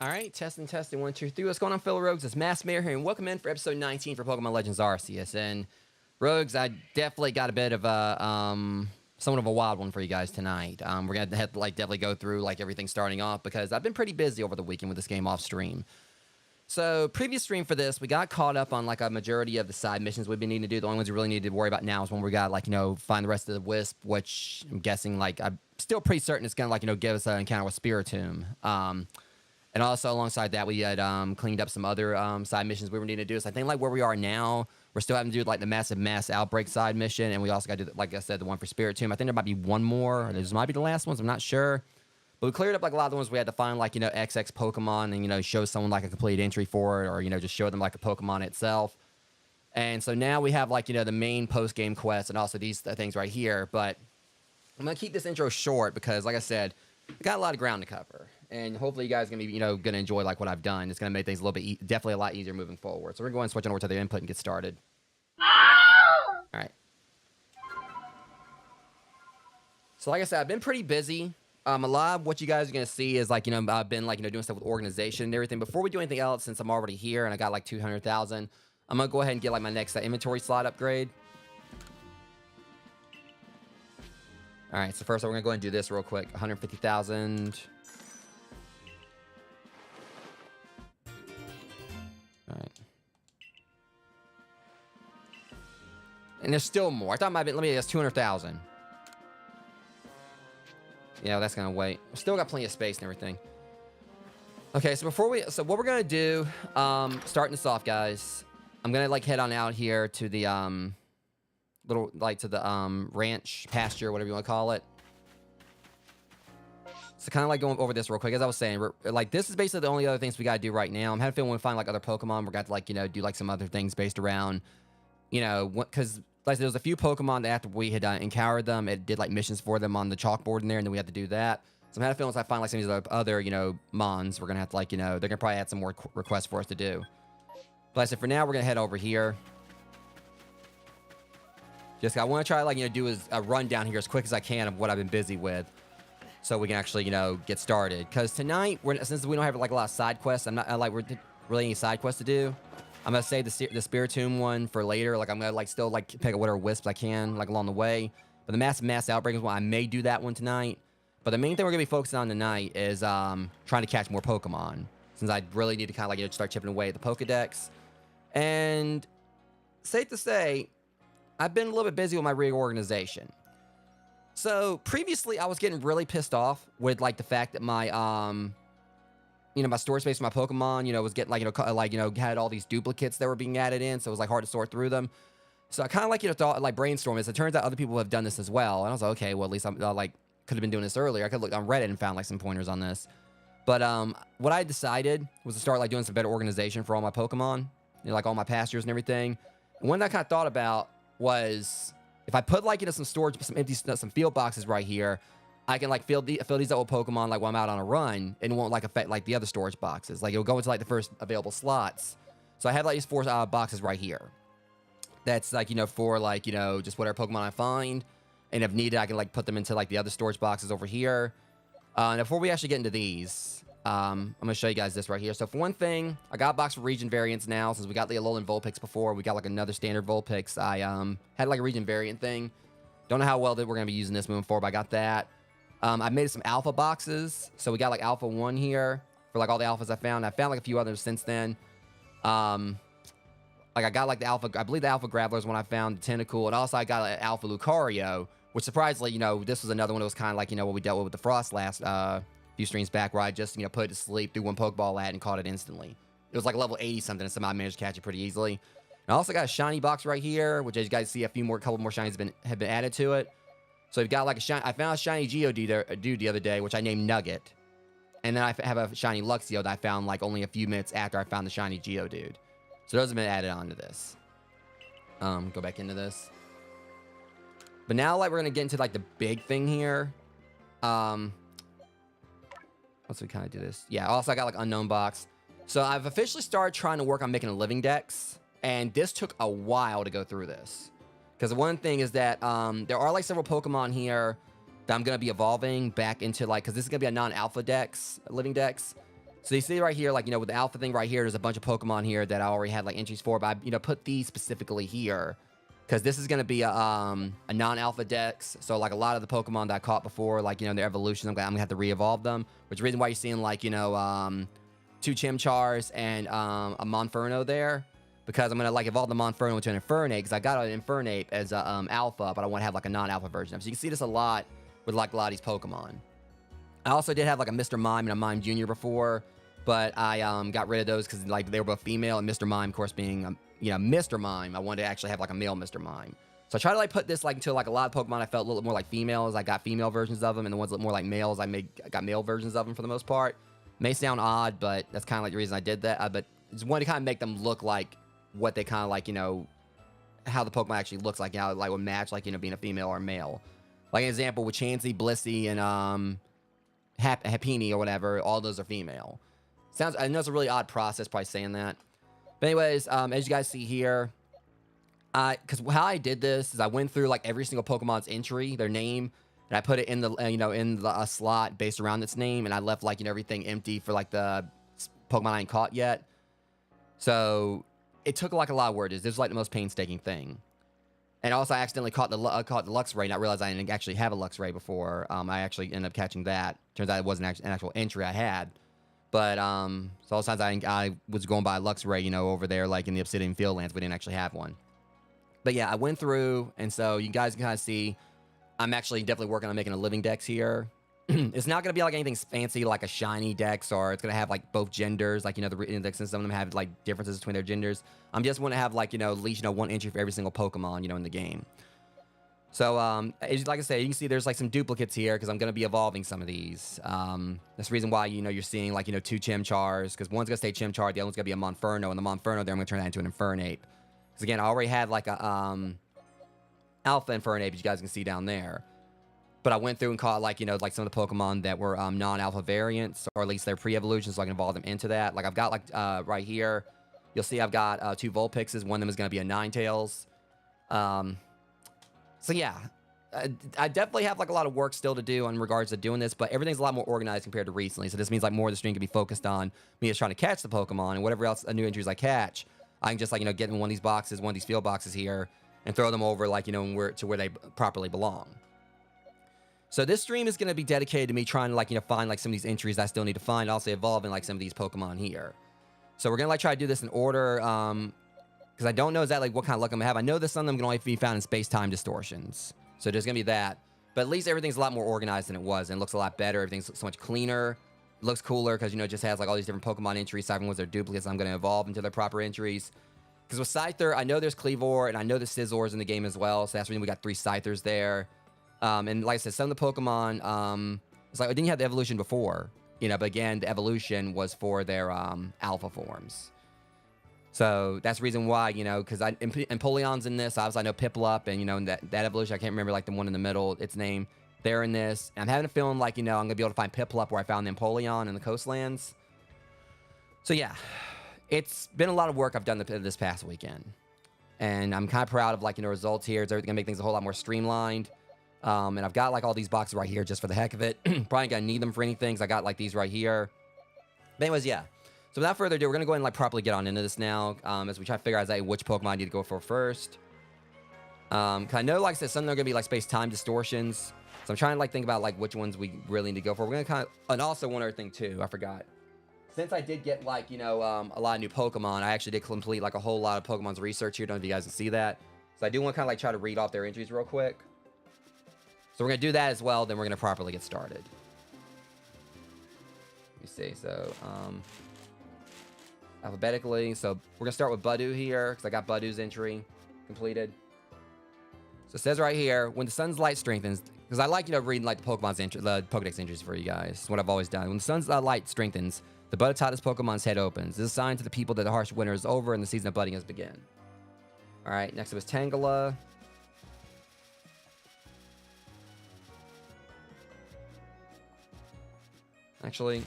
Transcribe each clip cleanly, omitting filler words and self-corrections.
Alright, testing, 1, 2, 3. What's going on, fellow rogues? It's Mass Mayor here, and welcome in for episode 19 for Pokemon Legends Arceus. And rogues, I definitely got a bit of a somewhat of a wild one for you guys tonight. We're gonna have to definitely go through everything starting off because I've been pretty busy over the weekend with this game off stream. So previous stream for this, we got caught up on a majority of the side missions we've been needing to do. The only ones we really need to worry about now is when we got find the rest of the Wisp, which I'm guessing I'm still pretty certain it's gonna give us an encounter with Spiritomb. And also alongside that, we had cleaned up some other side missions we were needing to do. So I think where we are now, we're still having to do the massive mass outbreak side mission, and we also got to do, like I said, the one for Spiritomb. I think there might be one more. Or this might be the last ones. I'm not sure. But we cleared up a lot of the ones we had to find XX Pokemon and show someone a complete entry for it, or just show them a Pokemon itself. And so now we have the main post game quest and also these things right here. But I'm gonna keep this intro short because, like I said, we got a lot of ground to cover. And hopefully you guys are going to be, going to enjoy what I've done. It's going to make things a little bit, definitely a lot easier moving forward. So we're going to go and switch on over to the input and get started. All right. So like I said, I've been pretty busy. A lot of what you guys are going to see is I've been doing stuff with organization and everything. Before we do anything else, since I'm already here and I got 200,000, I'm going to go ahead and get my next inventory slot upgrade. All right. So first we're going to go ahead and do this real quick. 150,000. All right. And there's still more. I thought it might be, let me guess, 200,000. Yeah, that's gonna wait. Still got plenty of space and everything. Okay, so what we're gonna do, starting this off, guys, I'm gonna head on out here to the ranch, pasture, whatever you want to call it. So kind of going over this real quick, as I was saying, this is basically the only other things we gotta do right now. I'm having a feeling when we find other Pokemon, we're gonna do some other things based around, because there was a few Pokemon that after we had encountered them, it did missions for them on the chalkboard in there, and then we had to do that. So I'm having a feeling once I find some of these other Mons, we're gonna have to they're gonna probably add some more requests for us to do. But I said for now, we're gonna head over here. I want to try do a rundown here as quick as I can of what I've been busy with. so we can actually, you know, get started. Because tonight, since we don't have like a lot of side quests, I'm not like we're really any side quests to do. I'm gonna save the Spiritomb one for later. Like I'm gonna like still like pick up whatever wisps I can like along the way. But the mass outbreak is one. I may do that one tonight. But the main thing we're gonna be focusing on tonight is trying to catch more Pokemon. Since I really need to kind of like, you know, start chipping away at the Pokedex. And safe to say, I've been a little bit busy with my reorganization. So previously, I was getting really pissed off with like the fact that my you know, my storage space for my Pokemon, you know, was getting like, you know, had all these duplicates that were being added in, so it was like hard to sort through them. So I kind of like, you know, thought like brainstorm this. It turns out other people have done this as well, and I was like, okay, well at least I'm like could have been doing this earlier. I could look on Reddit and found like some pointers on this. But what I decided was to start like doing some better organization for all my Pokemon, you know, like all my pastures and everything. And one that I kind of thought about was if I put like, you know, some storage, some field boxes right here, I can like fill these up with Pokemon like while I'm out on a run, and it won't like affect like the other storage boxes. Like it'll go into like the first available slots. So I have like these 4 boxes right here. That's like, you know, for like, you know, just whatever Pokemon I find, and if needed, I can like put them into like the other storage boxes over here. And before we actually get into these, I'm gonna show you guys this right here. So for one thing, I got a box for region variants now. Since we got the Alolan Vulpix before, we got like another standard Vulpix. I had like a region variant thing. Don't know how well that we're gonna be using this moving forward, but I got that. I made some alpha boxes. So we got like alpha 1 here for like all the alphas I found. I found like a few others since then. Like I got like the alpha, I believe the alpha Graveler is one I found, the Tentacool, and also I got like, alpha Lucario, which surprisingly, you know, this was another one that was kind of like, you know, what we dealt with the Frost last few streams back, where I just, you know, put it to sleep, threw one Pokeball at it, and caught it instantly. It was like level 80 something, and somehow I managed to catch it pretty easily. And I also got a shiny box right here, which as you guys see, a couple more shinies have been added to it. So we've got like a shiny. I found a shiny Geodude the other day, which I named Nugget. And then I have a shiny Luxio that I found like only a few minutes after I found the shiny Geodude. So those have been added onto this. Go back into this. But now like we're gonna get into like the big thing here. Let's we kind of do this. Yeah, also I got like unknown box. So I've officially started trying to work on making a living dex. And this took a while to go through this. Because one thing is that there are like several Pokemon here that I'm going to be evolving back into like, because this is going to be a non-alpha dex, living dex. So you see right here, like, you know, with the alpha thing right here, there's a bunch of Pokemon here that I already had like entries for, but I, you know, put these specifically here. Because this is going to be a non-alpha dex. So like a lot of the Pokemon that I caught before, like, you know, their evolutions, I'm going to have to re-evolve them. Which is the reason why you're seeing like, you know, 2 Chimchars and a Monferno there. Because I'm going to like evolve the Monferno into an Infernape, because I got an Infernape as a alpha, but I want to have like a non-alpha version of it. So you can see this a lot with like a lot of these Pokemon. I also did have like a Mr. Mime and a Mime Jr. before, but I got rid of those because like they were both female, and Mr. Mime, of course, being you know, Mr. Mime, I wanted to actually have like a male Mr. Mime. So I tried to like put this like into like a lot of Pokemon I felt a little more like females. I got female versions of them, and the ones that look more like males, I got male versions of them for the most part. May sound odd, but that's kind of like the reason I did that. But just wanted to kind of make them look like what they kind of like, you know, how the Pokemon actually looks like, how it like would match like, you know, being a female or a male. Like an example with Chansey, Blissey, and Happiny or whatever, all those are female. I know it's a really odd process probably saying that. But anyways, as you guys see here, because how I did this is I went through like every single Pokemon's entry, their name, and I put it in the, you know, in the slot based around its name, and I left like, you know, everything empty for like the Pokemon I ain't caught yet. So it took like a lot of work. This was like the most painstaking thing. And also, I accidentally caught the Luxray, not realized I didn't actually have a Luxray before. I actually ended up catching that. Turns out it wasn't an actual entry I had. But so all the times I was going by Luxray, you know, over there like in the Obsidian Fieldlands, we didn't actually have one. But yeah, I went through, and so you guys can kind of see I'm actually definitely working on making a living dex here. It's not going to be like anything fancy like a shiny dex, or it's going to have like both genders, like, you know, the index, and some of them have like differences between their genders. I'm just want to have like, you know, at least, you know, 1 entry for every single Pokemon, you know, in the game. So like I say, you can see there's like some duplicates here because I'm going to be evolving some of these. That's the reason why, you know, you're seeing like, you know, 2 Chimchars, because one's going to stay Chimchar, the other one's going to be a Monferno, and the Monferno there I'm going to turn that into an Infernape. Because again, I already had like a Alpha Infernape, as you guys can see down there. But I went through and caught, like, you know, like some of the Pokemon that were non-alpha variants, or at least they're pre-evolution, so I can evolve them into that. Like, I've got, like, right here, you'll see I've got 2 Vulpixes. One of them is going to be a Ninetales. So, yeah. I definitely have like a lot of work still to do in regards to doing this, but everything's a lot more organized compared to recently. So this means like more of the stream can be focused on me just trying to catch the Pokemon, and whatever else new entries I catch, I can just like, get in one of these boxes, one of these field boxes here, and throw them over like, to where they properly belong. So this stream is going to be dedicated to me trying to like, find like some of these entries I still need to find, also evolving like some of these Pokemon here. So we're going to like try to do this in order, because I don't know exactly what kind of luck I'm going to have. I know that some of them can only be found in space-time distortions. So there's going to be that. But at least everything's a lot more organized than it was, and it looks a lot better. Everything's so much cleaner. It looks cooler because, it just has like all these different Pokemon entries. Aside from ones that are duplicates, I'm going to evolve into their proper entries. Because with Scyther, I know there's Cleavor, and I know there's Scizor's in the game as well. So that's the reason we got 3 Scythers there. And like I said, some of the Pokemon, it's like I didn't have the evolution before, but again, the evolution was for their alpha forms. So that's the reason why, because Empoleon's in this. Obviously, I know Piplup, and, that evolution, I can't remember, like, the one in the middle, its name. They're in this. And I'm having a feeling like, I'm going to be able to find Piplup where I found the Empoleon in the coastlands. So, yeah. It's been a lot of work I've done this past weekend. And I'm kind of proud of, like, results here. It's going to make things a whole lot more streamlined. And I've got, like, all these boxes right here just for the heck of it. Probably ain't going to need them for anything, because I got, like, these right here. But anyways, yeah. So without further ado, we're going to go ahead and like properly get on into this now, as we try to figure out exactly which Pokemon I need to go for first. Cause I know, like I said, some of them are going to be like space-time distortions. So I'm trying to like think about like which ones we really need to go for. We're going to kind of, and also one other thing too, I forgot. Since I did get like, a lot of new Pokemon, I actually did complete like a whole lot of Pokemon's research here. Don't know if you guys can see that. So I do want to kind of like try to read off their entries real quick. So we're going to do that as well, then we're going to properly get started. Let me see, so, alphabetically, so we're gonna start with Budew here because I got Budew's entry completed. So it says right here, when the sun's light strengthens, because I like reading like the Pokemon's the Pokedex entries for you guys. It's what I've always done. When the sun's light strengthens, the bud of Tata's Pokemon's head opens. This is a sign to the people that the harsh winter is over and the season of budding has begun. All right, next up is Tangela. Actually.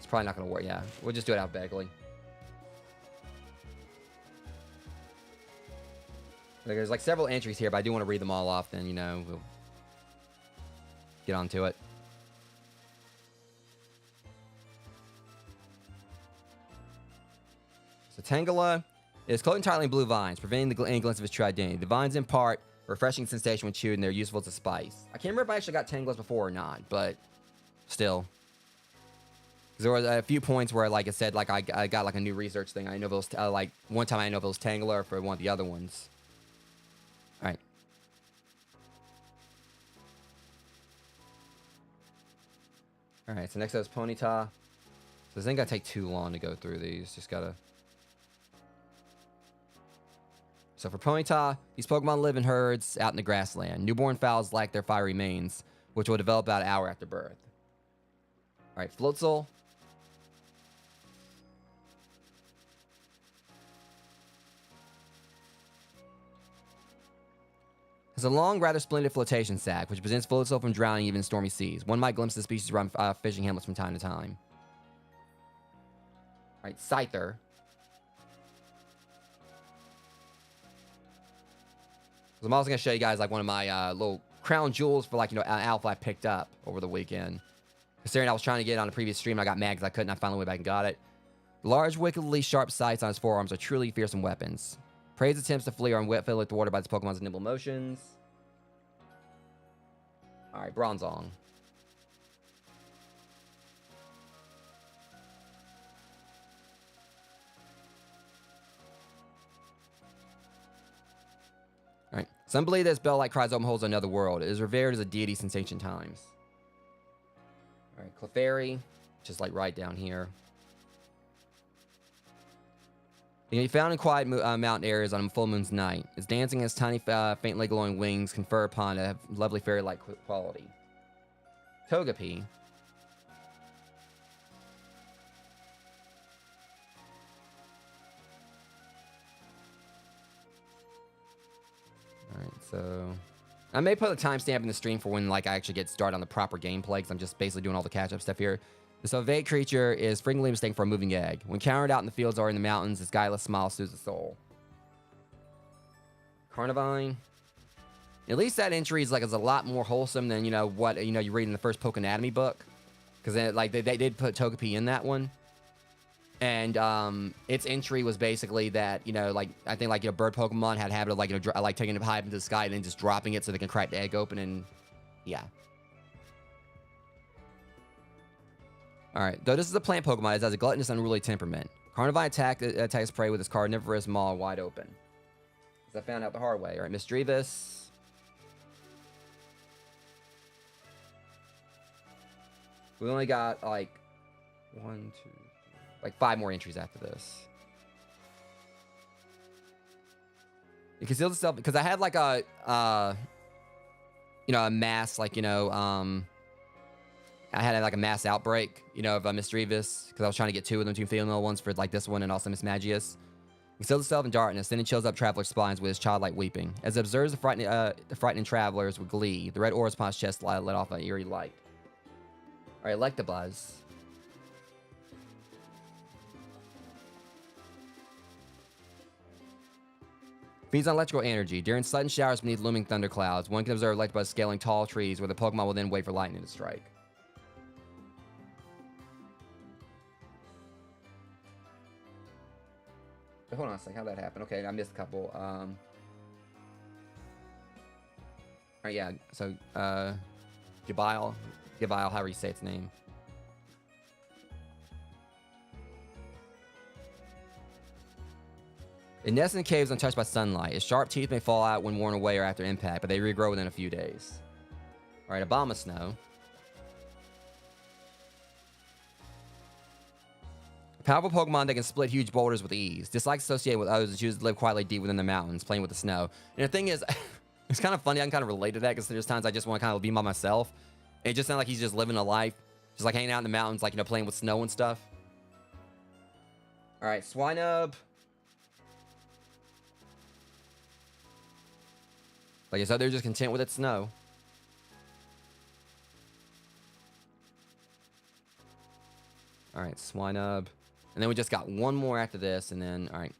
Probably not going to work. Yeah, we'll just do it alphabetically. There's like several entries here, but I do want to read them all off. Then we'll get on to it. So Tangela is clothed entirely in blue vines, preventing any glimpse of its true identity. The vines impart a refreshing sensation when chewed, and they're useful as a spice. I can't remember if I actually got Tangelas before or not, but still. There were a few points where, like I said, like I got like a new research thing. I know if it was like one time I know if it was Tangela or for one of the other ones. All right. All right. So next up is Ponyta. So this ain't gonna take too long to go through these. Just gotta. So for Ponyta, these Pokemon live in herds out in the grassland. Newborn fowls lack their fiery manes, which will develop about an hour after birth. All right, Floatzel. Has a long, rather splendid flotation sac, which prevents Floatzel from drowning even in stormy seas. One might glimpse the species around fishing hamlets from time to time. All right, Scyther. So I'm also going to show you guys like one of my little crown jewels for like, an alpha I picked up over the weekend. Considering I was trying to get it on a previous stream, I got mad because I couldn't. I finally went back and got it. Large, wickedly sharp sights on his forearms are truly fearsome weapons. Prey's attempts to flee are unwittingly thwarted by this Pokemon's nimble motions. Alright, Bronzong. Alright. Some believe this bell-like cries open holds another world. It is revered as a deity since ancient times. Alright, Clefairy. Just like right down here. It can be found in quiet mountain areas on a full moon's night. Its dancing and its tiny, faintly glowing wings confer upon a lovely fairy-like quality. Togepi. Alright, so... I may put a timestamp in the stream for when like I actually get started on the proper gameplay, because I'm just basically doing all the catch-up stuff here. This ovate creature is frequently mistaken for a moving egg. When countered out in the fields or in the mountains, its guileless smile soothes the soul. Carnivine. At least that entry is a lot more wholesome than, you know, what, you know, you read in the first Poke Anatomy book. Because, like, they did put Togepi in that one. And its entry was basically that, you know, like, I think, like, you know, bird Pokemon had a habit of, like, you know, like taking it high up into the sky and then just dropping it so they can crack the egg open and, yeah. Alright, though this is a plant Pokemon, it has a gluttonous, unruly temperament. Carnivine attacks prey with its carnivorous maw wide open. As I found out the hard way. Alright, Misdreavus. We only got, like, 1, 2, 3, like 5 more entries after this. It conceals itself, because I had, like, a, you know, a mass, like, you know, I had, like, a mass outbreak, you know, of Misdreavus, because I was trying to get 2 of them, 2 female ones for, like, this one and also Miss Magius. It conceals itself in darkness, then it chills up traveler's spines with its childlike weeping. As it observes the frightening travelers with glee, the red auras upon its chest let off an eerie light. Alright, Electabuzz. Feeds on electrical energy. During sudden showers beneath looming thunderclouds, one can observe Electabuzz scaling tall trees where the Pokemon will then wait for lightning to strike. But hold on a second, how'd that happen? Okay, I missed a couple. Alright, yeah, so, Gible, however you say its name. It nests in caves untouched by sunlight. Its sharp teeth may fall out when worn away or after impact, but they regrow within a few days. Alright, Abomasnow. A powerful Pokemon that can split huge boulders with ease. Dislikes associated with others and chooses to live quietly deep within the mountains, playing with the snow. And the thing is, it's kind of funny, I can kind of relate to that, because there's times I just want to kind of be by myself. And it just sounds like he's just living a life. Just like hanging out in the mountains, like, you know, playing with snow and stuff. Alright, Swinub. Like I said, they're just content with its snow. Alright, Swinub. And then we just got one more after this, and then, alright.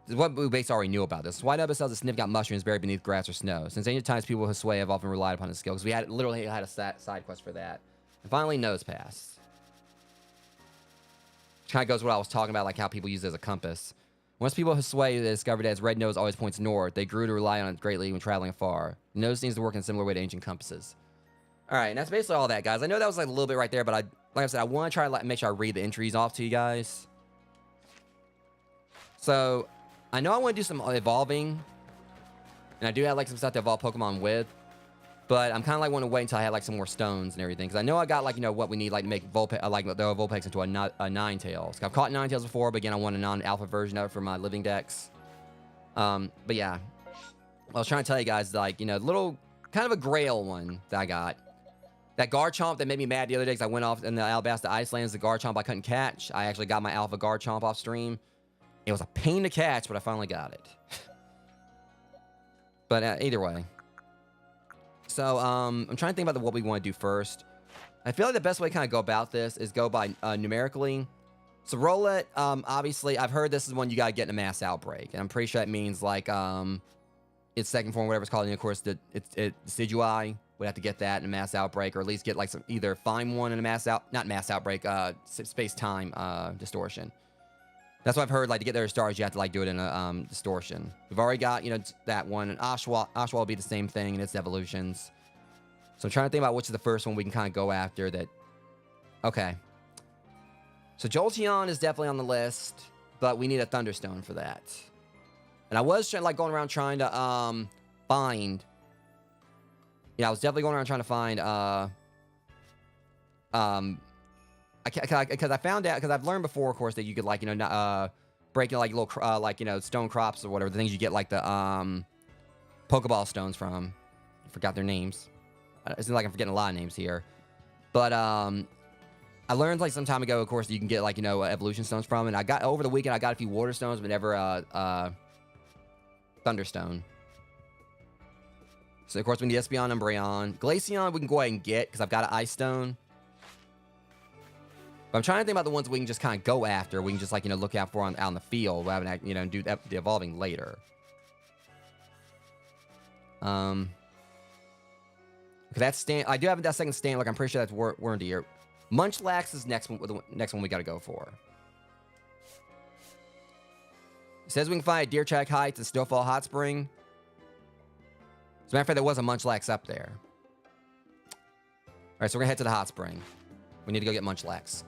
This is what we basically already knew about this. Swinub sells a sniff out mushrooms buried beneath grass or snow. Since ancient times, people of Hisuian have often relied upon his skill, because we had literally had a side quest for that. And finally, Nosepass. Which kind of goes with what I was talking about, like how people use it as a compass. Once people of Hisuian discovered that its red nose always points north, they grew to rely on it greatly when traveling afar. The nose seems to work in a similar way to ancient compasses. Alright, and that's basically all that, guys. I know that was like a little bit right there, but like I said, I want to try to make sure I read the entries off to you guys. So, I know I want to do some evolving. And I do have like some stuff to evolve Pokemon with. But I'm kind of like want to wait until I have like some more stones and everything. Because I know I got like, you know, what we need like to make like the Vulpix into a Ninetales. I've caught Ninetales before, but again, I want a non-alpha version of it for my Living Dex. But yeah. I was trying to tell you guys, like, you know, little, kind of a grail one that I got. That Garchomp that made me mad the other day because I went off in the Alabasta Icelands, the Garchomp I couldn't catch. I actually got my Alpha Garchomp off stream. It was a pain to catch, but I finally got it. But either way. So, I'm trying to think about what we want to do first. I feel like the best way to kind of go about this is go by numerically. So, Rowlet, obviously, I've heard this is one you got to get in a mass outbreak. And I'm pretty sure that means, like, its second form, whatever it's called. And, of course, the Decidueye would have to get that in a mass outbreak, or at least get, like, some, either find one in a not mass outbreak, space-time distortion. That's what I've heard, like, to get their stars, you have to, like, do it in a distortion. We've already got, you know, that one. And Oshawott will be the same thing in its evolutions. So I'm trying to think about which is the first one we can kind of go after that. Okay. So Jolteon is definitely on the list, but we need a Thunderstone for that. And I was trying, like, going around trying to find... Yeah, I was definitely going around trying to find... Because I found out, because I've learned before, of course, that you could, like, you know, break, like, little, like, you know, stone crops or whatever, the things you get, like, the, Pokeball stones from. I forgot their names. It seems like I'm forgetting a lot of names here. But, I learned, like, some time ago, of course, you can get, like, you know, evolution stones from, and I got, over the weekend, I got a few water stones, but never, Thunderstone. So, of course, we need Espeon and Umbreon. Glaceon, we can go ahead and get, because I've got an Ice Stone. But I'm trying to think about the ones we can just kind of go after. We can just, like, you know, look out for out in the field. Rather than, you know, do the evolving later. Okay, that's stand. I do have that second stand. Like I'm pretty sure that's warranty here. Munchlax is next one. The next one we got to go for. It says we can find Deer Track Heights and Snowfall Hot Spring. As a matter of fact, there was a Munchlax up there. All right, so we're gonna head to the hot spring. We need to go get Munchlax.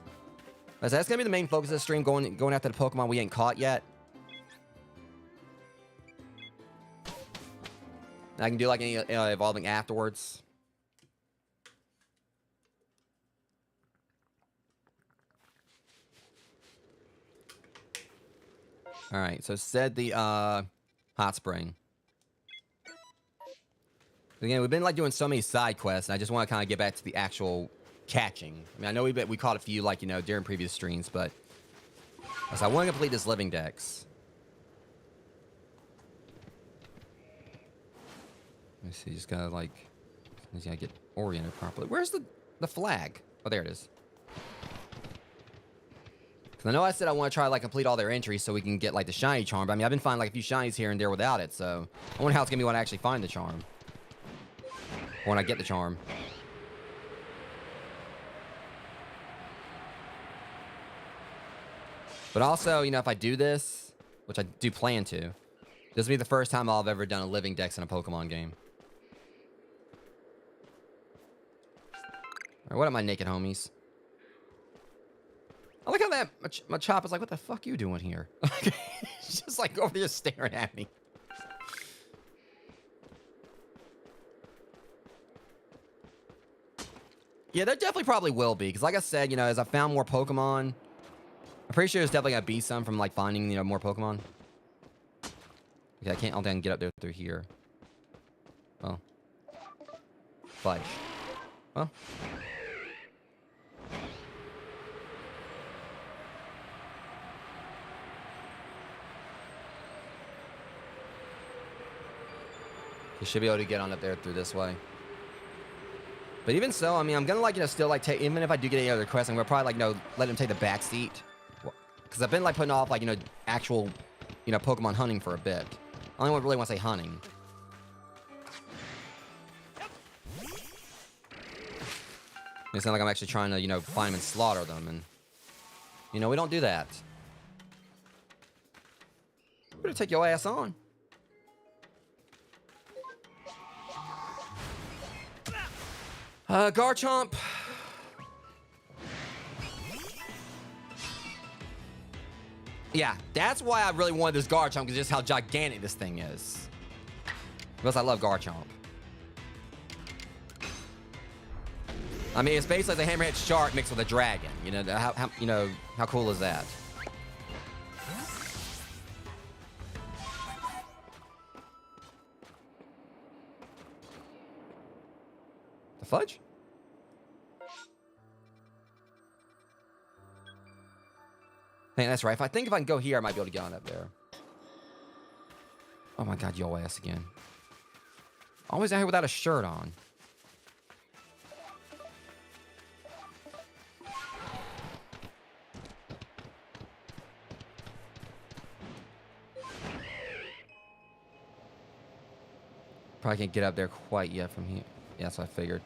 So that's gonna be the main focus of the stream. Going after the Pokemon we ain't caught yet. And I can do like any evolving afterwards. All right, so said the hot spring. Again, we've been like doing so many side quests, and I just want to kind of get back to the actual catching. I mean, I know we caught a few like during previous streams, but so I want to complete this Living Dex. Let me see, just gotta like, just gotta get oriented properly. Where's the flag? Oh, there it is. Because I know I said I want to try like complete all their entries so we can get like the shiny charm. But I mean, I've been finding like a few shinies here and there without it, so I wonder how it's gonna be when I actually find the charm. Or when I get the charm. But also, if I do this, which I do plan to, this will be the first time I've ever done a Living Dex in a Pokemon game. Alright, what up, my naked homies? I like how that my chop is like, what the fuck you doing here? He's just like over there staring at me. Yeah, there definitely probably will be. Because like I said, as I found more Pokemon, I'm pretty sure there's definitely going to be some from like finding, more Pokemon. Okay, I don't think I can get up there through here. Well. Fudge. Well. You should be able to get on up there through this way. But even so, I mean, I'm gonna like, still like take, even if I do get any other quests, I'm gonna probably like, let him take the back seat. Because I've been like putting off like, actual, Pokemon hunting for a bit. I only really want to say hunting. It's not like I'm actually trying to, find them and slaughter them. And, we don't do that. I'm gonna take your ass on. Garchomp. Yeah, that's why I really wanted this Garchomp, because just how gigantic this thing is. Because I love Garchomp. I mean, it's basically the hammerhead shark mixed with a dragon. How cool is that? The fudge? Hey, that's right. If I can go here, I might be able to get on up there. Oh my god, yo ass again. Always out here without a shirt on. Probably can't get up there quite yet from here. Yeah, that's what I figured.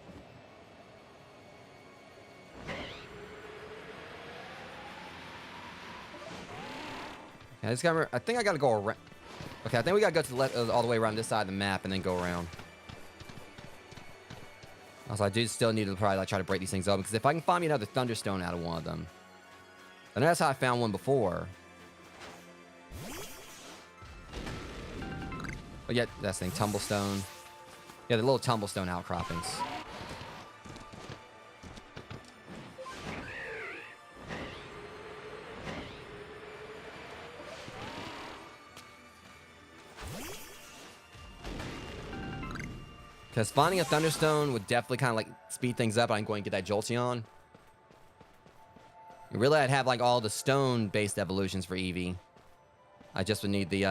I just got. I think I gotta go around. Okay, I think we gotta go to the left, all the way around this side of the map, and then go around. Also, I do still need to probably like try to break these things up, because if I can find me another Thunderstone out of one of them, I know that's how I found one before. But yeah, that thing, Tumblestone. Yeah, the little Tumblestone outcroppings. Because finding a Thunderstone would definitely kind of like speed things up. I'm going to get that Jolteon. Really, I'd have like all the stone-based evolutions for Eevee. I just would need the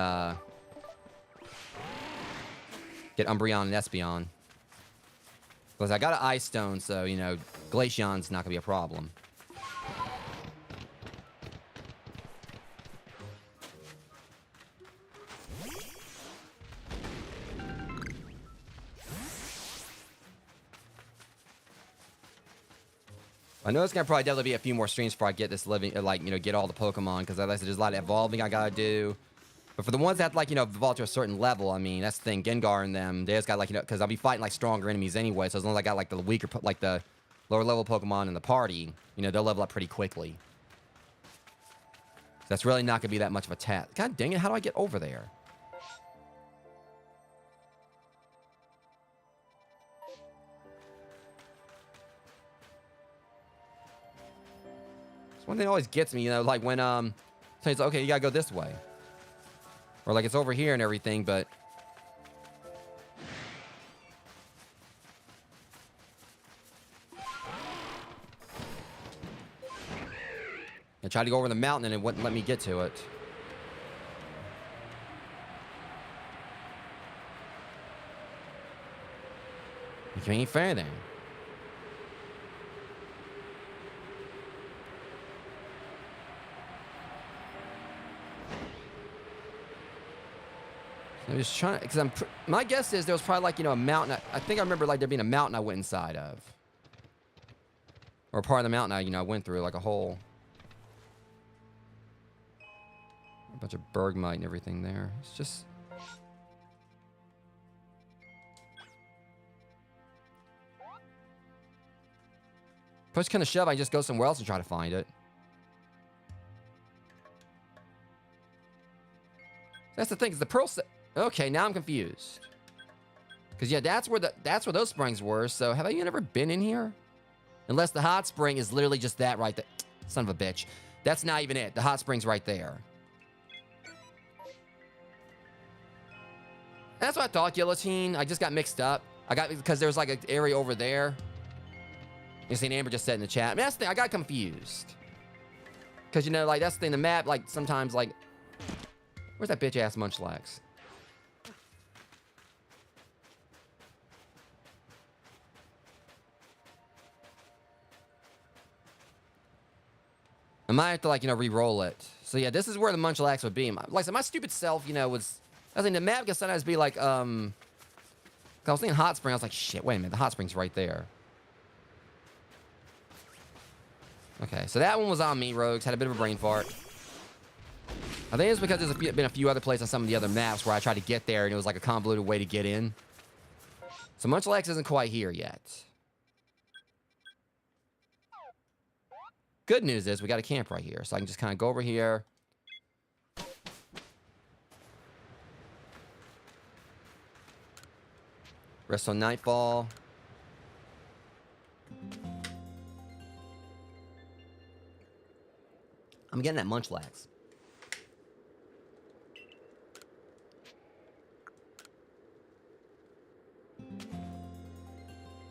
get Umbreon and Espeon. Because I got an Ice Stone, so Glaceon's not gonna be a problem. I know it's gonna probably definitely be a few more streams before I get this living, like, you know, get all the Pokemon, because like I said, there's a lot of evolving I gotta do. But for the ones that, like, you know, evolve to a certain level, I mean, that's the thing. Gengar and them, they just got, like, you know, because I'll be fighting, like, stronger enemies anyway. So as long as I got, like, the weaker, like, the lower level Pokemon in the party, you know, they'll level up pretty quickly. So that's really not going to be that much of a task. God dang it, how do I get over there? It's one thing that always gets me, you know, like when, it's okay, you got to go this way. Or, like, it's over here and everything, but... I tried to go over the mountain and it wouldn't let me get to it. You can't fair then. I'm just trying to, because my guess is there was probably, like, you know, a mountain. I think I remember, like, there being a mountain I went inside of. Or part of the mountain I went through, like a hole. A bunch of Bergmite and everything there. It's just... Push kind of shove, I just go somewhere else and try to find it. That's the thing, is the pearl set... Okay, now I'm confused. Because, yeah, that's where those springs were, so have you ever been in here? Unless the hot spring is literally just that right there. Son of a bitch. That's not even it. The hot spring's right there. That's what I thought, Guillotine. I just got mixed up. Because there's, like, an area over there. You see, Amber just said in the chat. I mean, that's the thing. I got confused. Because, you know, like, that's the thing. The map, like, sometimes, like... Where's that bitch-ass Munchlax? I might have to, like, you know, re-roll it. So, yeah, this is where the Munchlax would be. Like I said, my stupid self, you know, was... I think the map can sometimes be, like, I was thinking Hot Spring. I was like, shit, wait a minute. The Hot Spring's right there. Okay, so that one was on me, Rogues. Had a bit of a brain fart. I think it's because there's been a few other places on some of the other maps where I tried to get there, and it was, like, a convoluted way to get in. So Munchlax isn't quite here yet. Good news is we got a camp right here, so I can just kind of go over here. Rest on nightfall. I'm getting that Munchlax.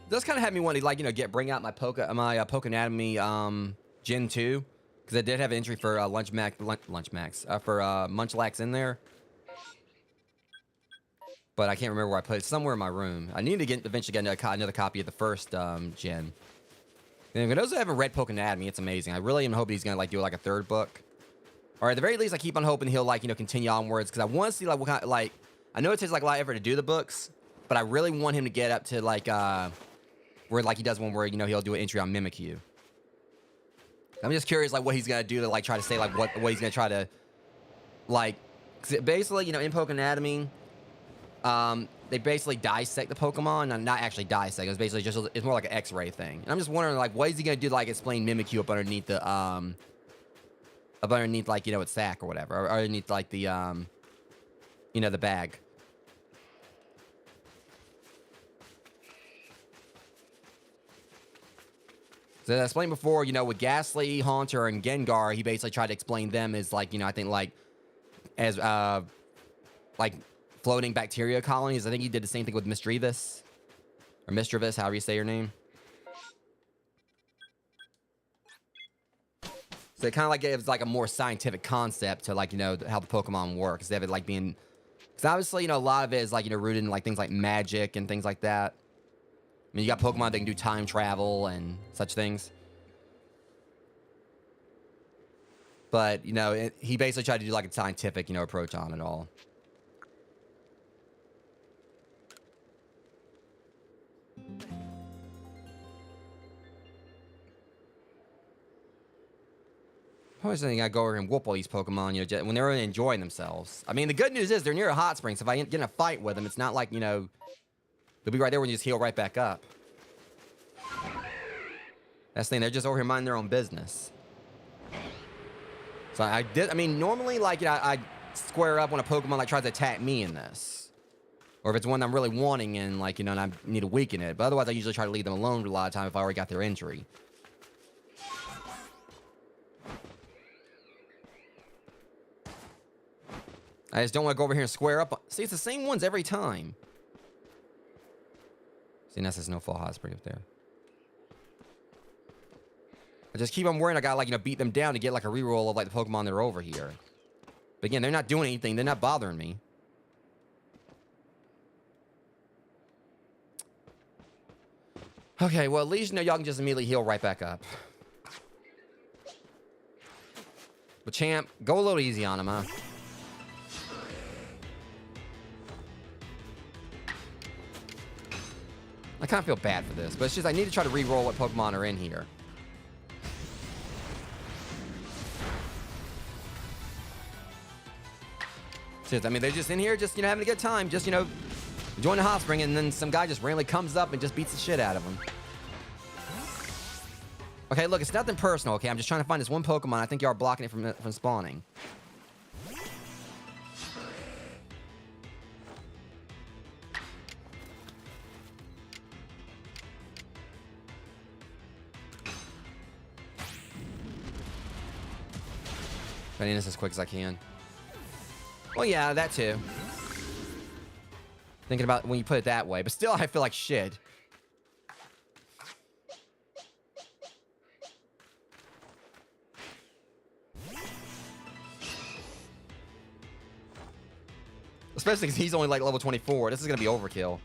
Does kind of have me want to, like, you know, bring out my Pokeanatomy Gen 2, because I did have an entry for Munchlax in there. But I can't remember where I put it. Somewhere in my room. I need to eventually get another copy of the first gen. And for those who haven't read Pokeanatomy, it's amazing. I really am hoping he's gonna, like, do like a third book. Or at the very least, I keep on hoping he'll, like, you know, continue onwards, because I want to see, like, what kind of, like, I know it takes, like, a lot of effort to do the books, but I really want him to get up to, like, where, like, he does one where, you know, he'll do an entry on Mimikyu. I'm just curious, like, what he's gonna do to, like, try to say, like, what he's gonna try to, like, 'cause basically, you know, in Pokeanatomy, they basically dissect the Pokemon, and not actually dissect. It's basically just, it's more like an X-ray thing. And I'm just wondering, like, what is he gonna do to, like, explain Mimikyu up underneath the, like, you know, its sack or whatever, or underneath, like, the, you know, the bag. So as I explained before, you know, with Ghastly, Haunter, and Gengar, he basically tried to explain them as, like, you know, I think, like, as, like, floating bacteria colonies. I think he did the same thing with Misdreavus. Or Misdreavus, however you say your name. So it kind of, like, gives, like, a more scientific concept to, like, you know, how the Pokemon work. Instead of it, like, being... Because obviously, you know, a lot of it is, like, you know, rooted in, like, things like magic and things like that. I mean, you got Pokemon that can do time travel and such things. But, you know, he basically tried to do, like, a scientific, you know, approach on it all. always think I go over here and whoop all these Pokemon, when they're really enjoying themselves. I mean, the good news is they're near a hot spring, so if I get in a fight with them, it's not like, they'll be right there when you just heal right back up. That's the thing, they're just over here minding their own business. So I mean, normally, like, I square up when a Pokemon, like, tries to attack me in this. Or if it's one I'm really wanting and, like, and I need to weaken it. But otherwise, I usually try to leave them alone a lot of time if I already got their injury. I just don't want to go over here and square up. See, it's the same ones every time. See, that's a Snowfall Hot Spring up there. I just keep on worrying I gotta, like, beat them down to get, like, a reroll of, like, the Pokemon that are over here. But again, they're not doing anything. They're not bothering me. Okay, well, at least, y'all can just immediately heal right back up. But, champ, go a little easy on him, huh? I kind of feel bad for this, but it's just I need to try to re-roll what Pokemon are in here. I mean, they're just in here, just, having a good time. Just, enjoying the hot spring, and then some guy just randomly comes up and just beats the shit out of them. Okay, look, it's nothing personal, okay? I'm just trying to find this one Pokemon. I think you are blocking it from spawning. I need this as quick as I can. Well, yeah, that too. Thinking about when you put it that way, but still, I feel like shit. Especially because he's only like level 24. This is gonna be overkill.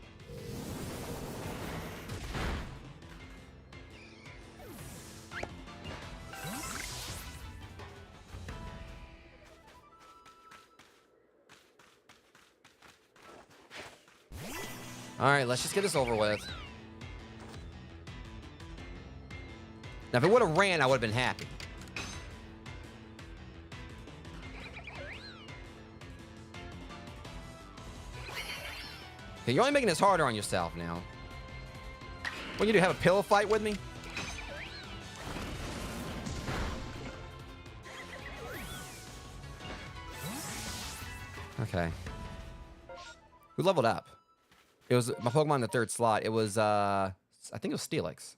Alright, let's just get this over with. Now, if it would have ran, I would have been happy. Okay, you're only making this harder on yourself now. What you do, have a pillow fight with me? Okay. Who leveled up? It was my Pokemon in the third slot. It was, I think it was Steelix.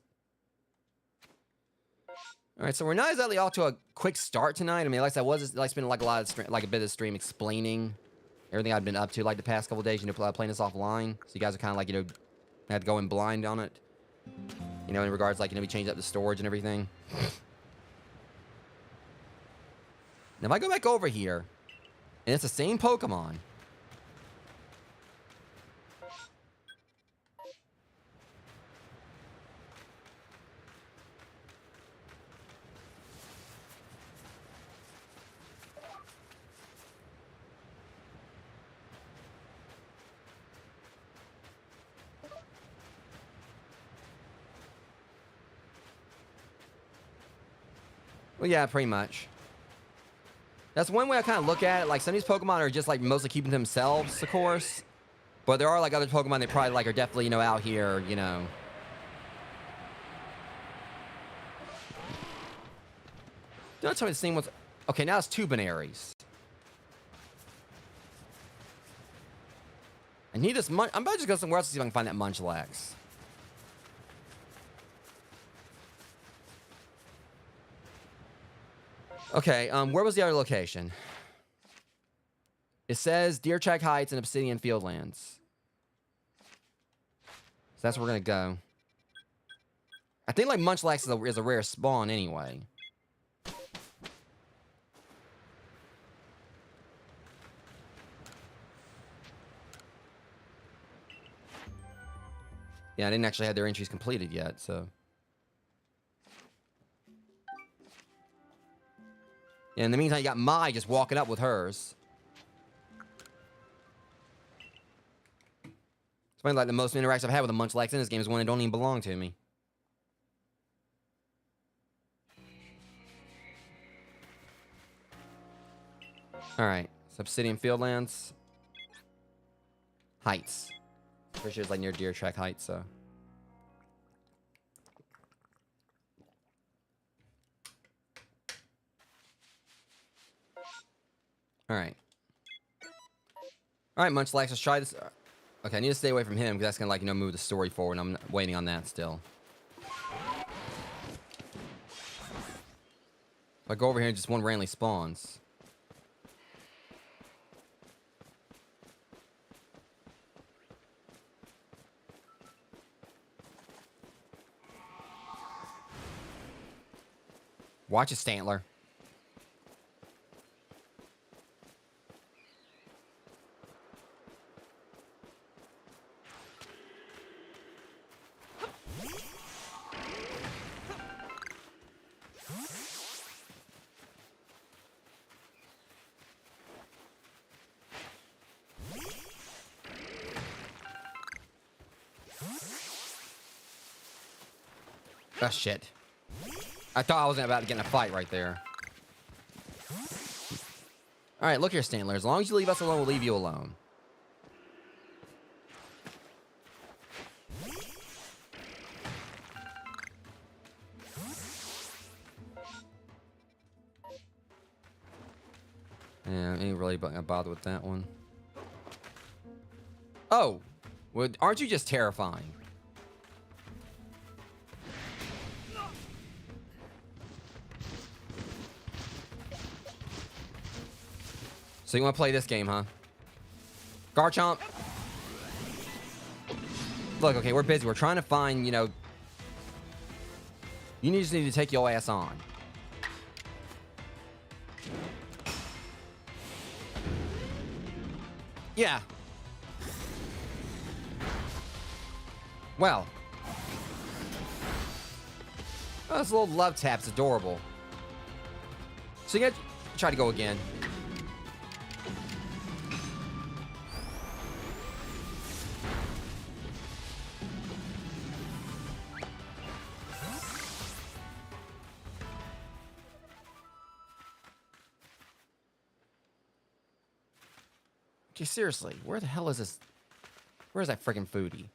All right, so we're not exactly off to a quick start tonight. I mean, like I said, I spent like a lot of a bit of stream explaining everything I've been up to like the past couple days. Playing this offline, so you guys are kind of like had to go in blind on it. In regards like we changed up the storage and everything. Now if I go back over here, and it's the same Pokemon. Well, yeah, pretty much. That's one way I kind of look at it. Like, some of these Pokemon are just, like, mostly keeping themselves, of course. But there are, like, other Pokemon that probably, like, are definitely, out here, Don't tell me the same ones. Okay, now it's two Binaries. I need this I'm about to just go somewhere else to see if I can find that Munchlax. Okay, where was the other location? It says Deer Track Heights and Obsidian Fieldlands. So that's where we're gonna go. I think like Munchlax is a rare spawn anyway. Yeah, I didn't actually have their entries completed yet, so. Yeah, in the meantime, you got Mai just walking up with hers. It's funny, like the most interactions I've had with a Munchlax in this game is when it don't even belong to me. Alright. Obsidian Fieldlands. Heights. Pretty sure it's like near Deer Track Heights, so. Alright. Alright, Munchlax, let's try this. Okay, I need to stay away from him because that's gonna, like, move the story forward. I'm waiting on that still. If I go over here and just one randomly spawns. Watch a Stantler. Oh, shit. I thought I was about to get in a fight right there. Alright, look here, Stantler. As long as you leave us alone, we'll leave you alone. Yeah, I ain't really gonna bother with that one. Oh! Well, aren't you just terrifying? So you want to play this game, huh? Garchomp. Look, okay, we're busy. We're trying to find, you just need to take your ass on. Yeah. Well. Oh, this little love tap's adorable. So you gotta try to go again. Okay, seriously, where the hell is this? Where's that freaking foodie?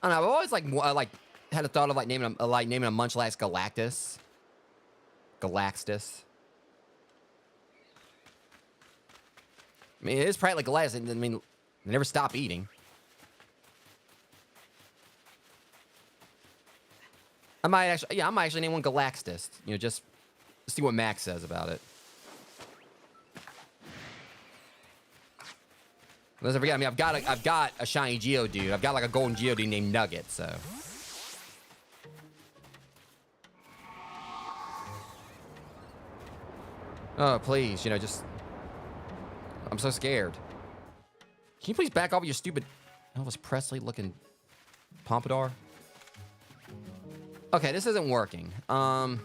I don't know. I've always had a thought of naming a Munchlax Galactus. Galaxtus. I mean, it is probably like Galactus. I mean, they never stop eating. I might actually name one Galaxtus. Just see what Max says about it. Let's forget. I mean, I've got a shiny Geodude. I've got like a golden Geodude named Nugget. So. Oh, please, just. I'm so scared. Can you please back off with your stupid Elvis Presley looking pompadour? Okay, this isn't working. Let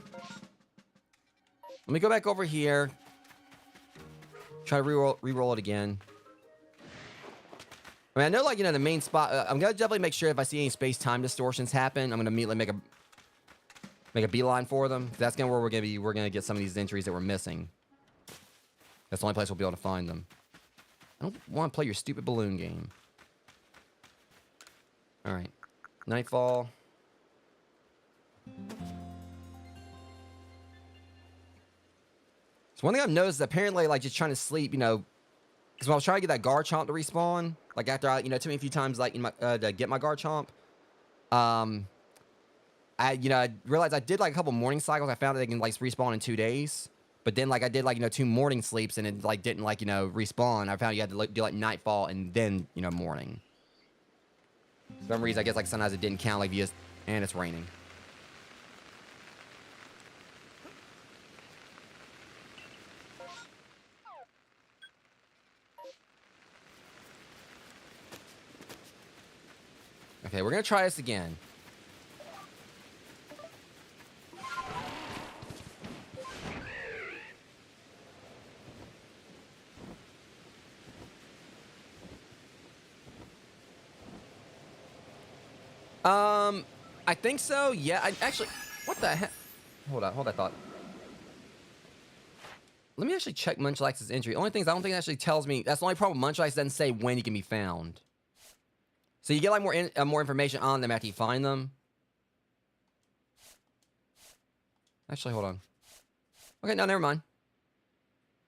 me go back over here. Try to re-roll it again. I mean, I know, the main spot. I'm gonna definitely make sure if I see any space-time distortions happen, I'm gonna immediately make a beeline for them. That's where we're gonna get some of these entries that we're missing. That's the only place we'll be able to find them. I don't want to play your stupid balloon game. All right, Nightfall. So one thing I've noticed is apparently, just trying to sleep, because when I was trying to get that Garchomp to respawn, after I, it took me a few times, to get my Garchomp, I realized I did, a couple morning cycles. I found that they can, respawn in 2 days. But then, I did, 2 morning sleeps, and it, didn't, respawn. I found you had to, do, nightfall and then, morning. For some reason, I guess, sometimes it didn't count, and it's raining. Okay, we're gonna try this again. I think so. Yeah, I actually. What the heck? Hold that thought. Let me actually check Munchlax's entry. Only things I don't think it actually tells me. That's the only problem. Munchlax doesn't say when he can be found. So you get like more information on them after you find them. Actually, hold on. Okay, no, never mind.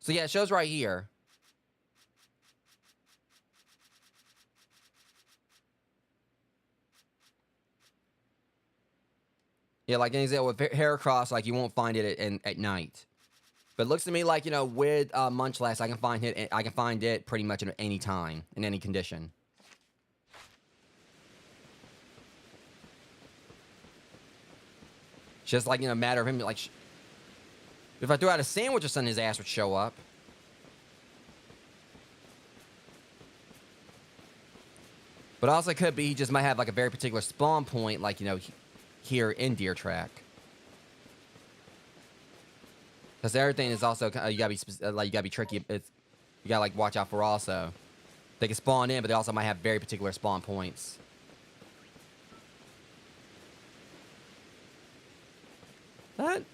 So yeah, it shows right here. Yeah, like an example with Heracross, like you won't find it at night. But it looks to me like, you know, with Munchlax, I can find it pretty much at any time, in any condition. Just like, you know, a matter of him, like, if I threw out a sandwich or something, his ass would show up. But also it could be he just might have like a very particular spawn point, like, you know, here in Deer Track. Because everything is also, you gotta be tricky. You gotta like watch out for also. They can spawn in, but they also might have very particular spawn points. That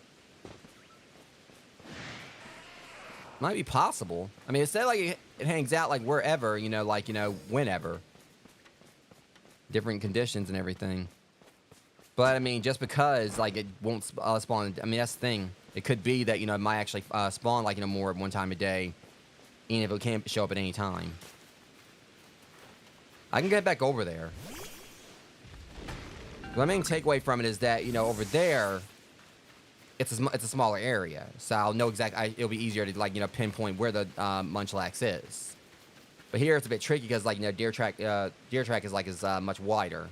might be possible. I mean, it said like it hangs out like wherever, you know, like, you know, whenever. Different conditions and everything. But I mean, just because like it won't spawn, I mean, that's the thing. It could be that, you know, it might actually spawn like, you know, more at one time a day, even if it can't show up at any time. I can get back over there. The main takeaway from it is that, you know, over there, it's a smaller area, so I'll know exactly. It'll be easier to like, you know, pinpoint where the Munchlax is. But here it's a bit tricky because, like, you know, Deer Track is like much wider.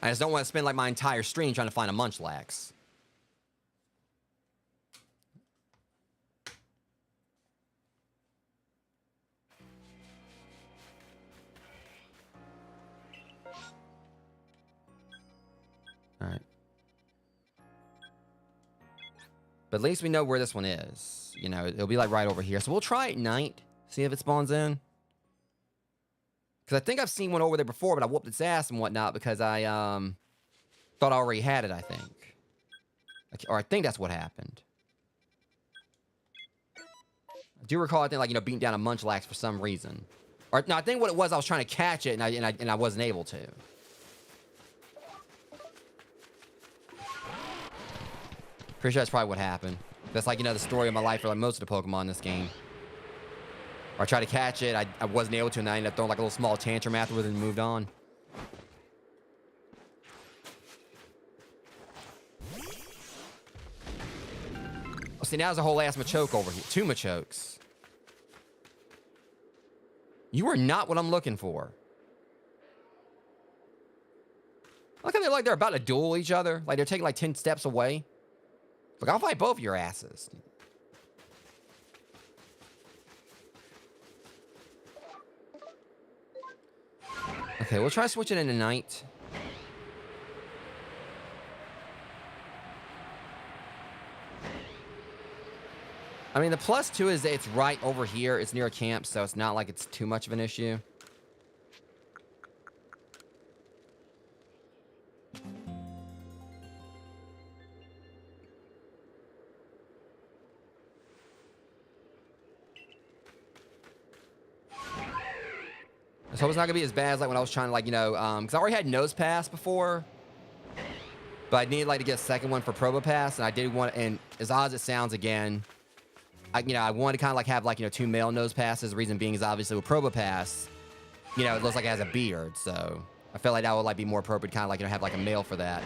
I just don't want to spend like my entire stream trying to find a Munchlax. All right. But at least we know where this one is. You know, it'll be like right over here. So we'll try at night, see if it spawns in. Because I think I've seen one over there before, but I whooped its ass and whatnot because I thought I already had it, I think. Or I think that's what happened. I do recall, I think, like, you know, beating down a Munchlax for some reason. Or, no, I think what it was, I was trying to catch it and I wasn't able to. Pretty sure that's probably what happened. That's like, you know, the story of my life for like most of the Pokemon in this game. Or I tried to catch it, I wasn't able to, and I ended up throwing like a little small tantrum afterwards and moved on. Oh, see, now there's a whole ass Machoke over here. 2 Machokes. You are not what I'm looking for. Look how they're about to duel each other. Like they're taking like 10 steps away. Look, I'll fight both of your asses. Okay, we'll try switching into night. I mean, the +2 is that it's right over here. It's near a camp, so it's not like it's too much of an issue. So it's not gonna be as bad as like when I was trying to, like, you know, because I already had Nose Pass before, but I needed like to get a second one for Probopass, and I did want, and as odd as it sounds, again, I wanted to kind of like have like, you know, 2 male Nose Passes. The reason being is obviously with Probopass, you know, it looks like it has a beard, so I felt like that would like be more appropriate, kind of like, you know, have like a male for that.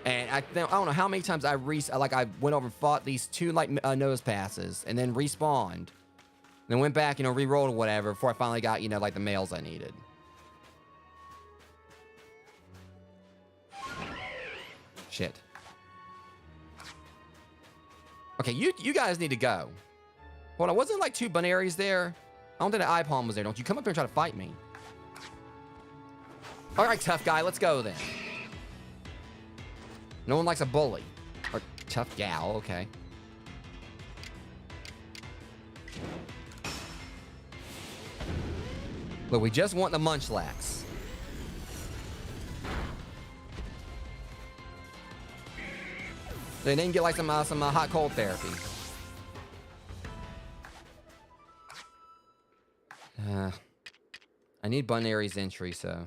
And I don't know how many times I went over and fought these 2 like Nose Passes, and then respawned. Then went back, you know, re-rolled or whatever before I finally got, you know, like the males I needed. Shit. Okay, you guys need to go. Hold on, wasn't like 2 Bunaries there? I don't think the Eye Palm was there. Don't you come up here and try to fight me. All right, tough guy, let's go then. No one likes a bully. Or tough gal, okay. Look, we just want the Munchlax. They didn't get like some hot cold therapy. I need Bunary's entry, so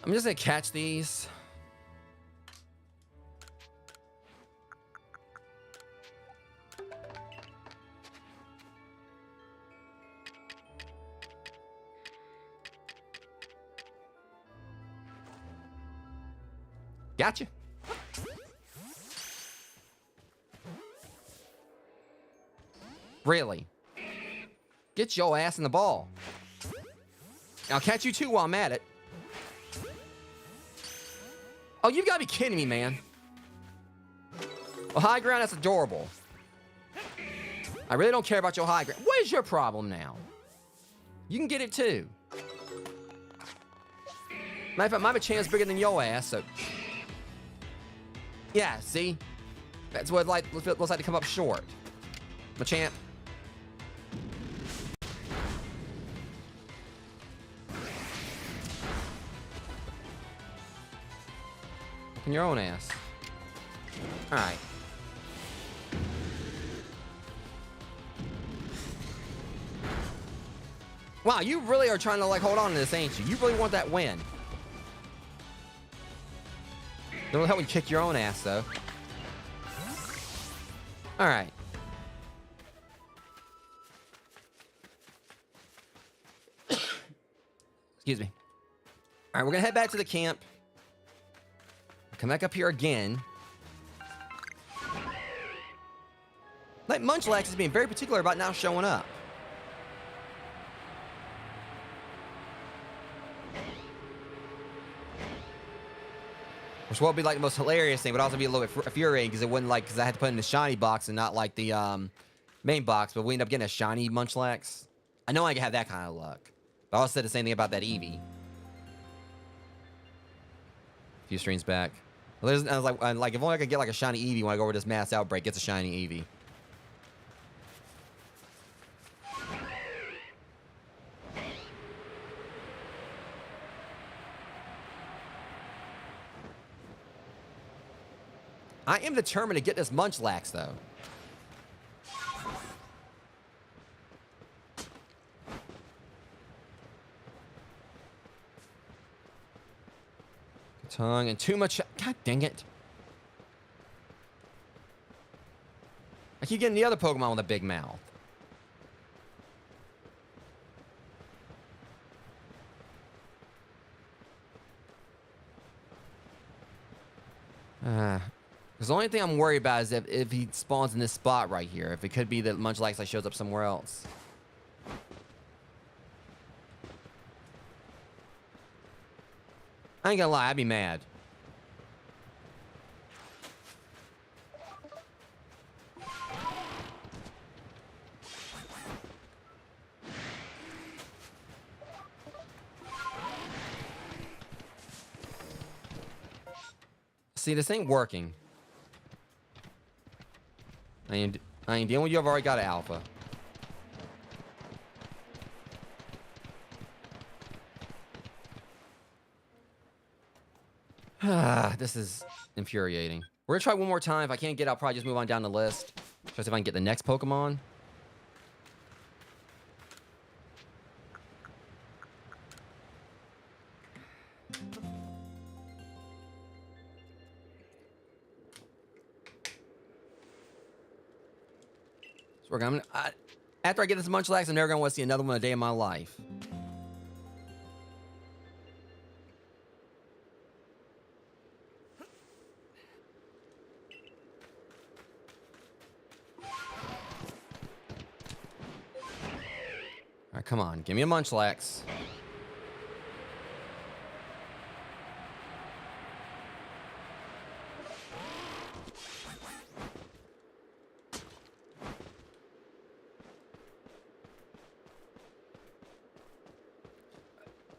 I'm just gonna catch these. Gotcha. Really? Get your ass in the ball. I'll catch you too while I'm at it. Oh, you've got to be kidding me, man. Well, high ground, that's adorable. I really don't care about your high ground. What is your problem now? You can get it too. Matter of fact, might have a chance bigger than your ass, so... Yeah, see? That's what it looks like to come up short. Machamp. In your own ass. Alright. Wow, you really are trying to like hold on to this, ain't you? You really want that win. Don't help me kick your own ass, though. Alright. Excuse me. Alright, we're gonna head back to the camp. Come back up here again. Like, Munchlax is being very particular about now showing up. Which will be like the most hilarious thing, but also be a little bit infuriating because it wouldn't like, because I had to put it in the shiny box and not like the main box, but we end up getting a shiny Munchlax. I know I can have that kind of luck. But I also said the same thing about that Eevee. A few streams back. Well, I was like, if only I could get like a shiny Eevee when I go over this mass outbreak, gets a shiny Eevee. I am determined to get this Munchlax, though. Tongue and too much. God dang it. I keep getting the other Pokemon with a big mouth. Because the only thing I'm worried about is if he spawns in this spot right here. If it could be that Munchlax like shows up somewhere else. I ain't gonna lie, I'd be mad. See, this ain't working. I ain't dealing with you. I've already got an alpha. This is infuriating. We're gonna try one more time. If I can't get it, I'll probably just move on down the list. Just if I can get the next Pokemon. After I get this Munchlax, I'm never gonna want to see another one a day in my life. Alright, come on, give me a Munchlax.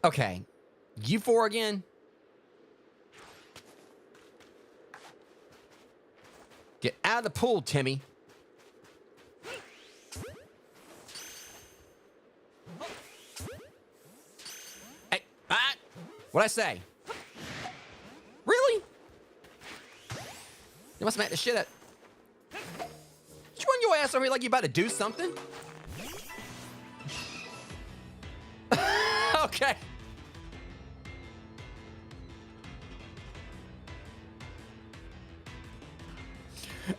Okay. You four again? Get out of the pool, Timmy. Hey, what'd I say? You must smack the shit out. You run your ass over here like you about to do something? Okay.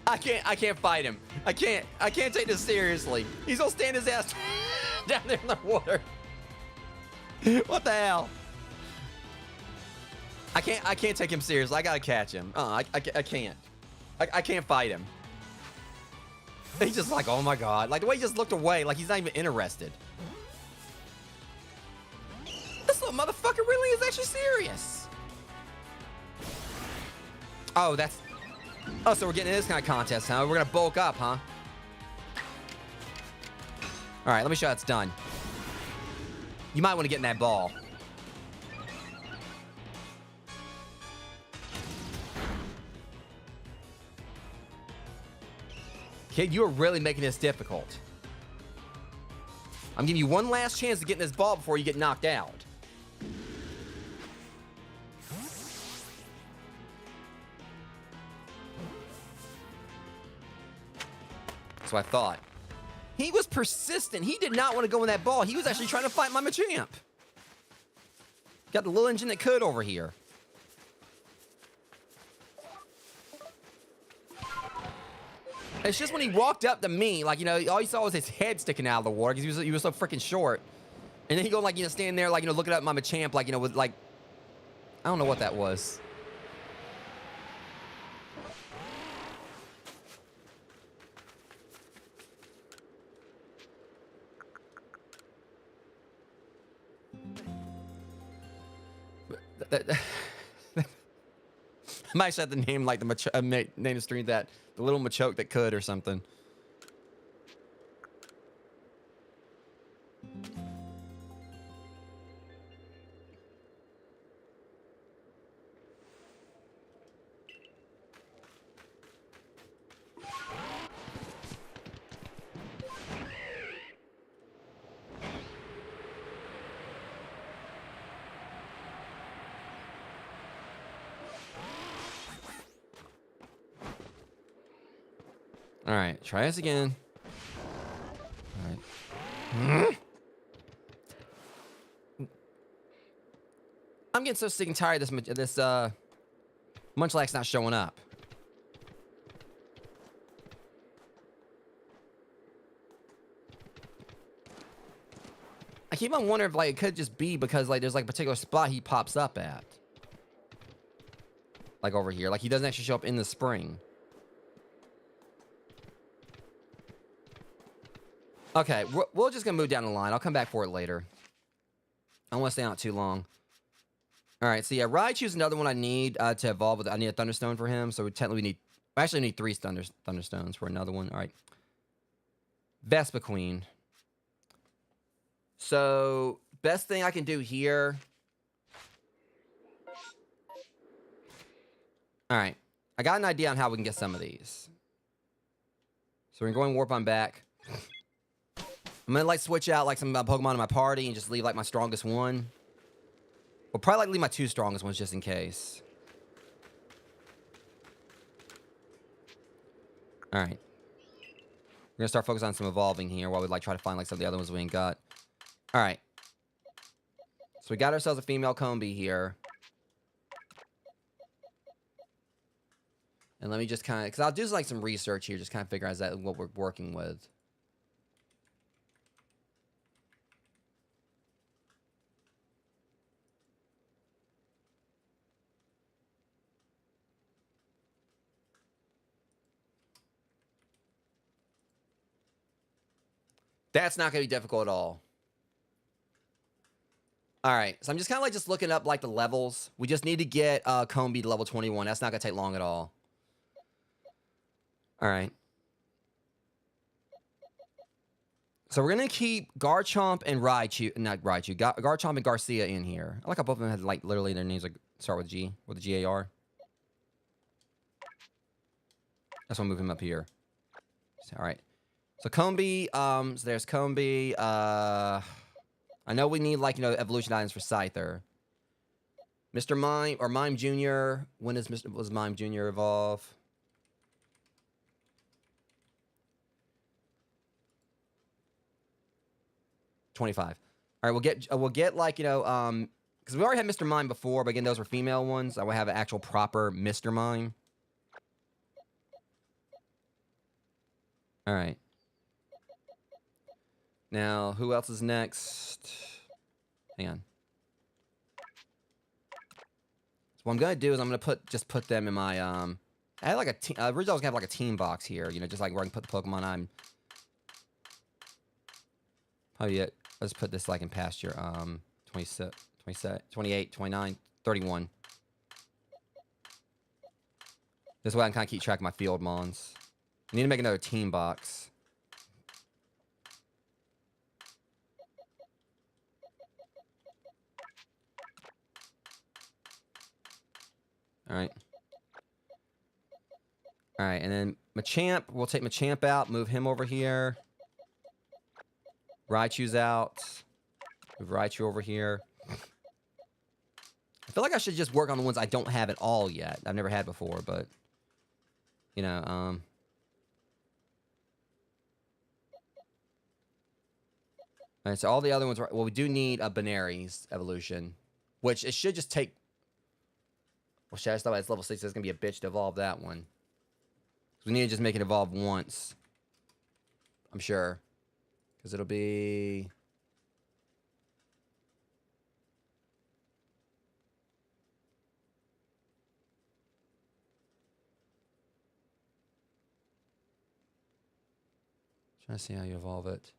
I can't fight him. I can't take this seriously. He's gonna stand his ass down there in the water. What the hell? I can't take him seriously. I gotta catch him. I can't. I can't fight him. He's just like, oh my god. Like the way he just looked away, like he's not even interested. This little motherfucker really is actually serious. Oh, that's... Oh, so we're getting in this kind of contest, huh? We're gonna bulk up, huh? Alright, let me show you how it's done. You might want to get in that ball. Kid, you are really making this difficult. I'm giving you one last chance to get in this ball before you get knocked out. That's what I thought. He was persistent. He did not want to go in that ball. He was actually trying to fight my Machamp. Got the little engine that could over here. It's just when he walked up to me, like, you know, all you saw was his head sticking out of the water because he was so freaking short. And then he go, like, you know, standing there, like, you know, looking up my Machamp, like, you know, with, like, I don't know what that was. I might have to name like the name the stream that the little Machoke that could or something. All right, try this again. All right. I'm getting so sick and tired of this Munchlax not showing up. I keep on wondering if like it could just be because like there's like a particular spot he pops up at. Like over here, like he doesn't actually show up in the spring. Okay, we're just gonna move down the line. I'll come back for it later. I don't want to stay out too long. All right, so yeah, Raichu's another one I need to evolve with. I need a Thunderstone for him, so we technically need... Actually, I need 3 Thunderstones for another one. All right. Vespiquen. So, best thing I can do here... All right. I got an idea on how we can get some of these. So we're going Warp on back. I'm gonna like switch out like some Pokemon in my party and just leave like my strongest one. We'll probably like leave my 2 strongest ones just in case. All right. We're gonna start focusing on some evolving here while we like try to find like some of the other ones we ain't got. All right. So we got ourselves a female Combi here. And let me just kind of, because I'll do like some research here, just kind of figure out that what we're working with. That's not going to be difficult at all. All right, so I'm just kind of like just looking up like the levels. We just need to get Combi to level 21. That's not going to take long at all. All right. So we're going to keep Garchomp and Raichu, not Raichu, Garchomp and Garcia in here. I like how both of them had like literally their names like start with G, with the G-A-R. That's why I'll move him up here. All right. So Combi, so there's Combi. I know we need like, you know, evolution items for Scyther. Mr. Mime or Mime Jr. When was Mime Jr. evolve? 25. All right, we'll get like, you know, because we already had Mr. Mime before, but again, those were female ones. I will have an actual proper Mr. Mime. All right. Now, who else is next? Hang on. So what I'm gonna do is I'm gonna just put them in my I had like a team. Originally, I was gonna have like a team box here, you know, just like where I can put the Pokemon I'm. Oh yeah, let's put this like in pasture. 27, 27, 28, 29, 31. This way I can kind of keep track of my field mons. I need to make another team box. All right. All right, and then Machamp, we'll take Machamp out, move him over here. Raichu's out. Move Raichu over here. I feel like I should just work on the ones I don't have at all yet. I've never had before, but you know, all right, so all the other ones are, well, we do need a Baneri's evolution, which it should just take. Well, should I stop at level 6? It's gonna be a bitch to evolve that one. We need to just make it evolve once. I'm sure. Because it'll be... Trying to see how you evolve it.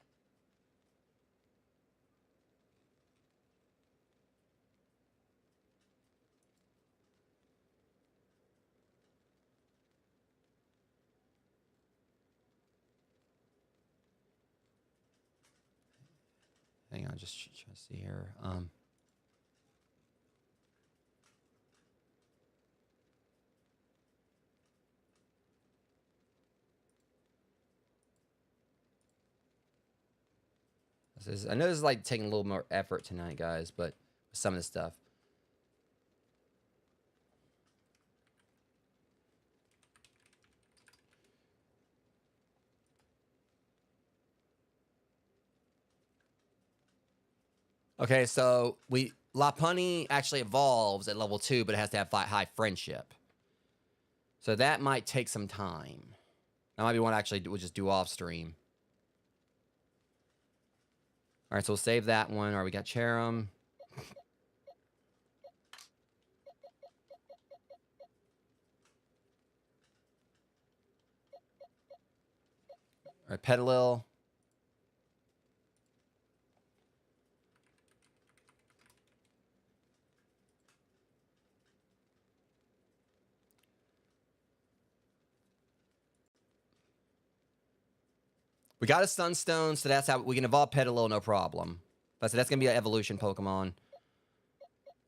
Hang on, just trying to see here. I know this is like taking a little more effort tonight, guys, but some of this stuff. Okay, so Lopunny actually evolves at level 2, but it has to have high friendship. So that might take some time. That might be one actually we'll just do off stream. All right, so we'll save that one. All right, we got Cherim. All right, Petalil. We got a Sunstone, so that's how we can evolve Petalil, no problem. That's going to be an evolution Pokemon.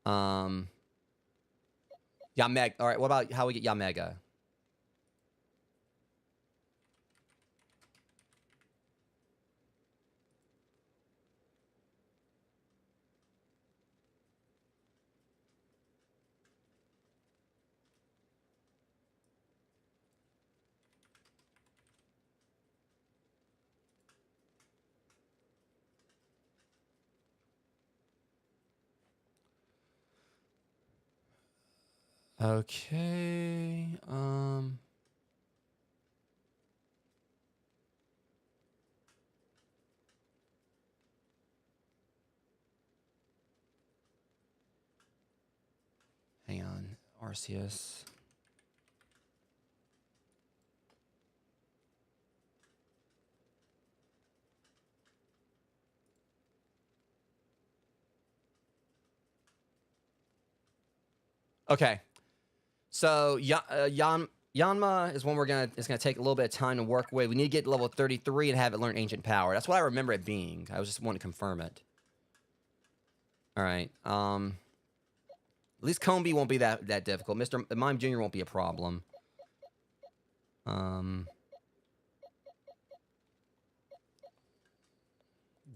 Yamega. All right, what about how we get Yamega? Okay. Hang on. Arceus. Okay. So Yanma is one it's gonna take a little bit of time to work with. We need to get level 33 and have it learn Ancient Power. That's what I remember it being. I was just wanting to confirm it. All right. At least Combi won't be that difficult. Mr. Mime Jr. won't be a problem.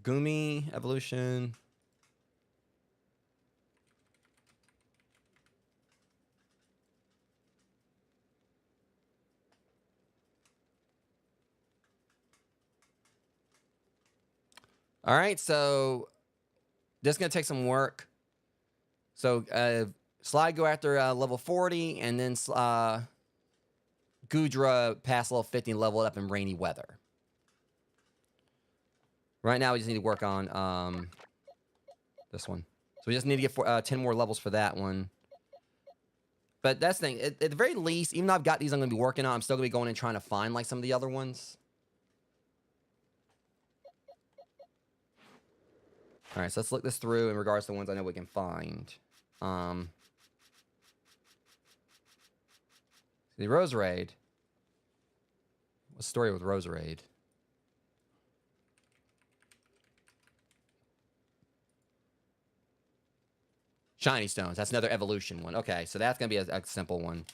Gumi evolution. All All right, so this is going to take some work. So Slide go after level 40, and then Gudra pass level 50 and level it up in rainy weather. Right now, we just need to work on this one. So we just need to get 10 more levels for that one. But that's the thing. At the very least, even though I've got these I'm going to be working on, I'm still going to be going and trying to find like some of the other ones. All right, so let's look this through in regards to the ones I know we can find. The Roserade. What's the story with Roserade? Shiny Stones. That's another evolution one. Okay, so that's going to be a simple one.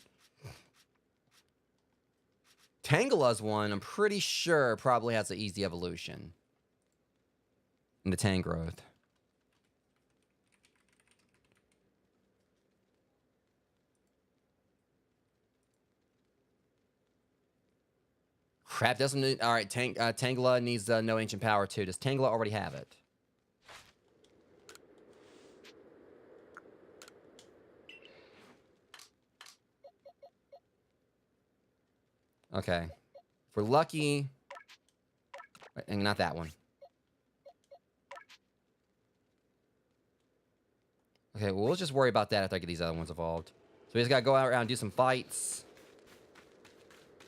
Tangela's one, I'm pretty sure, probably has an easy evolution. In the Tangrowth. Crap, doesn't need... All right, Tangela needs no ancient power, too. Does Tangela already have it? Okay. If we're lucky... And not that one. Okay, well, we'll just worry about that after I get these other ones evolved. So we just gotta go out around and do some fights.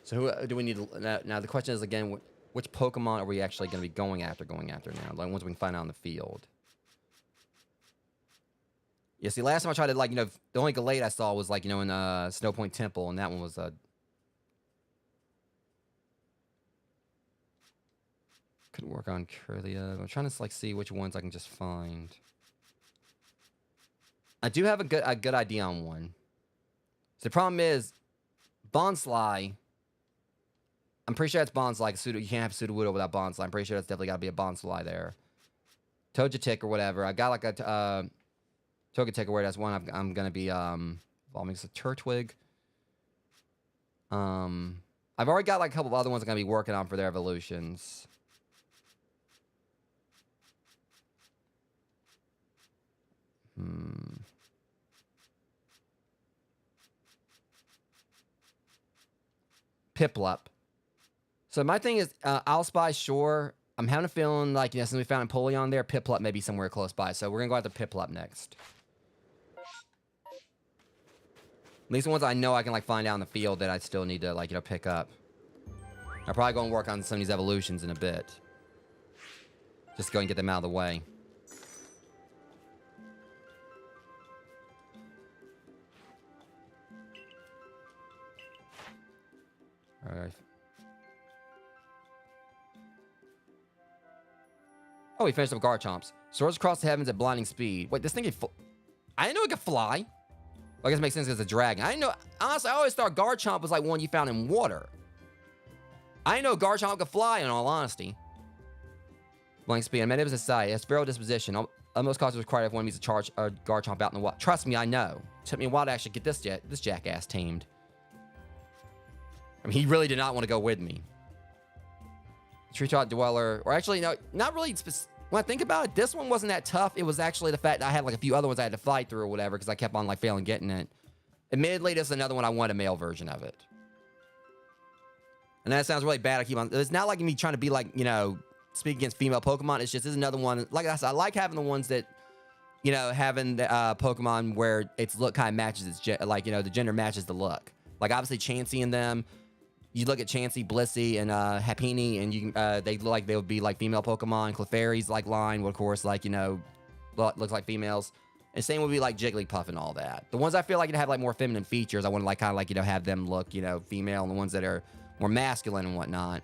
So who do we need to... Now, the question is, again, which Pokemon are we actually going to be going after now? Like, ones we can find out in the field. Yeah, see, last time I tried to, like, the only Gallade I saw was, like, in Snowpoint Temple, and that one was, couldn't work on Curlia. I'm trying to, like, see which ones I can just find. I do have a good idea on one. So the problem is, Bonsly... I'm pretty sure that's Bonsly. You can't have Sudowoodo without Bonsly. I'm pretty sure that's definitely got to be a Bonsly there. Togetic or whatever. I got like a Togetic or whatever. That's one I'm going to be evolving. It's a Turtwig. I've already got like a couple of other ones I'm going to be working on for their evolutions. Piplup. So my thing is, Alspy, sure. I'm having a feeling like, since we found Empoleon there, Piplup may be somewhere close by. So we're going to go after Piplup next. At least the ones I know I can, like, find out in the field that I still need to, like, pick up. I'll probably go and work on some of these evolutions in a bit. Just go and get them out of the way. Alright. Oh, we finished up Garchomps. Soars across the heavens at blinding speed. Wait, this thing can I didn't know it could fly. Well, I guess it makes sense because it's a dragon. I didn't know... Honestly, I always thought Garchomp was like one you found in water. I didn't know Garchomp could fly, in all honesty. Blinding speed. Magnificent sight. It's feral disposition. Almost cost required if one needs to charge a Garchomp out in the wild. Trust me, I know. It took me a while to actually get this jackass tamed. I mean, he really did not want to go with me. Treetop Dweller, or actually, no, not really. When I think about it, this one wasn't that tough. It was actually the fact that I had like a few other ones I had to fight through or whatever because I kept on like failing getting it. Admittedly, this is another one I want a male version of it. And that sounds really bad. I keep on. It's not like me trying to be like, speak against female Pokemon. It's just this is another one. Like I said, I like having the ones that, having the Pokemon where its look kind of matches its the gender matches the look. Like obviously Chansey in them. You look at Chansey, Blissey, and Happiny, and you can, they look like they would be like female Pokemon. Clefairy's like line, of course, like looks like females. And same would be like Jigglypuff and all that. The ones I feel like have like more feminine features, I want to like kind of like have them look female, and the ones that are more masculine and whatnot.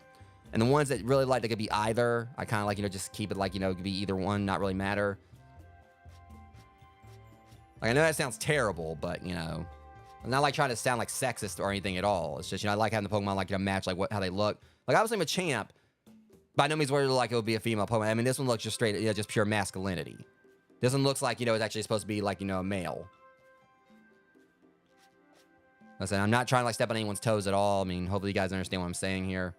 And the ones that really like they could be either, I kind of like just keep it like could be either one, not really matter. Like I know that sounds terrible, but I'm not like trying to sound like sexist or anything at all. It's just, I like having the Pokemon like match like how they look. Like obviously Machamp, by no means where like it would be a female Pokemon. I mean, this one looks just straight, just pure masculinity. This one looks like, it's actually supposed to be like, a male. Listen, I'm not trying to like step on anyone's toes at all. I mean, hopefully you guys understand what I'm saying here.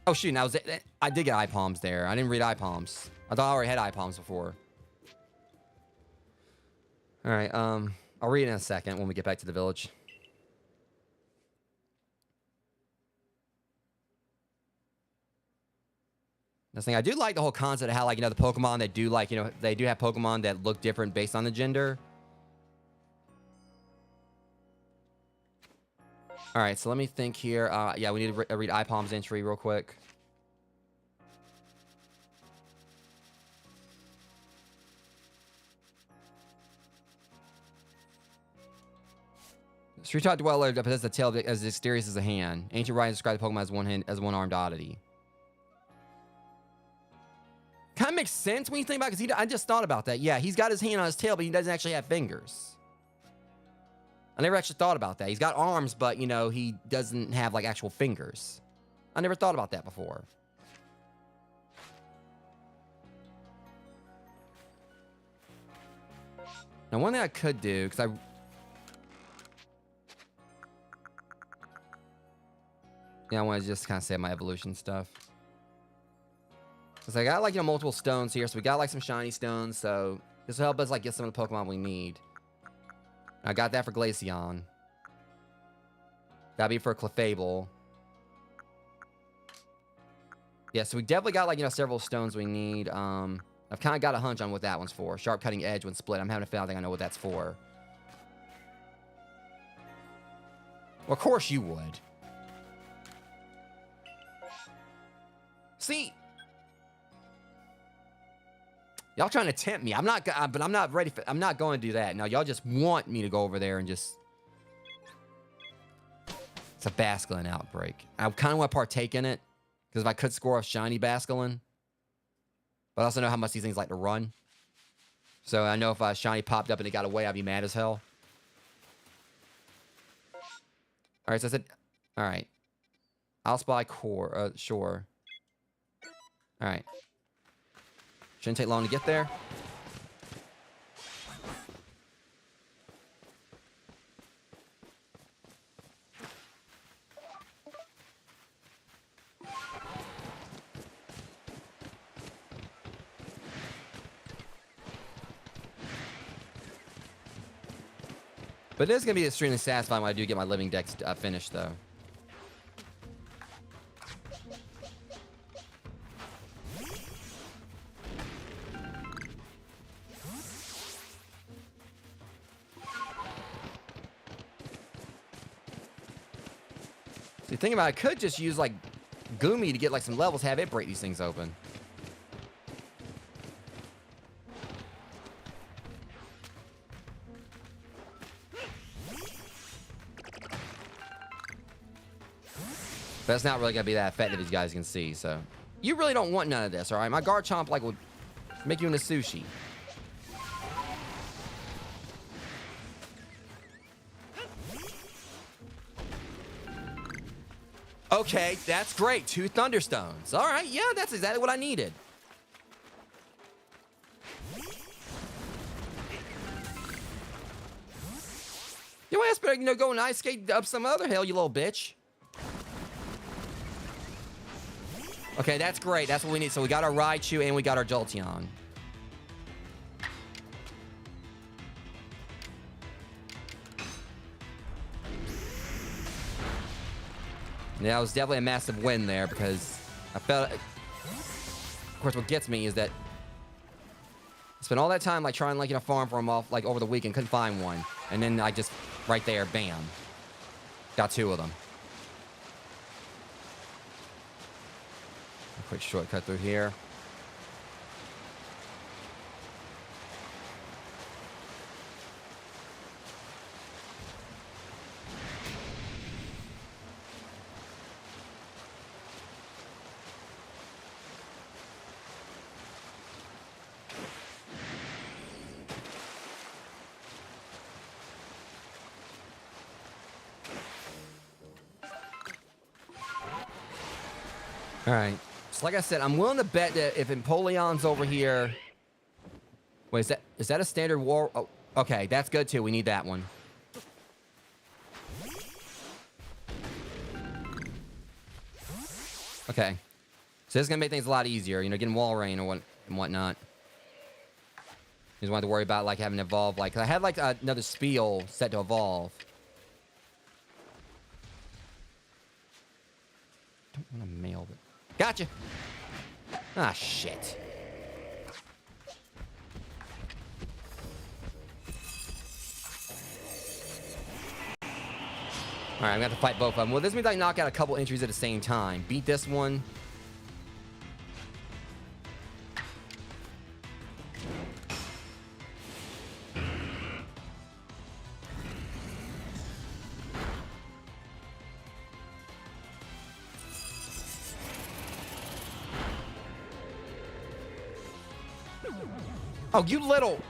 Oh, shoot. I did get eye palms there. I didn't read eye palms. I thought I already had eye palms before. All right. I'll read it in a second when we get back to the village. This thing, I do like the whole concept of how, like, you know, the Pokemon that do, like, you know, they do have Pokemon that look different based on the gender. All right, so let me think here. Yeah, we need to read iPalm's entry real quick. Street-taught dweller that possesses a tail as mysterious as a hand. Ancient writings describe the Pokemon as one-armed oddity. Kind of makes sense when you think about it, because I just thought about that. Yeah, he's got his hand on his tail, but he doesn't actually have fingers. I never actually thought about that. He's got arms, but, you know, he doesn't have, like, actual fingers. I never thought about that before. Now, one thing I could do, because I want to just kind of save my evolution stuff. Because I got, like, you know, multiple stones here, so we got, like, some shiny stones, so this will help us, like, get some of the Pokemon we need. I got that for Glaceon. That'd be for Clefable. Yeah, so we definitely got, like, you know, several stones we need. I've kind of got a hunch on what that one's for. Sharp cutting edge when split. I'm having a feeling I think I know what that's for. Well, of course you would. See, y'all trying to tempt me. I'm not, but I'm not ready for. I'm not going to do that. Now, y'all just want me to go over there and just. It's a Basculin outbreak. I kind of want to partake in it because if I could score a shiny Basculin, but I also know how much these things like to run. So I know if a shiny popped up and it got away, I'd be mad as hell. All right, so I said, all right. I'll spy core. Sure. All right. Shouldn't take long to get there. But it is going to be extremely satisfying when I do get my Living Dex finished, though. See, think about it, I could just use, like, Goomy to get, like, some levels, have it break these things open. But it's not really going to be that effective, as you guys can see, so. You really don't want none of this, all right? My Garchomp, like, would make you into sushi. Okay, that's great. 2 Thunderstones. All right, yeah, that's exactly what I needed. Your ass better, you know, go and ice skate up some other hill, you little bitch. Okay, that's great. That's what we need. So we got our Raichu and we got our Jolteon. Yeah, it was definitely a massive win there because I felt... Of course, what gets me is that I spent all that time, like, trying, like, you know, farm for them off, like, over the weekend. Couldn't find one. And then I just, right there, bam. Got 2 of them. A quick shortcut through here. All right. So like I said, I'm willing to bet that if Empoleon's over here... Wait, is that a standard war? Oh, okay, that's good too. We need that one. Okay. So this is gonna make things a lot easier, you know, getting wall rain or whatnot. You just want to worry about like having to evolve. Like I had like another spiel set to evolve. Don't want to mail it. Gotcha. Ah, shit. All right, I'm gonna have to fight both of them. Well, this means I knock out a couple entries at the same time. Beat this one. Oh, you little...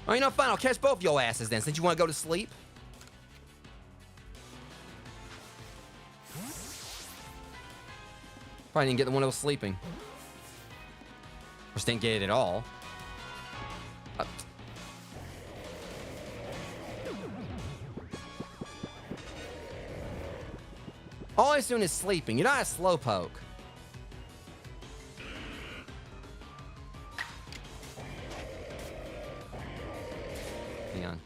Oh, you know, fine. I'll catch both your asses then, since you want to go to sleep. Probably didn't get the one that was sleeping. Or just didn't get it at all. All I assume is sleeping. You're not a slowpoke. Hang on.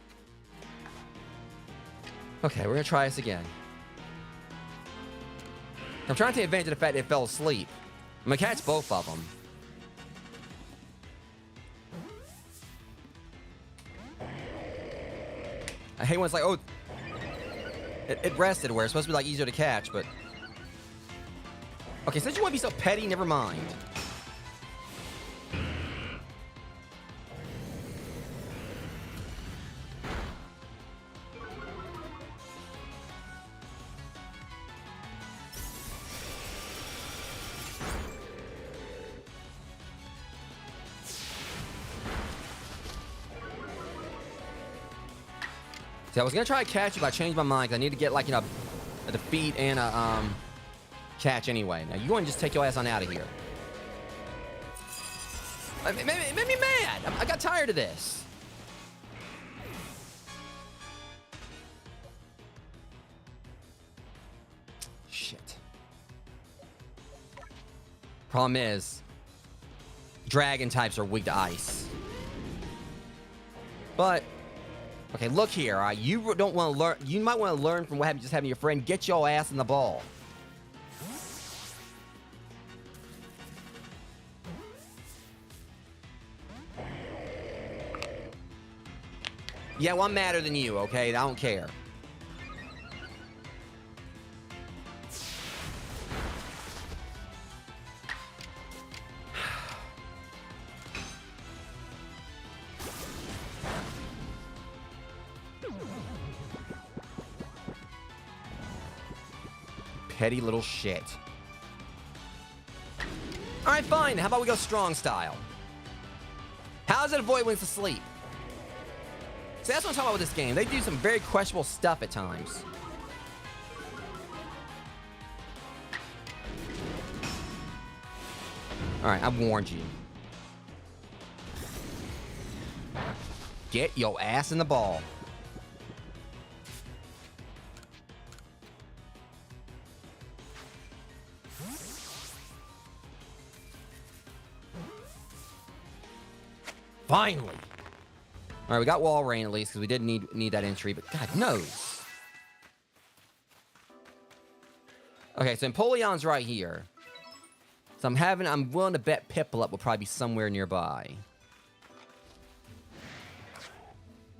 Okay, we're gonna try this again. I'm trying to take advantage of the fact that it fell asleep. I'm gonna catch both of them. I hate when it's like, oh, it rested where it's supposed to be like easier to catch, but... Okay, since you want to be so petty, never mind. See, I was gonna try to catch you, but I changed my mind, 'cause I need to get like, you know, a defeat and a catch anyway. Now you want to just take your ass on out of here. It made me mad. I got tired of this. Shit. Problem is, dragon types are weak to ice. But okay, look here, all right? You don't want to learn. You might want to learn from what happened just having your friend get your ass in the ball. Yeah, well, I'm madder than you, okay? I don't care. Petty little shit. All right, fine. How about we go strong style? How does it avoid when it's asleep? See, that's what I'm talking about with this game. They do some very questionable stuff at times. All right, I warned you. Get your ass in the ball. Finally. All right, we got wall rain at least because we did need that entry, but God knows. Okay, so Empoleon's right here. So I'm willing to bet Piplup will probably be somewhere nearby.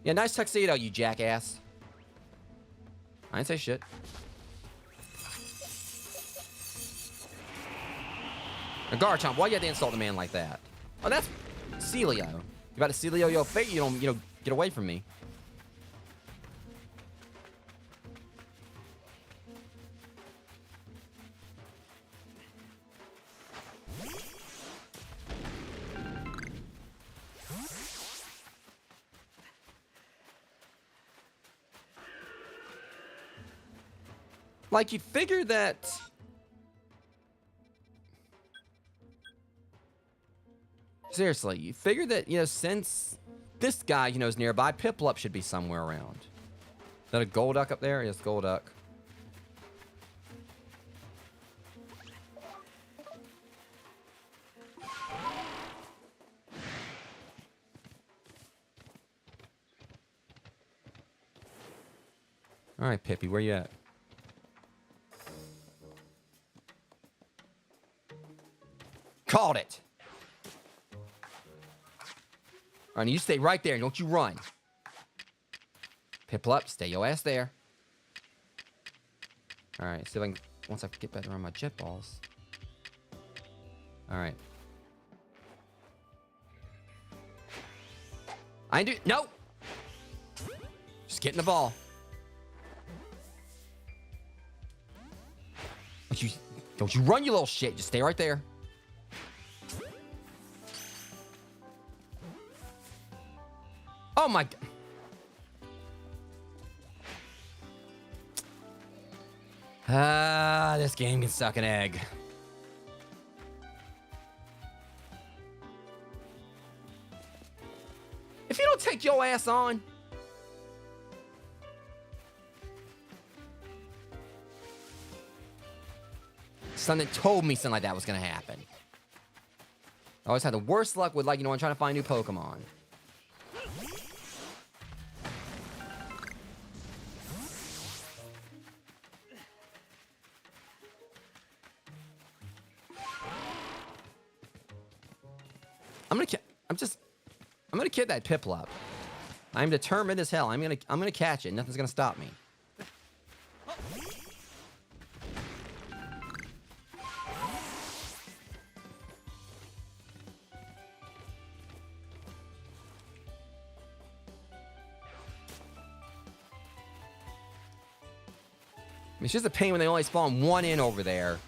Yeah, nice tuxedo, you jackass. I didn't say shit. Now, Garchomp, why you have to insult the man like that? Oh, that's Celio. You about to Celio your fate? You don't, get away from me. Like, you'd figure that... Seriously, you figure that, since this guy, is nearby, Piplup should be somewhere around. that a Golduck up there? Yes, Golduck. All right, Pippi, where you at? Called it. All right, you stay right there. Don't you run. Piplup, stay your ass there. All right, see if I can, once I get better on my jet balls. All right. I do, no. Just getting the ball. Don't you run, you little shit. Just stay right there. Oh my God. This game can suck an egg. If you don't take your ass on. Something told me something like that was going to happen. I always had the worst luck with, like, you know, I'm trying to find new Pokemon. I'm gonna kid that Piplup. I'm determined as hell. I'm gonna catch it. Nothing's gonna stop me. It's just a pain when they only spawn one in over there.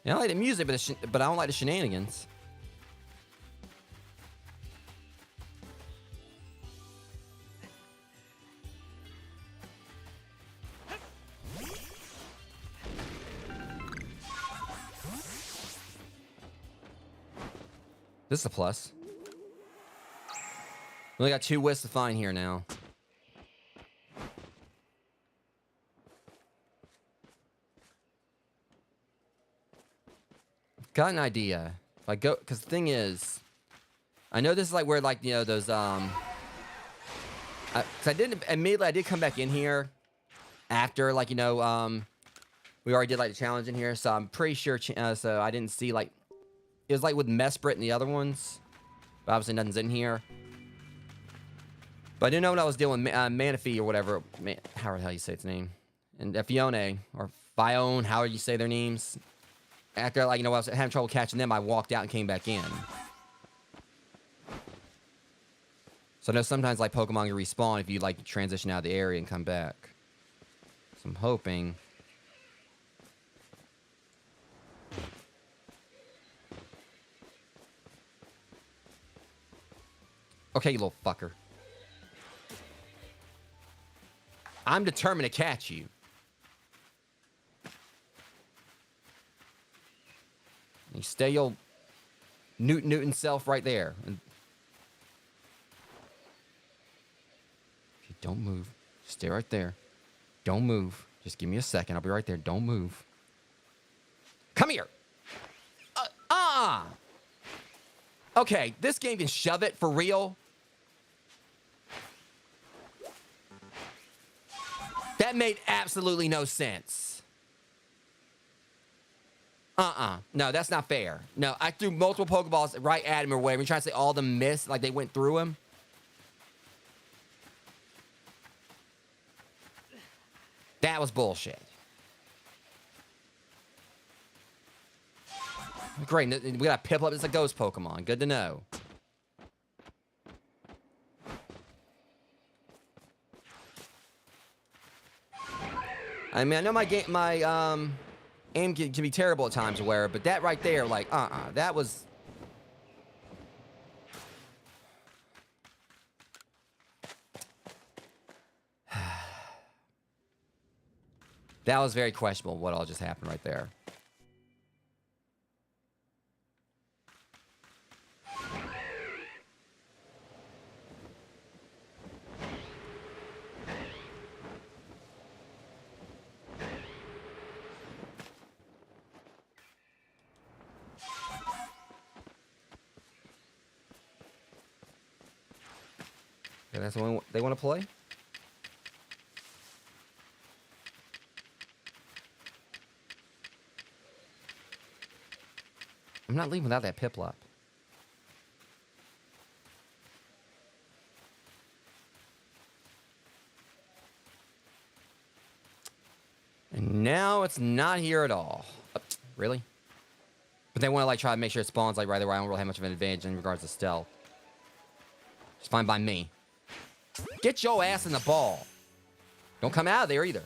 Yeah, I like the music, but I don't like the shenanigans. This is a plus. We only got 2 wisps to find here now. Got an idea. If I go, because the thing is, I know this is like where, like, you know, those because I did come back in here after, like, you know, we already did like the challenge in here, so I'm pretty sure. So I didn't see, like, it was like with Mesprit and the other ones, but obviously nothing's in here. But I didn't know what I was doing. Manaphy or whatever, how the hell you say its name, and Fiona or Fione, however you say their names. After, like, you know, I was having trouble catching them, I walked out and came back in. So I know sometimes, like, Pokemon can respawn if you, like, transition out of the area and come back. So I'm hoping. Okay, you little fucker. I'm determined to catch you. You stay your Newton self right there. And if you don't move, stay right there. Don't move. Just give me a second. I'll be right there. Don't move. Come here. Okay, this game can shove it for real. That made absolutely no sense. No, that's not fair. No, I threw multiple Pokeballs right at him or whatever. You're trying to say all of them missed, like they went through him? That was bullshit. Great, we got a Piplup. It's a ghost Pokemon. Good to know. I mean, I know my aim can be terrible at times, aware, but that right there, like, that was. That was very questionable, what all just happened right there. Okay, that's the one they want to play? I'm not leaving without that Piplup. And now it's not here at all. Really? But they want to like try to make sure it spawns like right there where I don't really have much of an advantage in regards to stealth. It's fine by me. Get your ass in the ball. Don't come out of there either.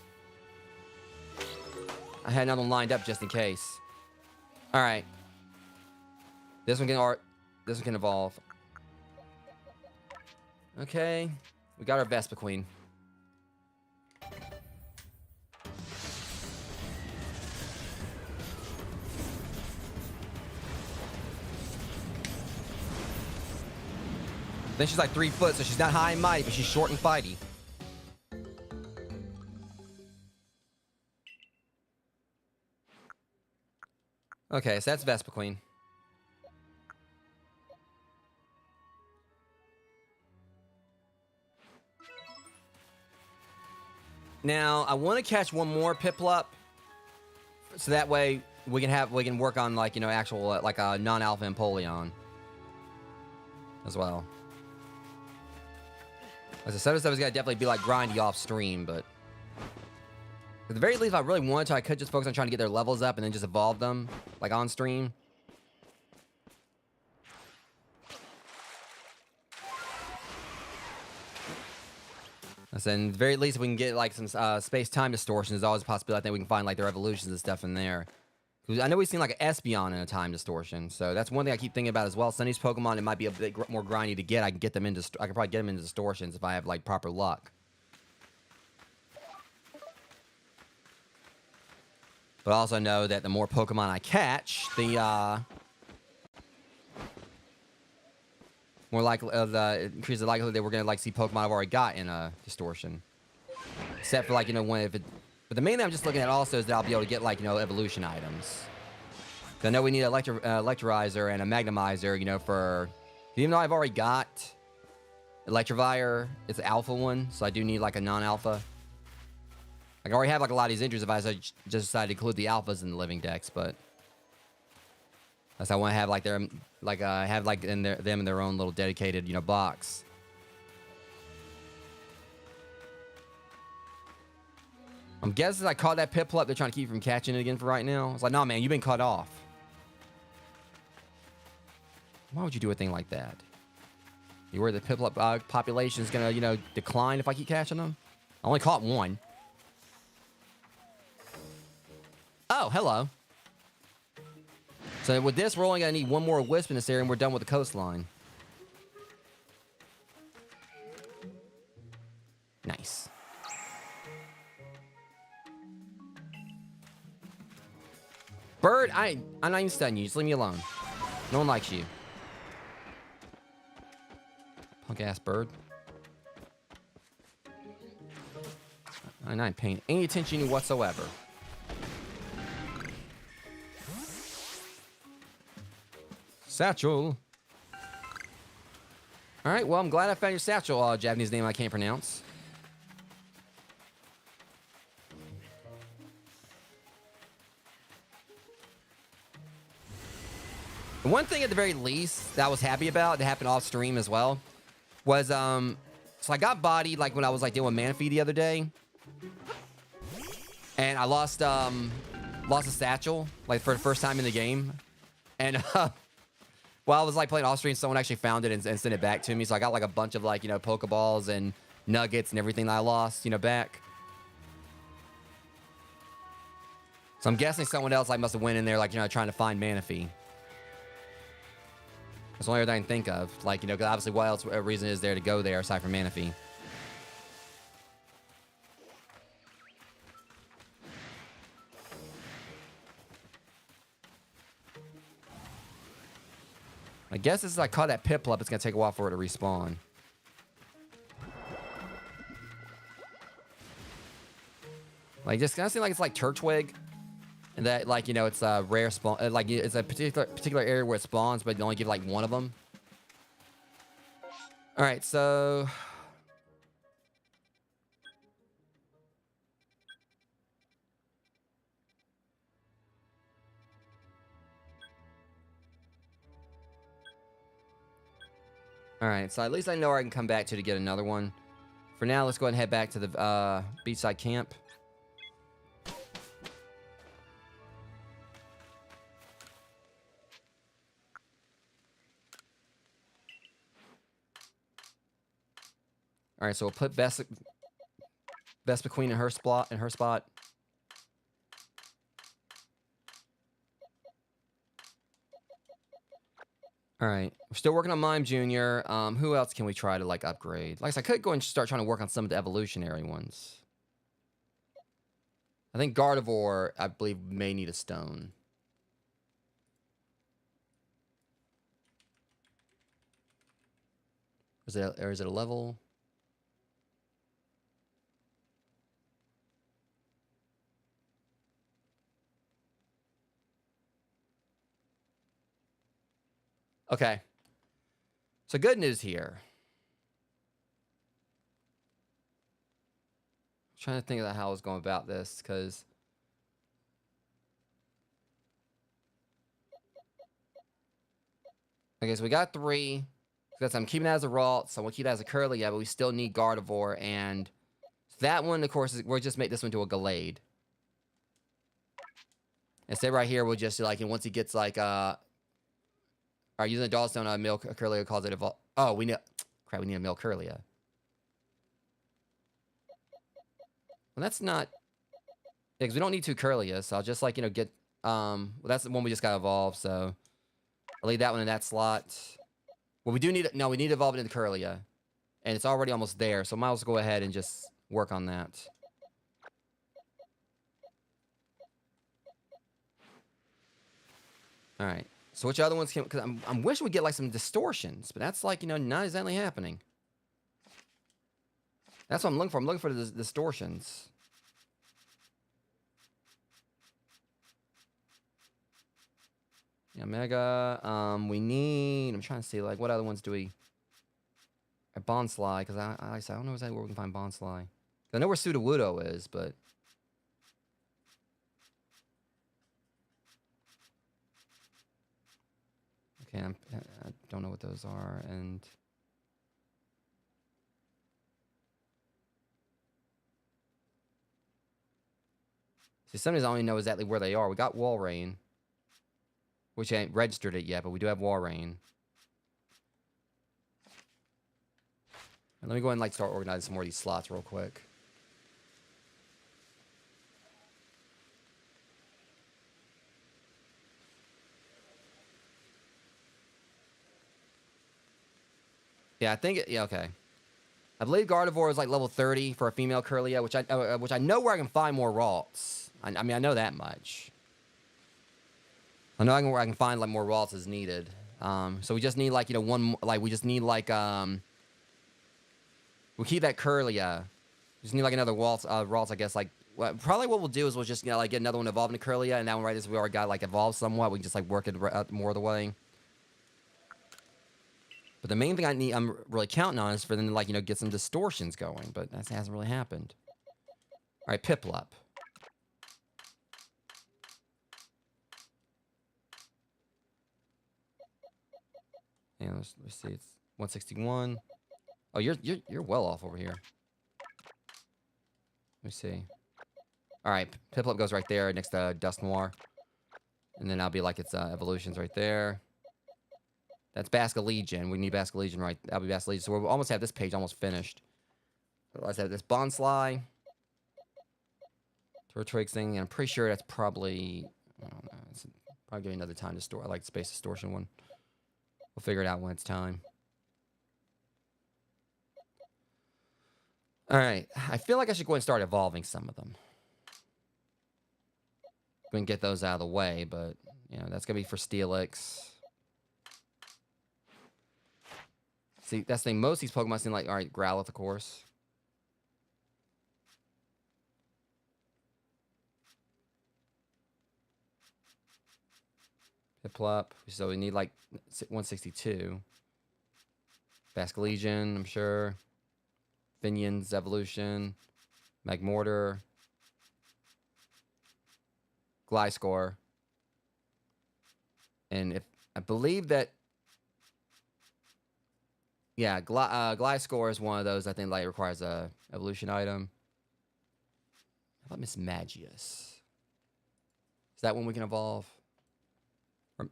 I had another one lined up just in case. All right. This one can evolve. Okay. We got our Vespa Queen. Then she's like 3 foot, so she's not high and mighty, but she's short and fighty. Okay, so that's Vespa Queen. Now, I want to catch one more Piplup, so that way we can work on like, you know, actual like a non-alpha Empoleon as well. As I said, this stuff is gonna definitely be like grindy off stream, but at the very least, if I really wanted to, I could just focus on trying to get their levels up and then just evolve them like on stream. And at the very least, if we can get like some space-time distortion, there's always a possibility. I think we can find like their evolutions and stuff in there. I know we've seen like an Espeon in a time distortion, so that's one thing I keep thinking about as well. Some of these Pokemon, it might be a bit more grindy to get. I can probably get them into distortions if I have like proper luck. But I also know that the more Pokemon I catch, the more likely it increases the likelihood that we're gonna like see Pokemon I've already got in a distortion. Except for like, you know, but the main thing I'm just looking at also is that I'll be able to get like, you know, evolution items. I know we need an Electrovizer and a Magnemizer, you know, for even though I've already got Electivire, it's an alpha one, so I do need like a non-alpha. Like, I already have like a lot of these injuries if I just decided to include the alphas in the Living Dex, but that's I want to have like them in their own little dedicated, you know, box. I'm guessing I caught that Piplup. They're trying to keep from catching it again for right now. It's like, no, man, you've been cut off. Why would you do a thing like that? You worry the Piplup population is gonna, you know, decline if I keep catching them? I only caught one. Oh, hello. So with this, we're only gonna need one more Wisp in this area, and we're done with the coastline. Nice. Bird, I'm not even stunning you. Just leave me alone. No one likes you. Punk ass bird. I'm not paying any attention to you whatsoever. Satchel. All right, well, I'm glad I found your Satchel, Japanese name I can't pronounce. The one thing at the very least that I was happy about that happened off stream as well was so I got bodied like when I was like dealing with Manaphy the other day, and I lost a Satchel like for the first time in the game, and while I was like playing off stream, someone actually found it and sent it back to me. So I got like a bunch of like, you know, Pokeballs and nuggets and everything that I lost, you know, back. So I'm guessing someone else like must have went in there like, you know, trying to find Manaphy. That's the only other thing I can think of. Like, you know, because obviously what else reason is there to go there aside from Manaphy? I guess this is like caught that Piplup. It's gonna take a while for it to respawn. Like this kind of seems like it's like Turtwig, and that like you know it's a rare spawn. Like it's a particular area where it spawns, but you only give like one of them. All right, so. All right, so at least I know where I can come back to get another one. For now, let's go ahead and head back to the beachside camp. All right, so we'll put Vespa Queen in her spot. All right, we're still working on Mime Jr. Who else can we try to like upgrade? Like I said, I could go and start trying to work on some of the evolutionary ones. I think Gardevoir, I believe, may need a stone. Is it a level? Okay. So good news here. I'm trying to think about how I was going about this, because okay, so we got 3. Because I'm keeping that as a Ralt, so we'll keep that as a Curly, but we still need Gardevoir, and that one, of course, we'll just make this one to a Gallade. Instead, right here, we'll just like, and once he gets like Alright, using the Dollstone on Male Curlia calls it evolve. Oh, we need. Crap, we need a Male Curlia. Well, that's not. Yeah, because we don't need 2 Curlias, so I'll just like, you know, get. Well, that's the one we just got evolved, so. I'll leave that one in that slot. Well, we do need. No, we need to evolve it into Curlia. And it's already almost there, so might as well go ahead and just work on that. Alright. So which other ones can... Because I'm wishing we get like some distortions, but that's like, you know, not exactly happening. That's what I'm looking for. I'm looking for the distortions. Yeah, Mega. We need... I'm trying to see, like, what other ones do we... Bonsly, because I don't know exactly where we can find Bonsly. I know where Sudowoodo is, but... Okay, I don't know what those are, and... See, sometimes I don't even know exactly where they are. We got Walrein, which I ain't registered it yet, but we do have Walrein. And let me go ahead and like start organizing some more of these slots real quick. Yeah, I think yeah, okay. I believe Gardevoir is like level 30 for a female Curlia, which I know where I can find more Ralts. I mean, I know that much. I know where I can find like more Ralts as needed. So we just need like, you know, one like we just need like we'll keep that Curlia. We just need like another Ralts, I guess. Like probably what we'll do is we'll just, you know, like get another one evolved into Curlia, and that one right as we already got like evolved somewhat, we can just like work it more of the way. But the main thing I'm really counting on is for them to, like, you know, get some distortions going. But that hasn't really happened. All right, Piplup. And let's see, it's 161. Oh, you're well off over here. Let me see. All right, Piplup goes right there next to Dust Noir, and then I'll be like its evolutions right there. That's Basculegion. We need Basculegion, right? That'll be Basculegion. So we'll almost have this page almost finished. Let's have this Bonsly. Turtwig thing. And I'm pretty sure that's probably... I don't know. It's probably give me another time to store. I like the Space Distortion one. We'll figure it out when it's time. Alright. I feel like I should go and start evolving some of them. Go and get those out of the way, but... You know, that's going to be for Steelix. See, that's the thing. Most of these Pokemon seem like, all right, Growlithe, of course. Piplup. So we need like 162. Basculegion, I'm sure. Finion's Evolution. Magmortar. Gliscor. And if I believe that, yeah, Gliscor is one of those I think like requires a evolution item. How about Miss Magius? Is that one we can evolve? Or...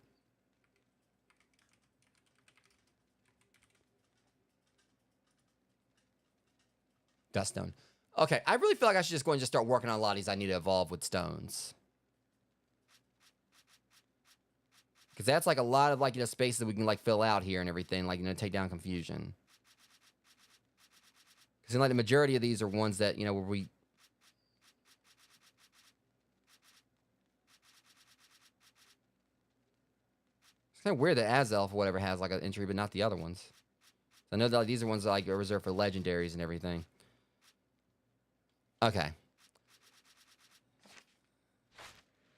Duststone. Okay, I really feel like I should just go and just start working on a lot of these I need to evolve with stones. Because that's like a lot of like, you know, spaces that we can like fill out here and everything, like, you know, take down confusion. Because like the majority of these are ones that, you know, where we... It's kind of weird that Azelf or whatever has like an entry, but not the other ones. I know that like, these are ones that like are reserved for legendaries and everything. Okay.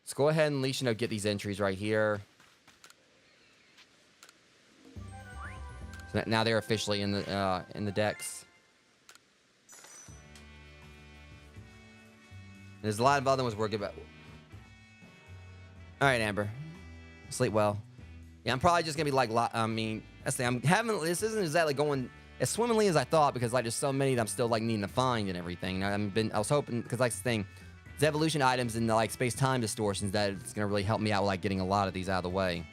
Let's go ahead and at least, you know, get these entries right here. So now they're officially in the decks. There's a lot of other ones we're good about. All right, Amber. Sleep well. Yeah, I'm probably just gonna be like, I mean, that's the thing. I'm having, this isn't exactly going as swimmingly as I thought because like there's so many that I'm still like needing to find and everything. I was hoping because like the thing, there's evolution items and the like space-time distortions that it's gonna really help me out with like getting a lot of these out of the way.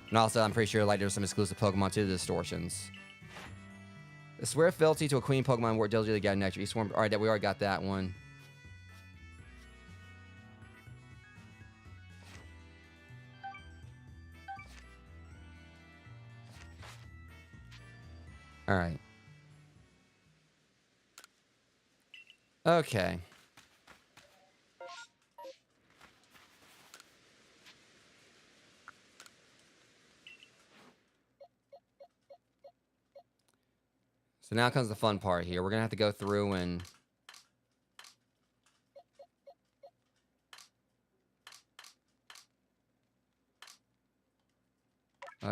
And also, I'm pretty sure like there's some exclusive Pokemon to the distortions. Swear fealty to a queen Pokemon where diligently got nectar. You swarmed. All right, we already got that one. All right. Okay. So now comes the fun part here. We're going to have to go through and...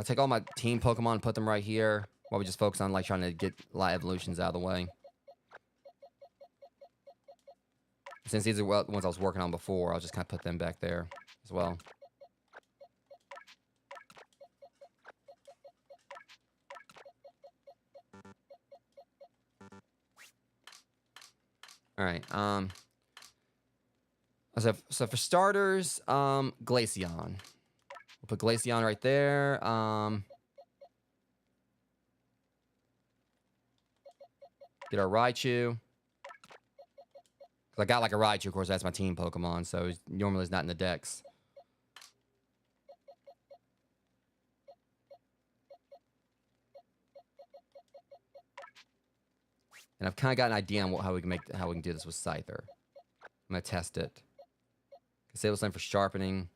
take all my team Pokemon and put them right here while we just focus on like trying to get a lot of evolutions out of the way. Since these are the ones I was working on before, I'll just kind of put them back there as well. All right. So for starters, Glaceon. We'll put Glaceon right there. Get our Raichu. I got like a Raichu, of course, that's my team Pokemon, so normally it's not in the decks. And I've kind of got an idea on how we can do this with Scyther. I'm gonna test it. Disable something for sharpening.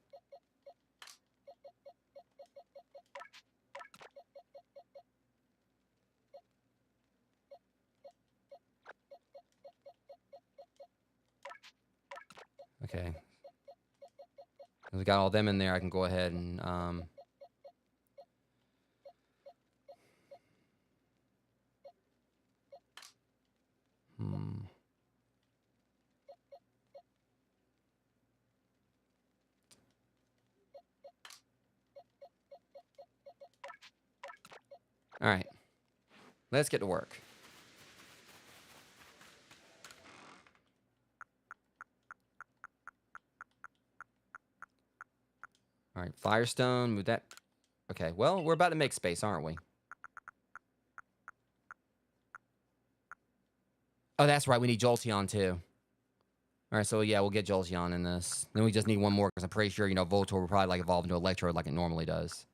Okay. We got all them in there. I can go ahead and All right. Let's get to work. All right, Firestone, move that. Okay, well, we're about to make space, aren't we? Oh, that's right, we need Jolteon, too. All right, so yeah, we'll get Jolteon in this. Then we just need one more, because I'm pretty sure, you know, Voltorb will probably, like, evolve into Electrode like it normally does.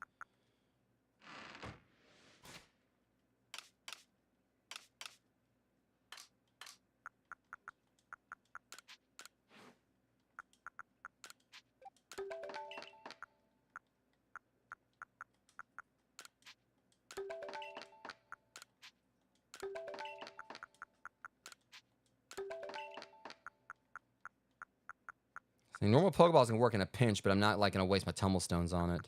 The normal Pokeballs can work in a pinch, but I'm not like gonna waste my Tumblestones on it.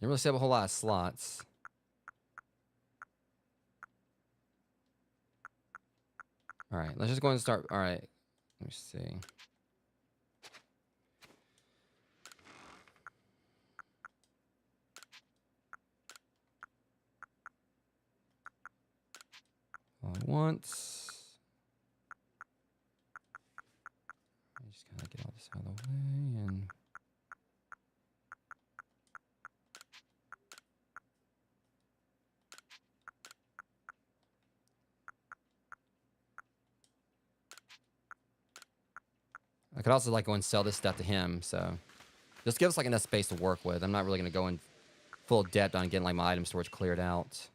Didn't really set up a whole lot of slots. All right, let's just go ahead and start. All right, let me see. All at once. I just kind of get all this out of the way and. I could also like go and sell this stuff to him, so just give us like enough space to work with. I'm not really gonna go in full depth on getting like my item storage cleared out.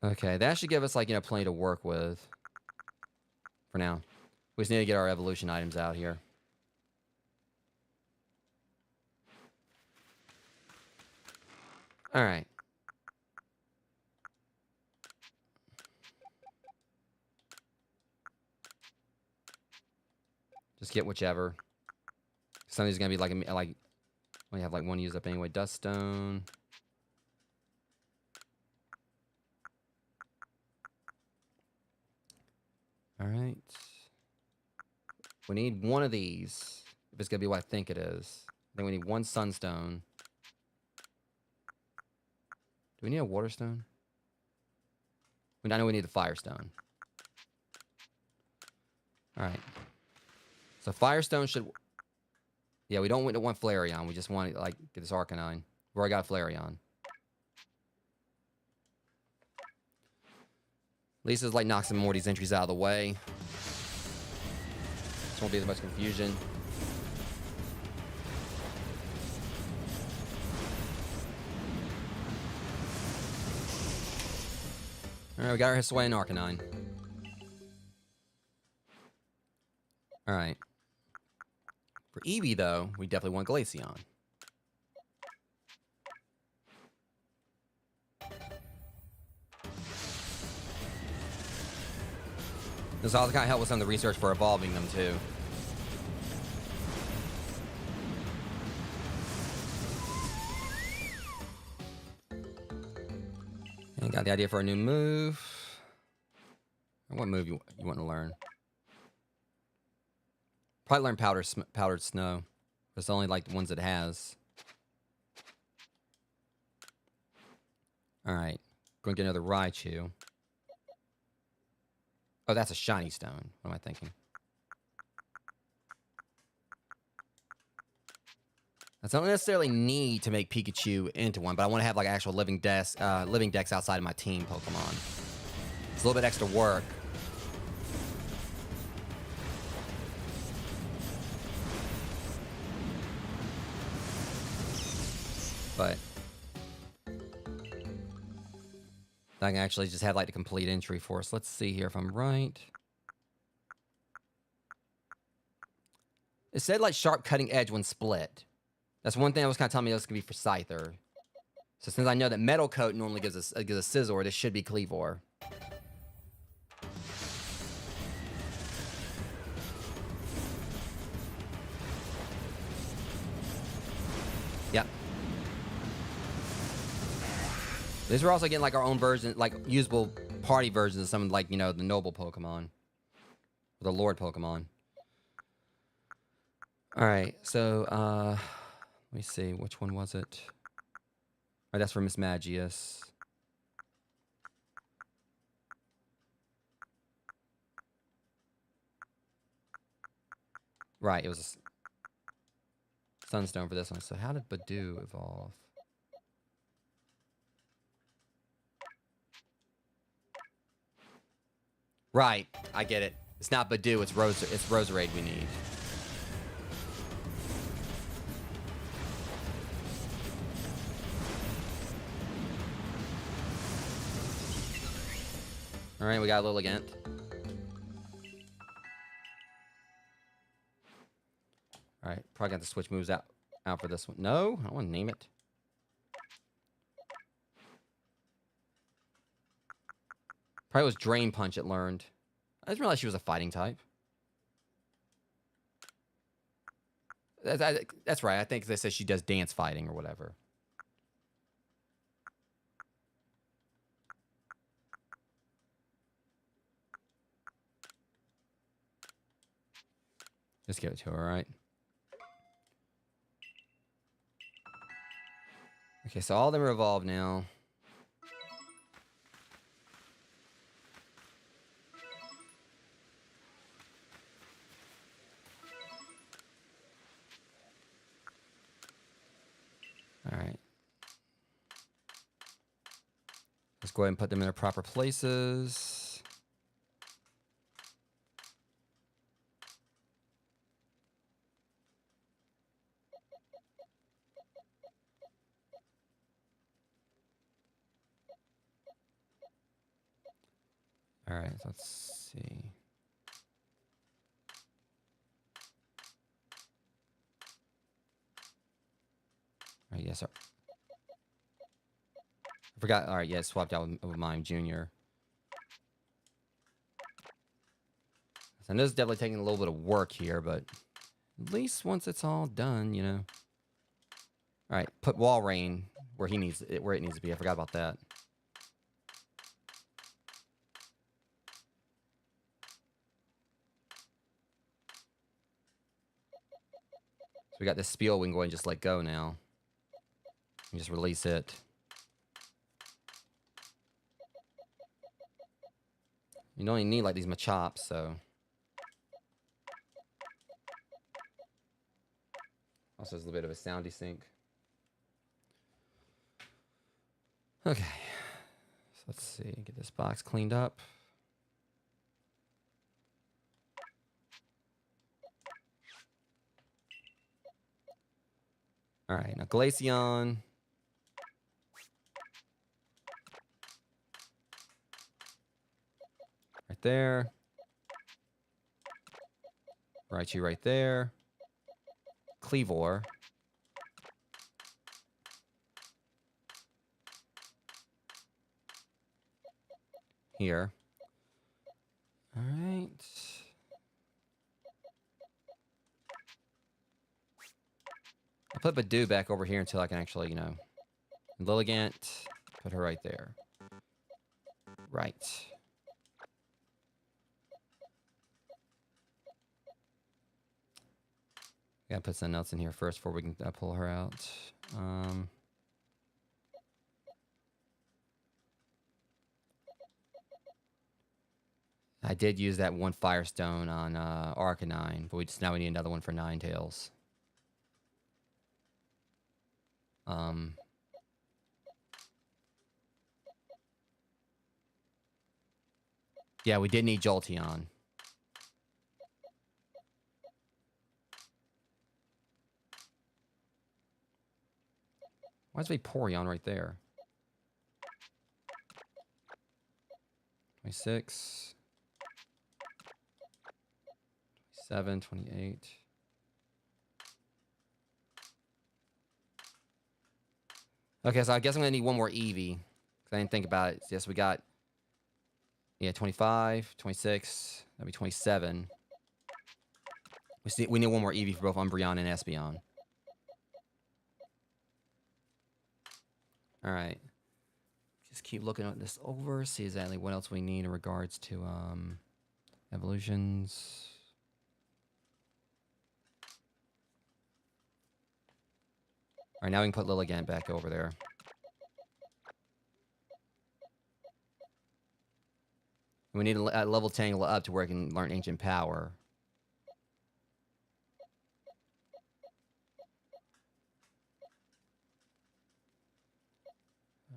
Okay, that should give us like plenty to work with for now. We just need to get our evolution items out here. All right. Just get whichever. Some of these are gonna be like we have like one used up anyway. Dust Stone. All right. We need one of these. If it's gonna be what I think it is. Then we need one Sunstone. Do we need a Waterstone? I know we need the Firestone. All right. So Firestone should. Yeah, we don't want Flareon. We just want to like get this Arcanine. We've already got Flareon. At least it's like knock some more of these entries out of the way. This won't be as much confusion. Alright, we got our Hisuian Arcanine. Alright. For Eevee, though, we definitely want Glaceon. This also kind of help with some of the research for evolving them, too. And got the idea for a new move. What move you want to learn? Probably learn Powdered Snow. It's only like the ones it has. Alright. Going to get another Raichu. Oh, that's a shiny stone. What am I thinking? I don't necessarily need to make Pikachu into one, but I want to have like actual living dex outside of my team Pokemon. It's a little bit extra work. But I can actually just have like the complete entry for us. Let's see here if I'm right. It said like sharp cutting edge when split. That's one thing I was kind of telling me this could be for Scyther. So since I know that Metal Coat normally gives a Scizor, this should be Cleavor. Yep. These we're also getting like our own version, like usable party versions of some like, the noble Pokemon. Or the Lord Pokemon. Alright, so let me see, which one was it? Alright, that's for Miss Magius. Right, it was a Sunstone for this one. So how did Badoo evolve? Right, I get it. It's not Badoo, it's Roserade we need. Alright, we got a Lilligant. All right, probably got to switch moves out for this one. No, I don't want to name it. Probably was Drain Punch it learned. I didn't realize she was a fighting type. That's right. I think they said she does dance fighting or whatever. Just give it to her, all right? Okay, so all of them are evolved now. All right. Let's go ahead and put them in their proper places. All right, let's see. All right, yes, sir. I forgot. All right, yeah, swapped out with Mime Jr. So I know it's definitely taking a little bit of work here, but at least once it's all done, you know. All right, put Wall Rain where it needs to be. I forgot about that. So we got this spiel we can go ahead and just let go now. And just release it. You don't even need like these Machops, so. Also, there's a little bit of a sound desync. Okay. So let's see. Get this box cleaned up. All right. Now, Glaceon. Right there. Raichu right there. Cleavor. Here. All right. I'll put Badoo back over here until I can actually, you know, Lilligant, put her right there. Right. Gotta put something else in here first before we can pull her out. I did use that one Firestone on Arcanine, but now we need another one for Ninetales. Yeah, we did need Jolteon. Why is Vaporeon right there? 26. 27, 28. Okay, so I guess I'm going to need one more Eevee. Because I didn't think about it. Yes, we got... Yeah, 25, 26. That'd be 27. We need one more Eevee for both Umbreon and Espeon. All right. Just keep looking at this over. See exactly what else we need in regards to evolutions. All right, now we can put Lilligant back over there. We need a level Tangle up to where it can learn Ancient Power.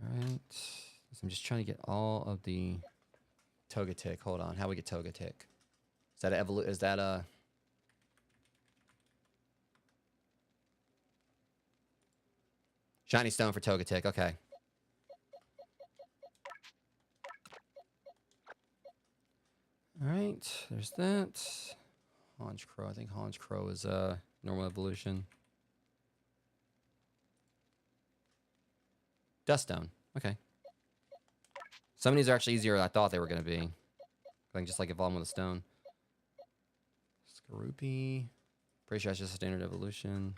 All right. So I'm just trying to get all of the Togetic. Hold on. How we get Togetic? Is that a Is that a... Shiny Stone for Togetic. Okay. All right. There's that. Honchkrow. I think Honchkrow is Normal evolution. Dust stone. Okay. Some of these are actually easier than I thought they were going to be. I can just like evolve them with a stone. Skorupi. Pretty sure that's just a standard evolution.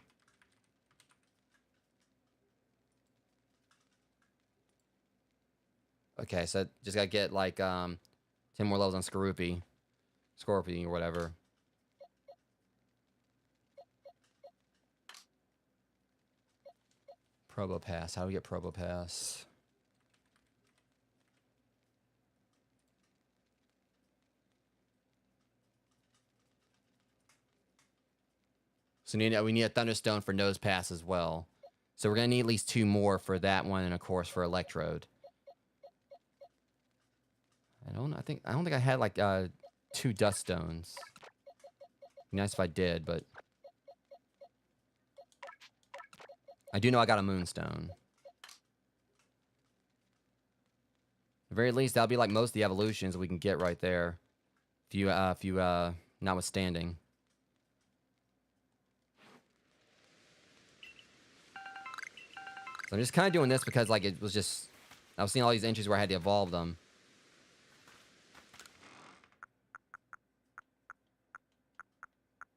Okay, so just gotta get like 10 more levels on Skorupi. Scorpion or whatever. Probopass. How do we get Probopass? So we need a Thunderstone for Nose Pass as well. So we're gonna need at least 2 more for that one, and of course for Electrode. I don't think I had like 2 Dust Stones. Nice if I did, but I do know I got a Moonstone. At the very least, that'll be like most of the evolutions we can get right there. If you notwithstanding. So I'm just kind of doing this because like it was just I was seeing all these entries where I had to evolve them.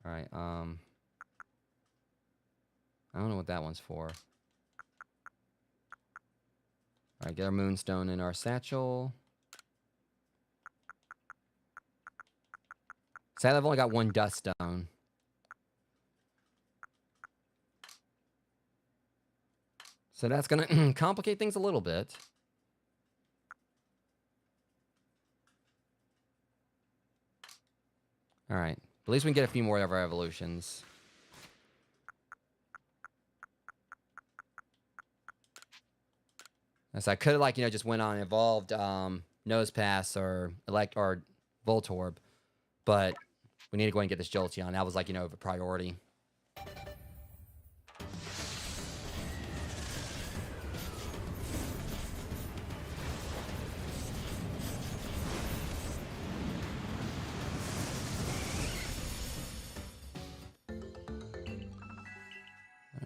All right, I don't know what that one's for. All right, get our Moonstone in our satchel. Sadly, I've only got 1 Dust Stone. So that's going to complicate things a little bit. All right. At least we can get a few more of our evolutions. So I could have, like, just went on and evolved Nose Pass or Voltorb. But we need to go ahead and get this Jolteon. That was, like, a priority.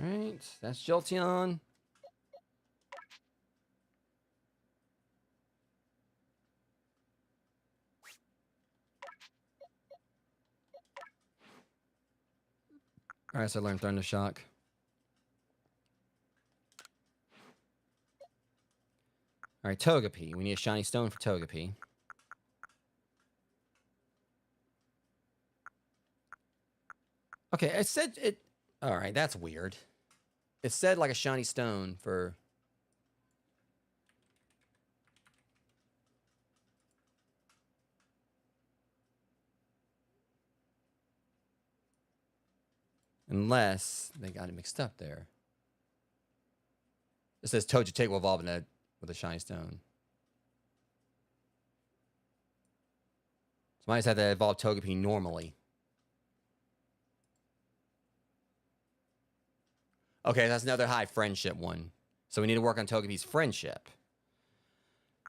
Alright, that's Jolteon. Alright, so I learned Thunder Shock. Alright, Togepi. We need a shiny stone for Togepi. Okay, it said it... Alright, that's weird. It said like a shiny stone for... Unless they got it mixed up there. It says Togetic will evolve with a shiny stone. So I just had to evolve Togepi normally. Okay, that's another high friendship one. So we need to work on Togepi's friendship.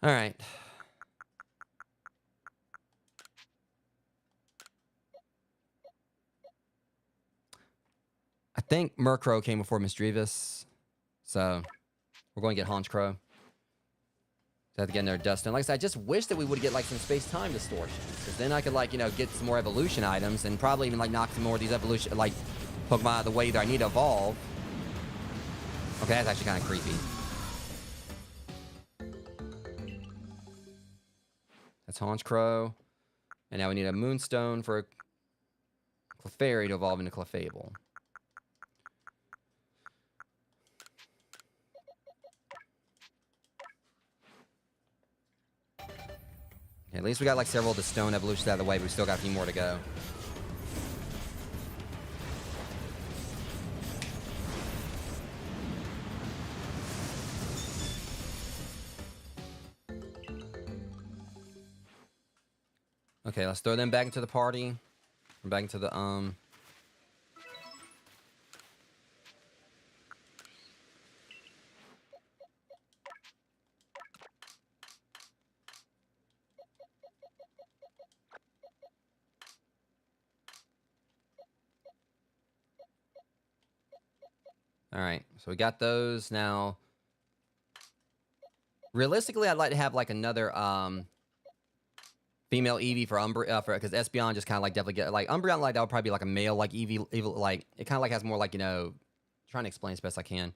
Alright. I think Murkrow came before Misdreavus. So we're going to get Honchkrow. Have to get in there Dustin. Like I said, I just wish that we would get like some space-time distortions. Because then I could like, get some more evolution items and probably even like knock some more of these evolution like Pokemon out of the way that I need to evolve. Okay, that's actually kind of creepy. That's Honchkrow. And now we need a Moonstone for a Clefairy to evolve into Clefable. Okay, at least we got like several of the stone evolutions out of the way, but we still got a few more to go. Okay, let's throw them back into the party. We're back into the All right, so we got those now. Realistically, I'd like to have like another female Eevee for because Espeon just kind of like definitely get like Umbreon, like that would probably be like a male like Eevee, like it kind of like has more like, you know, trying to explain as best I can.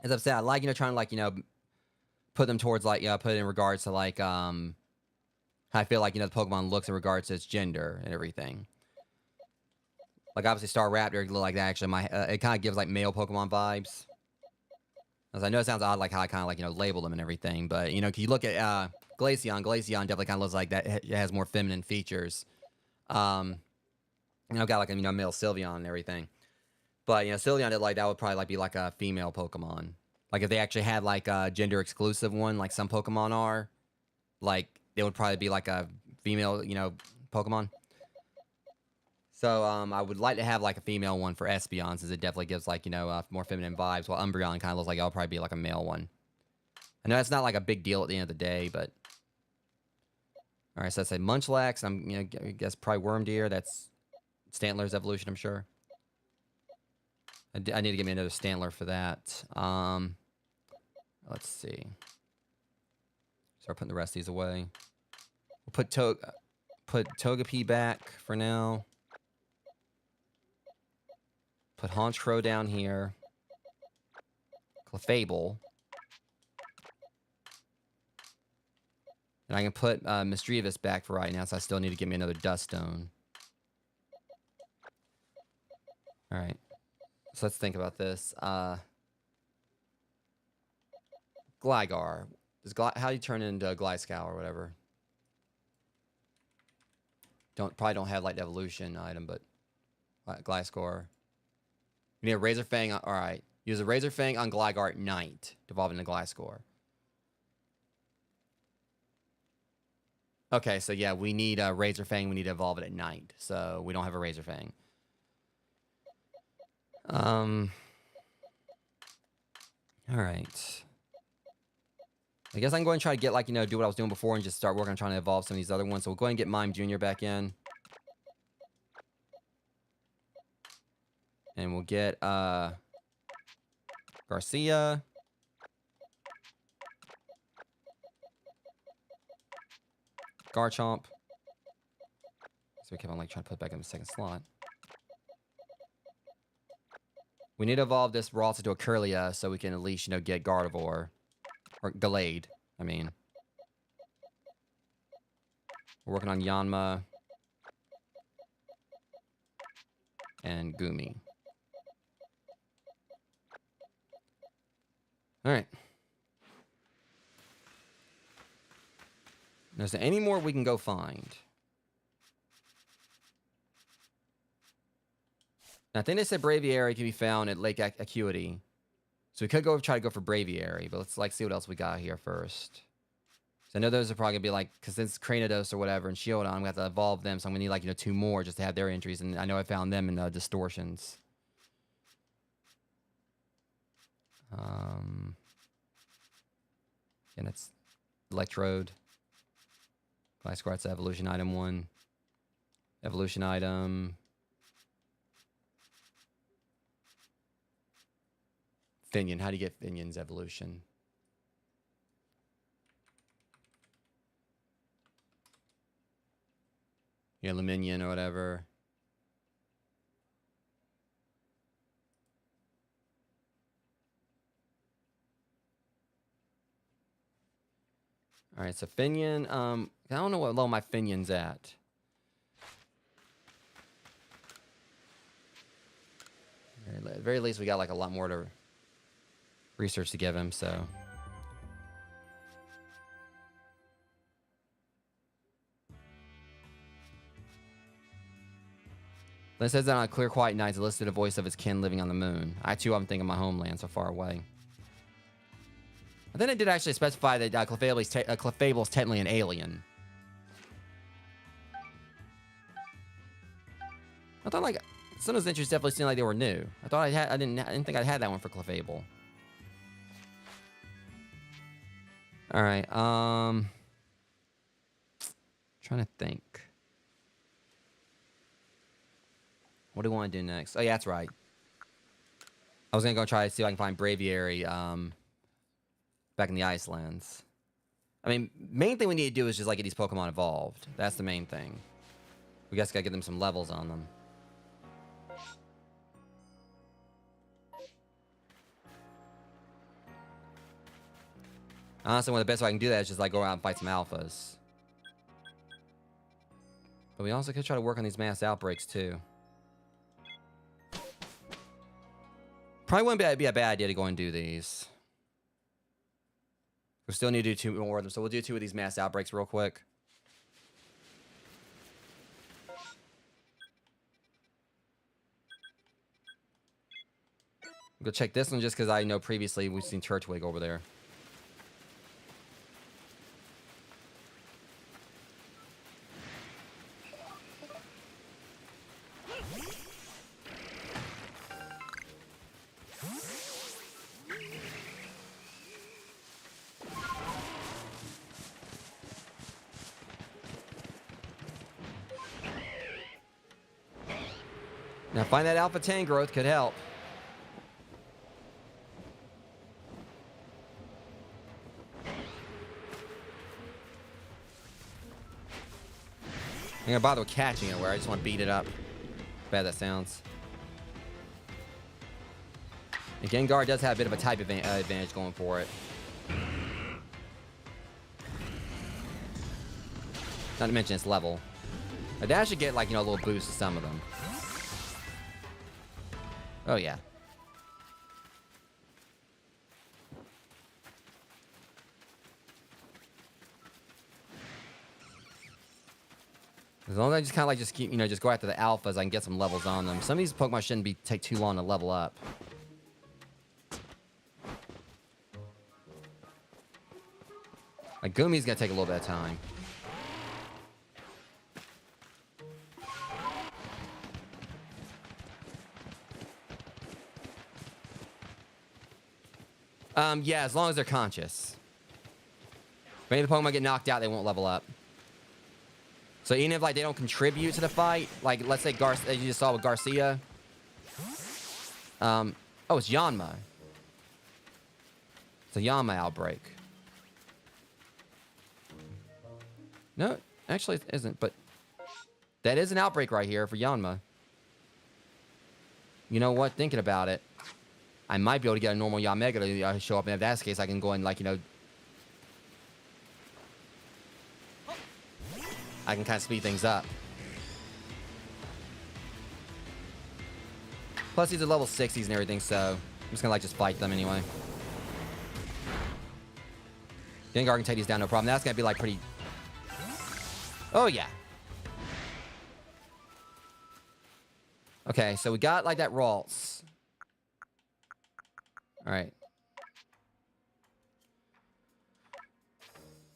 As I've said, I like, you know, trying to like, you know, put them towards like, put it in regards to like how I feel like, you know, the Pokemon looks in regards to its gender and everything. Like obviously Staraptor look like that. Actually, my it kind of gives like male Pokemon vibes. As I know it sounds odd, like how I kind of like, you know, label them and everything, but you know, can you look at Glaceon? Glaceon definitely kind of looks like that. It has more feminine features. You know, got like a, you know, male Sylveon and everything. But you know, Sylveon, like that would probably like be like a female Pokemon. Like if they actually had like a gender exclusive one, like some Pokemon are, like it would probably be like a female, you know, Pokemon. So I would like to have like a female one for Espeon, since it definitely gives like, you know, more feminine vibes. While Umbreon kind of looks like it'll probably be like a male one. I know that's not like a big deal at the end of the day, but all right. So that's a Munchlax. I'm, you know, I guess probably Wormdeer. That's Stantler's evolution, I'm sure. I need to get me another Stantler for that. Let's see. Start putting the rest of these away. We'll put Togepi back for now. Put Honchkrow down here. Clefable. And I can put Misdreavus back for right now, so I still need to get me another Duststone. Alright. So let's think about this. Gligar. How do you turn into a Gliscor or whatever? Probably don't have like the evolution item, but Gliscor. You need a Razor Fang. Alright. Use a Razor Fang on Gligar at night to evolve into Gliscor. Okay, so yeah, we need a Razor Fang. We need to evolve it at night. So we don't have a Razor Fang. Alright. I guess I'm going to try to get, like, you know, do what I was doing before and just start working on trying to evolve some of these other ones. So we'll go ahead and get Mime Jr. back in. And we'll get, Garcia. Garchomp. So we keep on, like, trying to put it back in the second slot. We need to evolve this Ralts to a Kirlia so we can at least, you know, get Gardevoir. Or Gallade, I mean. We're working on Yanma. And Gumi. Alright. Is there any more we can go find? Now, I think they said Braviary can be found at Lake Acuity. So we could try to go for Braviary, but let's like see what else we got here first. So I know those are probably gonna be like, because it's Cranidos or whatever and Shieldon, I'm gonna have to evolve them, so I'm gonna need like, you know, 2 more just to have their entries, and I know I found them in Distortions. And that's Electrode. Gliscor, that's evolution item 1. Evolution item. Finion. How do you get Finion's evolution? Yeah, Luminion or whatever. All right, so Finion. I don't know what level my Finion's at. At the very least, we got like a lot more to research to give him, so. Then it says that on a clear, quiet night, it listed a voice of its kin living on the moon. I too often think of my homeland so far away. But then it did actually specify that Clefable's technically an alien. I thought like some of those entries definitely seemed like they were new. I thought I didn't think I had that one for Clefable. All right, trying to think. What do we want to do next? Oh yeah, that's right. I was gonna go try to see if I can find Braviary back in the Icelands. I mean, main thing we need to do is just like get these Pokemon evolved. That's the main thing. We just gotta get them some levels on them. Honestly, one of the best way I can do that is just like go out and fight some alphas. But we also could try to work on these mass outbreaks too. Probably wouldn't be a bad idea to go and do these. We still need to do 2 more of them, so we'll do 2 of these mass outbreaks real quick. Go check this one just because I know previously we've seen Churchwig over there. Now find that Alpha 10 growth could help. I'm gonna bother with catching it where I just want to beat it up. Bad that sounds. And Gengar does have a bit of a type advantage going for it. Not to mention its level. That should get like, you know, a little boost to some of them. Oh yeah. As long as I just kind of like just keep, you know, just go after the alphas, I can get some levels on them. Some of these Pokemon shouldn't take too long to level up. Like Gumi's gonna take a little bit of time. Yeah, as long as they're conscious. If any of the Pokemon get knocked out, they won't level up. So even if like they don't contribute to the fight, like let's say you just saw with Garcia. Oh, it's Yanma. It's a Yanma outbreak. No, actually it isn't, but that is an outbreak right here for Yanma. You know what? Thinking about it, I might be able to get a normal Yamega to show up, and if that's the case, I can go and like, you know, I can kind of speed things up. Plus, these are level 60s and everything, so I'm just gonna like just fight them anyway. Gengar can take these down, no problem. That's gonna be like pretty. Oh yeah. Okay, so we got like that Ralts. All right.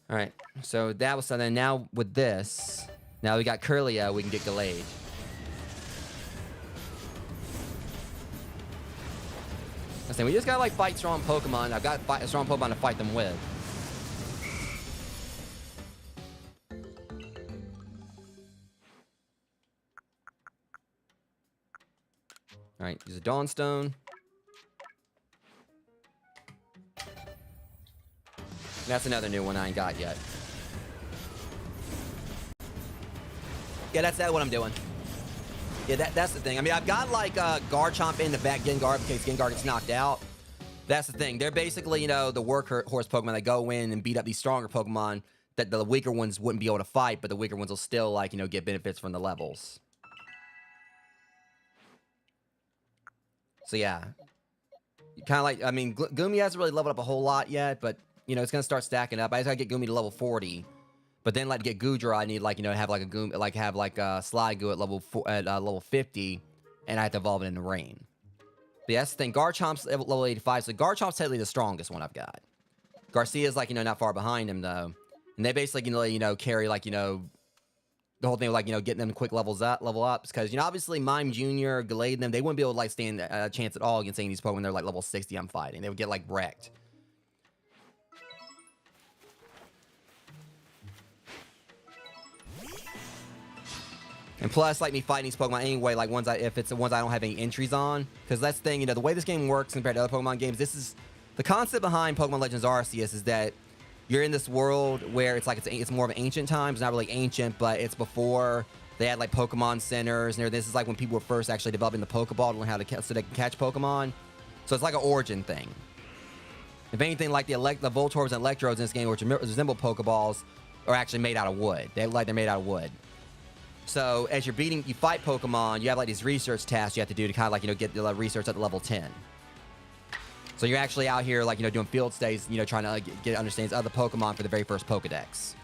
All right. So that was something. Now with this, now we got Curlia, we can get Gallade. I was saying, we just gotta like fight strong Pokemon. I've got a strong Pokemon to fight them with. All right, use a Dawnstone. That's another new one I ain't got yet. Yeah, that's what I'm doing. Yeah, that's the thing. I mean, I've got like Garchomp in the back Gengar in case Gengar gets knocked out. That's the thing. They're basically, you know, the workhorse Pokemon that go in and beat up these stronger Pokemon that the weaker ones wouldn't be able to fight, but the weaker ones will still, like, you know, get benefits from the levels. So, yeah. Kind of like, I mean, Gumi hasn't really leveled up a whole lot yet, but, you know, it's going to start stacking up. I just got to get Gumi to level 40. But then, like, to get Goodra, I need, like, you know, have, like, a Gumi, like, have, like, a Sligo at level 50, and I have to evolve it into Rain. But yeah, that's the thing. Garchomp's level 85, so Garchomp's technically the strongest one I've got. Garcia's, like, you know, not far behind him, though. And they basically, you know, carry, like, you know, the whole thing of, like, you know, getting them quick level ups. Because, you know, obviously, Mime Jr., Gallade, them, they wouldn't be able to, like, stand a chance at all against any of these Pokemon when they're, like, level 60 I'm fighting. They would get, like, wrecked. And plus, like me fighting these Pokemon anyway, like if it's the ones I don't have any entries on, because that's the thing, you know, the way this game works compared to other Pokemon games, this is the concept behind Pokemon Legends Arceus is that you're in this world where it's like it's more of ancient times, not really ancient, but it's before they had like Pokemon centers and everything. This is like when people were first actually developing the Pokeball to learn how to so they can catch Pokemon. So it's like an origin thing. If anything, like the Voltorbs and Electrodes in this game, which resemble Pokeballs, are actually made out of wood. They're made out of wood. So as you fight Pokemon, you have like these research tasks you have to do to kind of like, you know, get the research at level 10. So you're actually out here like, you know, doing field stays, you know, trying to get understandings of the Pokemon for the very first Pokedex.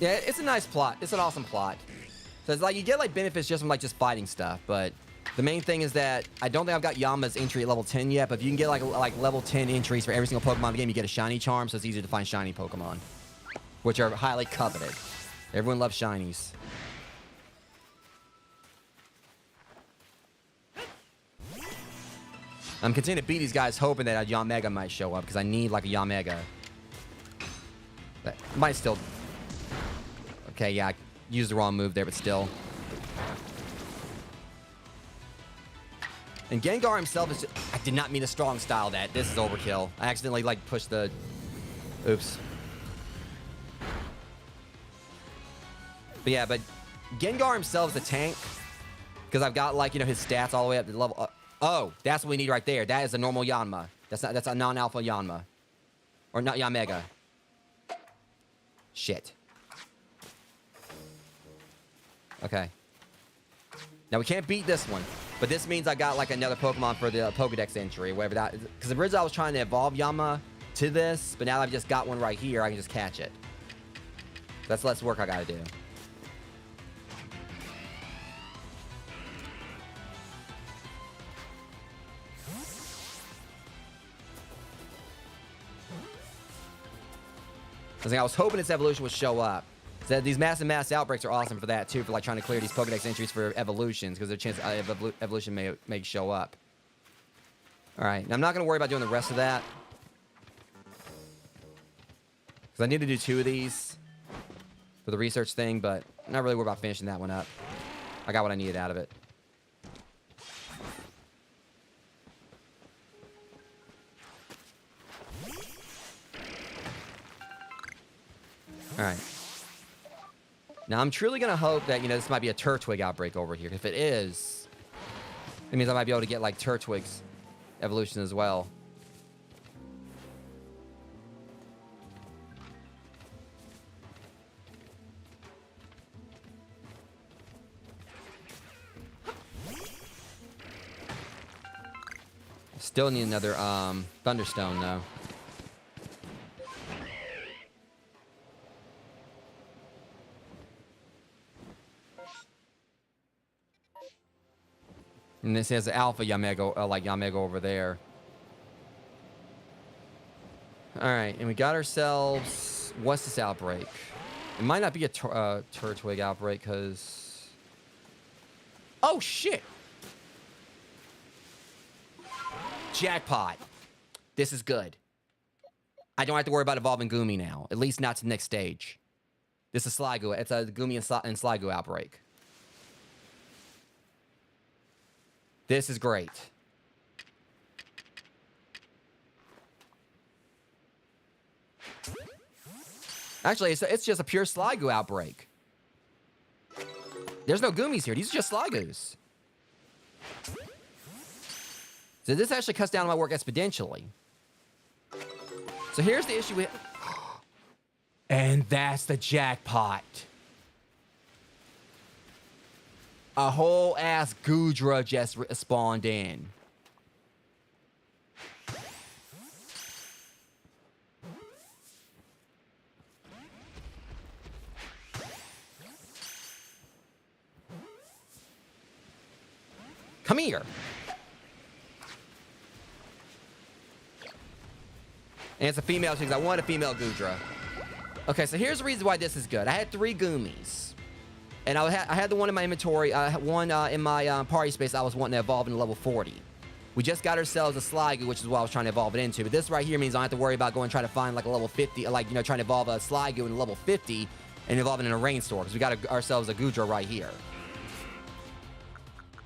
Yeah, it's a nice plot. It's an awesome plot. So it's like you get like benefits just from like just fighting stuff, but the main thing is that I don't think I've got Yama's entry at level 10 yet, but if you can get like level 10 entries for every single Pokemon in the game, you get a shiny charm, so it's easier to find shiny Pokemon, which are highly coveted. Everyone loves shinies. I'm continuing to beat these guys hoping that a Yamega might show up, because I need like a Yamega. That might still... Okay, yeah, I used the wrong move there, but still. And Gengar himself is just, I did not mean to strong style that. This is overkill. I accidentally, like, pushed the... Oops. But yeah, but Gengar himself is a tank. Because I've got, like, you know, his stats all the way up to the level... oh, that's what we need right there. That is a normal Yanma. That's a non-alpha Yanma. Or not Yamega. Shit. Okay. Now we can't beat this one, but this means I got like another Pokemon for the Pokedex entry, whatever that is. Because originally I was trying to evolve Yama to this, but now that I've just got one right here, I can just catch it. That's less work I gotta do. I was hoping its evolution would show up. So these mass outbreaks are awesome for that too, for like trying to clear these Pokedex entries for evolutions, because there's a chance evolution may show up. All right, now I'm not going to worry about doing the rest of that, because I need to do 2 of these for the research thing, but I'm not really worried about finishing that one up. I got what I needed out of it. All right. Now, I'm truly going to hope that, you know, this might be a Turtwig outbreak over here. If it is, it means I might be able to get, like, Turtwig's evolution as well. Still need another, Thunderstone, though. And this has Alpha Yamega, like Yamega over there. All right, and we got ourselves... What's this outbreak? It might not be a Turtwig outbreak, because... Oh, shit! Jackpot. This is good. I don't have to worry about evolving Gumi now. At least not to the next stage. This is Sligo. It's a Gumi and Sligo outbreak. This is great. Actually, it's just a pure Sligo outbreak. There's no Goomies here. These are just Sligos. So this actually cuts down on my work exponentially. So here's the issue with... And that's the jackpot. A whole ass Goodra just spawned in. Come here. And it's a female too, because I want a female Goodra. Okay, so here's the reason why this is good. I had 3 Goomies. And I had the one in my inventory, one in my party space I was wanting to evolve into level 40. We just got ourselves a Sligo, which is what I was trying to evolve it into. But this right here means I don't have to worry about going and trying to find like a level 50, like, you know, trying to evolve a Sligo into level 50 and evolve it in a Rainstorm, because we got ourselves a Goodra right here.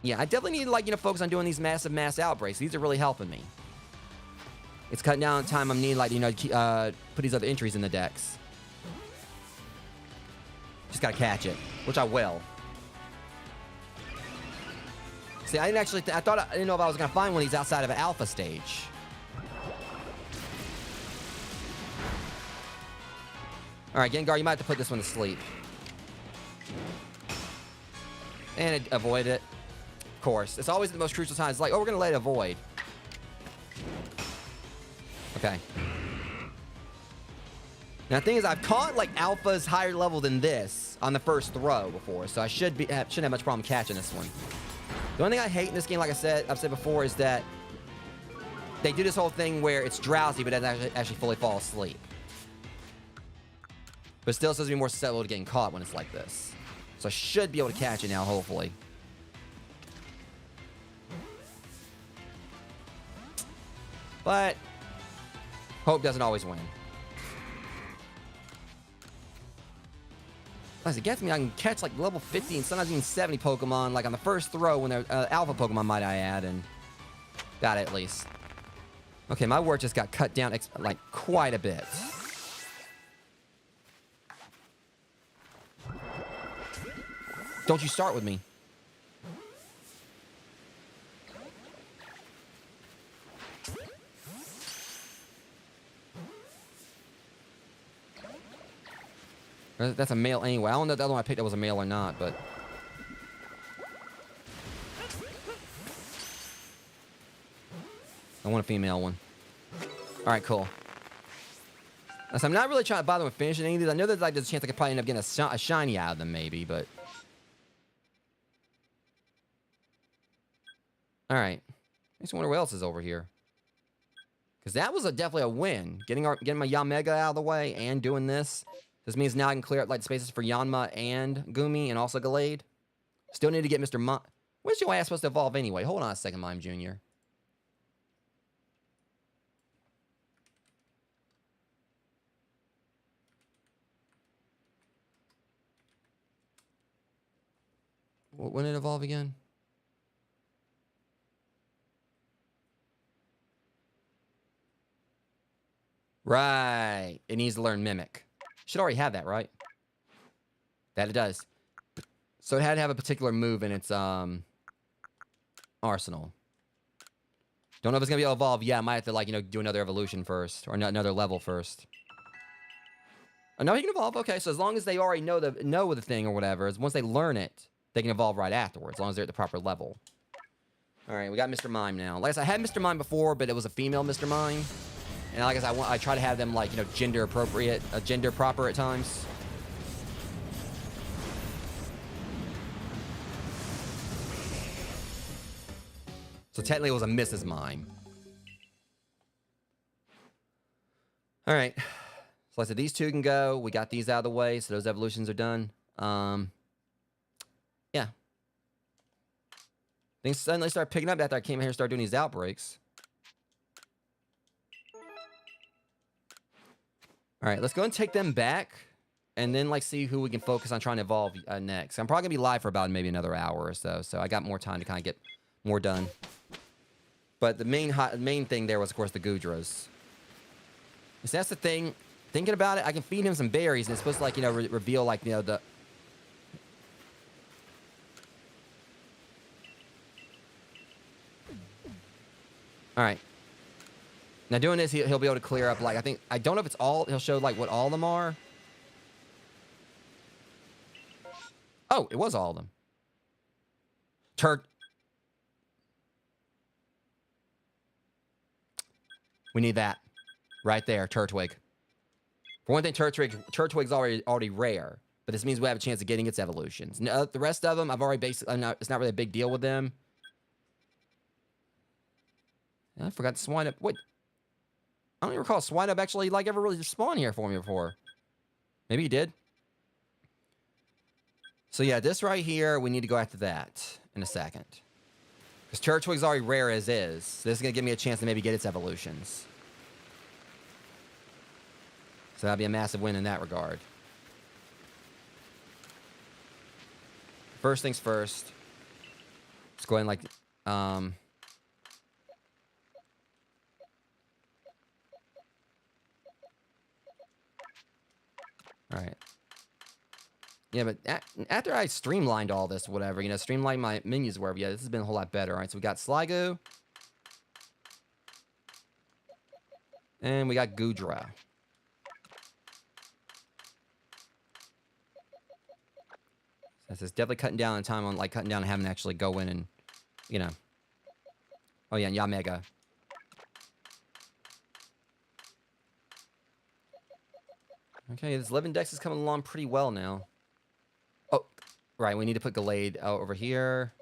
Yeah, I definitely need to, like, you know, focus on doing these massive mass outbreaks. These are really helping me. It's cutting down on time I'm needing, like, you know, put these other entries in the decks. Just gotta catch it, which I will. See, I didn't actually. I didn't know if I was gonna find one of these outside of an alpha stage. All right, Gengar, you might have to put this one to sleep. And avoid it. Of course, it's always the most crucial time. It's like, oh, we're gonna let it avoid. Okay. Now, the thing is, I've caught like alphas higher level than this on the first throw before, so I shouldn't have much problem catching this one. The only thing I hate in this game, like I've said before, is that they do this whole thing where it's drowsy, but doesn't actually fully fall asleep. But still, supposed to be more susceptible to getting caught when it's like this. So I should be able to catch it now, hopefully. But hope doesn't always win. As it gets me, I can catch like level 50 and sometimes even 70 Pokemon, like on the first throw when they're alpha Pokemon, might I add, and got it at least. Okay, my work just got cut down like quite a bit. Don't you start with me. That's a male anyway. I don't know if the other one I picked up was a male or not, but... I want a female one. Alright, cool. So I'm not really trying to bother with finishing any of these. I know that like, there's a chance I could probably end up getting a shiny out of them, maybe, but... Alright. I just wonder what else is over here. Because that was definitely a win. Getting my Yamega out of the way and doing this. This means now I can clear up like the spaces for Yanma and Gumi and also Gallade. Still need to get Mr. Mime. Where's your ass supposed to evolve anyway? Hold on a second, Mime Jr. When did it evolve again? Right. It needs to learn Mimic. Should already have that, right? That it does. So it had to have a particular move in its arsenal. Don't know if it's gonna be able to evolve. Yeah, I might have to, like, you know, do another evolution first, or another level first. Oh, no, he can evolve. Okay, so as long as they already know the thing or whatever, once they learn it, they can evolve right afterwards, as long as they're at the proper level. All right, we got Mr. Mime now. Like I said, I had Mr. Mime before, but it was a female Mr. Mime. And like I said, I try to have them, like, you know, gender appropriate, gender proper at times. So technically it was a Mrs. Mime. All right. So like I said, these two can go. We got these out of the way, so those evolutions are done. Yeah. Things suddenly started picking up after I came here and started doing these outbreaks. All right, let's go and take them back, and then like see who we can focus on trying to evolve next. I'm probably gonna be live for about maybe another hour or so I got more time to kind of get more done. But the main thing there was, of course, the Goodras. So that's the thing. Thinking about it, I can feed him some berries, and it's supposed to, like, you know, reveal, like, you know, the... All right. Now, doing this, he'll be able to clear up, like, I don't know if it's all... He'll show, like, what all of them are. Oh, it was all of them. We need that. Right there, Turtwig. For one thing, Turtwig's already rare. But this means we have a chance of getting its evolutions. No, the rest of them, I've already basically... it's not really a big deal with them. I forgot to Swinub. Wait. I don't even recall Swinub actually, like, ever really spawned here for me before. Maybe he did. So yeah, this right here, we need to go after that in a second. Because Turtwig's already rare as is. So this is going to give me a chance to maybe get its evolutions. So that'll be a massive win in that regard. First things first. Let's go ahead and like... Alright. Yeah, but after I streamlined all this, whatever, you know, streamlined my menus, wherever, yeah, this has been a whole lot better. All right, so we got Sligo. And we got Goodra. So this is definitely cutting down on time on, like, cutting down on having to actually go in and, you know. Oh, yeah, and Yamega. Okay, this Living Dex is coming along pretty well now. Oh, right, we need to put Gallade over here.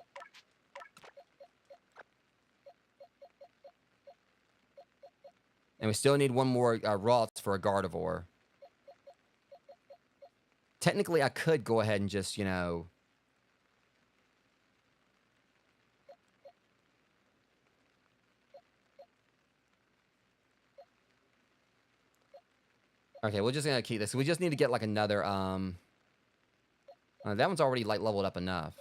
And we still need one more Ralts for a Gardevoir. Technically, I could go ahead and just, you know... Okay, we're just gonna keep this. We just need to get, like, another, that one's already, like, leveled up enough.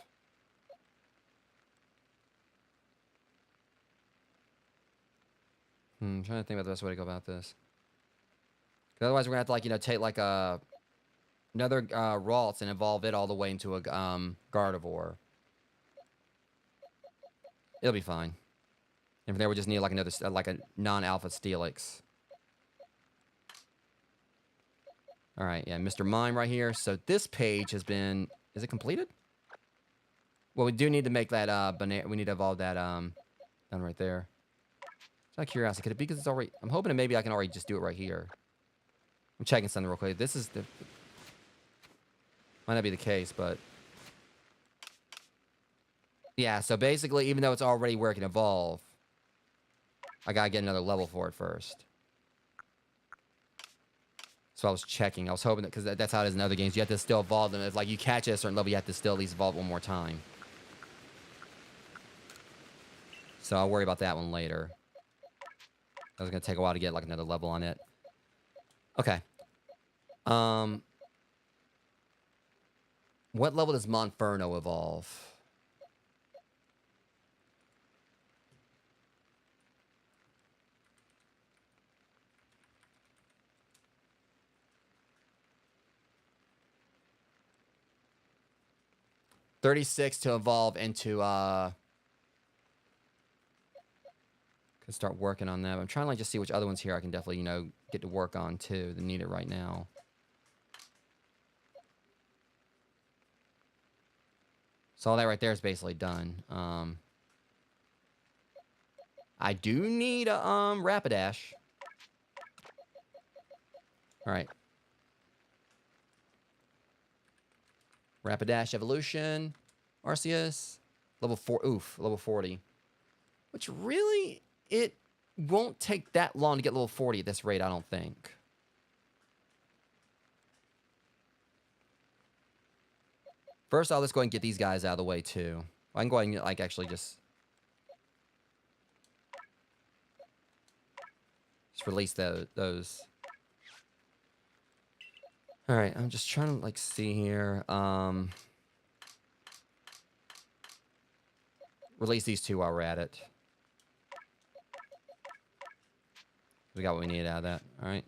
I'm trying to think about the best way to go about this. Otherwise, we're gonna have to, like, you know, take, like, another Ralts and evolve it all the way into a Gardevoir. It'll be fine. And from there, we just need, like, another, like, a non-alpha Steelix. All right, yeah, Mr. Mime right here. So this page has been... Is it completed? Well, we do need to make that banana... We need to evolve that down right there. Just out of curiosity, could it be because it's already... I'm hoping that maybe I can already just do it right here. I'm checking something real quick. This is the... Might not be the case, but... Yeah, so basically, even though it's already where it can evolve, I gotta get another level for it first. So I was checking. I was hoping that... Because that's how it is in other games. You have to still evolve them. If, like, you catch it at a certain level, you have to still at least evolve one more time. So I'll worry about that one later. That was going to take a while to get, like, another level on it. Okay. What level does Monferno evolve? $36 to evolve into, Could start working on that. I'm trying to, like, just see which other ones here I can definitely, you know, get to work on, too, that need it right now. So all that right there is basically done. I do need a, Rapidash. Alright. Rapidash evolution. Arceus. Level 4. Oof. Level 40. Which really, it won't take that long to get level 40 at this rate, I don't think. First, I'll just go ahead and get these guys out of the way, too. I can go ahead and, like, actually just release those. Alright, I'm just trying to, like, see here. Release these two while we're at it. We got what we needed out of that. Alright.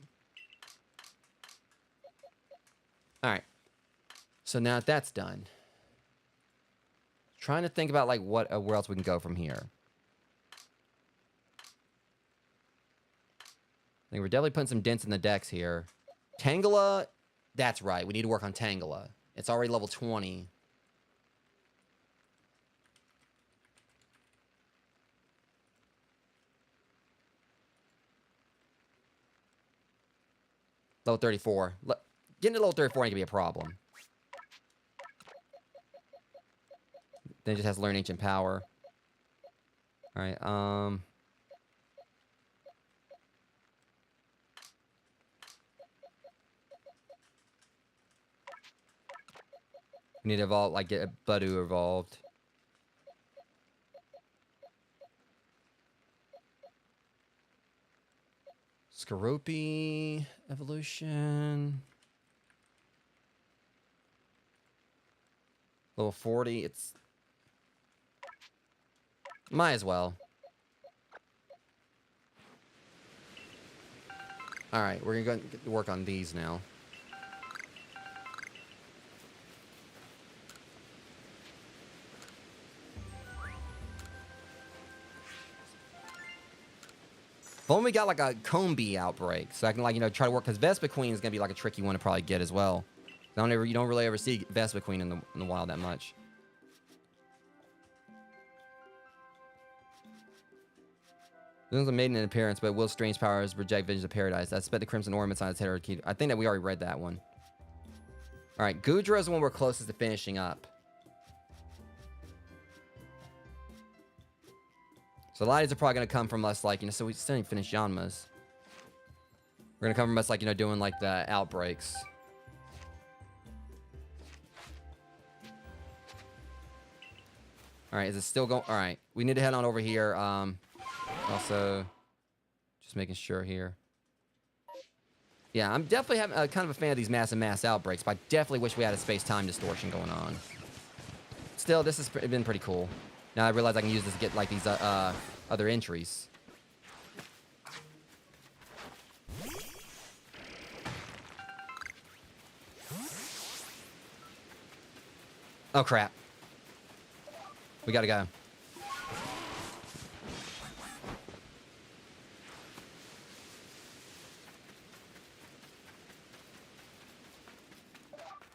Alright. So now that that's done, trying to think about, like, what where else we can go from here. I think we're definitely putting some dents in the decks here. Tangela, that's right. We need to work on Tangela. It's already level 20. Level 34. Getting to level 34 ain't gonna be a problem. Then it just has to learn Ancient Power. Alright, We need to evolve, like, get a Budu evolved. Skorupi evolution. Level 40, it's... Might as well. Alright, we're going to work on these now. If only we got like a Combi outbreak, so I can like, you know, try to work, because Vespa Queen is going to be like a tricky one to probably get as well. You don't really ever see Vespa Queen in the wild that much. There's a maiden in appearance, but Will Strange powers reject visions of paradise. I spent the crimson ornaments on its head. I think that we already read that one. All right, Gudra is the one we're closest to finishing up. So a lot of these are probably going to come from us, like, you know, so we still didn't finish Yanma's. We're going to come from us, like, you know, doing, like, the outbreaks. All right, is it still going? All right, we need to head on over here. Also, just making sure here. Yeah, I'm definitely having kind of a fan of these mass outbreaks, but I definitely wish we had a space-time distortion going on. Still, this has been pretty cool. Now I realize I can use this to get like these other entries. Oh crap. We gotta go.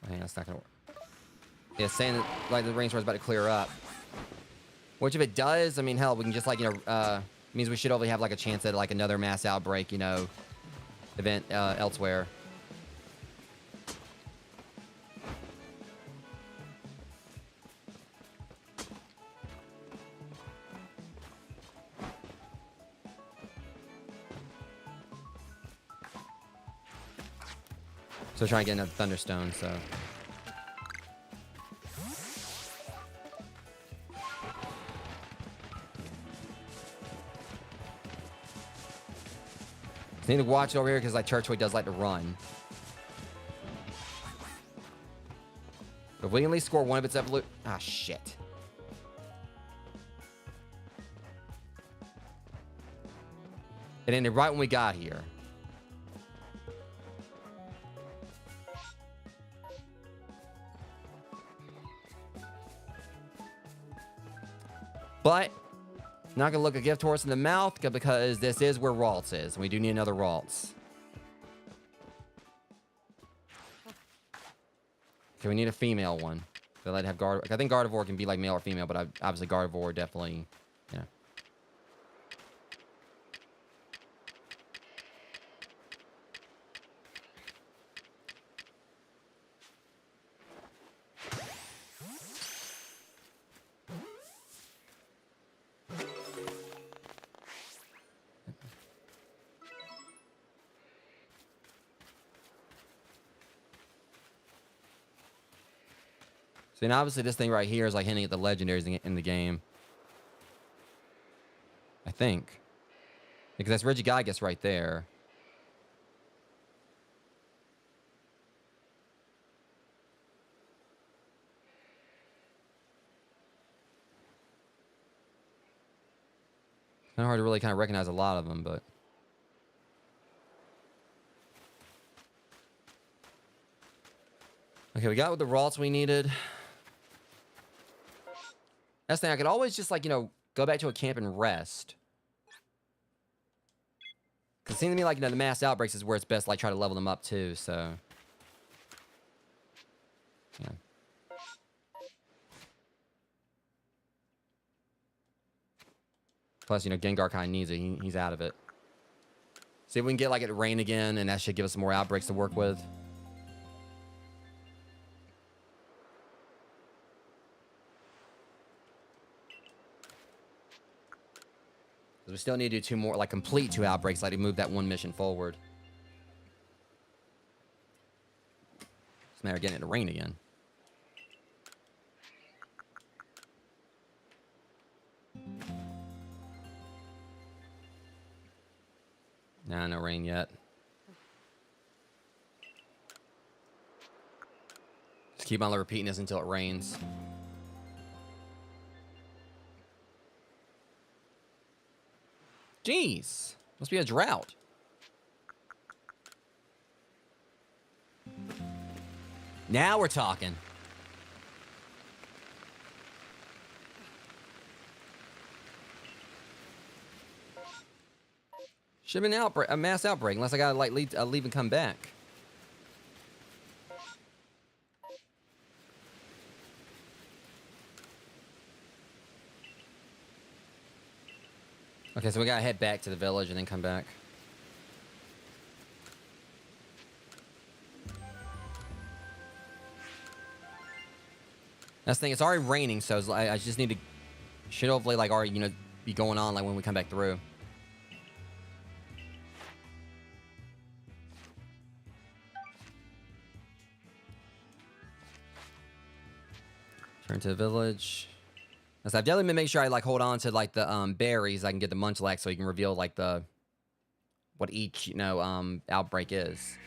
Hang on, that's not gonna work. Yeah, saying that, like, the rainstorm's about to clear up. Which, if it does, I mean, hell, we can just, like, you know, means we should only have, like, a chance at, like, another mass outbreak, you know, event elsewhere. So trying to get another Thunderstone, so... Need to watch over here because like Churchway does like to run. If we can at least score one of its evolution. Ah, shit. It ended right when we got here. But not gonna look a gift horse in the mouth because this is where Ralts is. And we do need another Ralts. Okay, we need a female one. So I'd have Gardevoir. I think Gardevoir can be like male or female, but obviously Gardevoir definitely, you know. So, and obviously this thing right here is like hinting at the legendaries in the game. I think. Because that's Regigigas right there. Kind of hard to really kind of recognize a lot of them, but... Okay, we got what the Ralts we needed. That's the thing, I could always just, like, you know, go back to a camp and rest. Because it seems to me like, you know, the mass outbreaks is where it's best, like, try to level them up, too, so... Yeah. Plus, you know, Gengar kind of needs it. He's out of it. See if we can get, like, it to rain again, and that should give us some more outbreaks to work with. We still need to do two more, like, complete two outbreaks, like to move that one mission forward. It's a matter of getting it to rain again. Nah, no rain yet. Just keep on repeating this until it rains. Jeez. Must be a drought. Now we're talking. Should have been outbreak, a mass outbreak, unless I gotta like leave and come back. Okay, so we gotta head back to the village and then come back. That's the thing. It's already raining, so it's like, I just need to. Should hopefully like already be going on like when we come back through. Turn to the village. So I've definitely been making sure I like hold on to like the berries. I can get the Munchlax so you can reveal like what each outbreak is.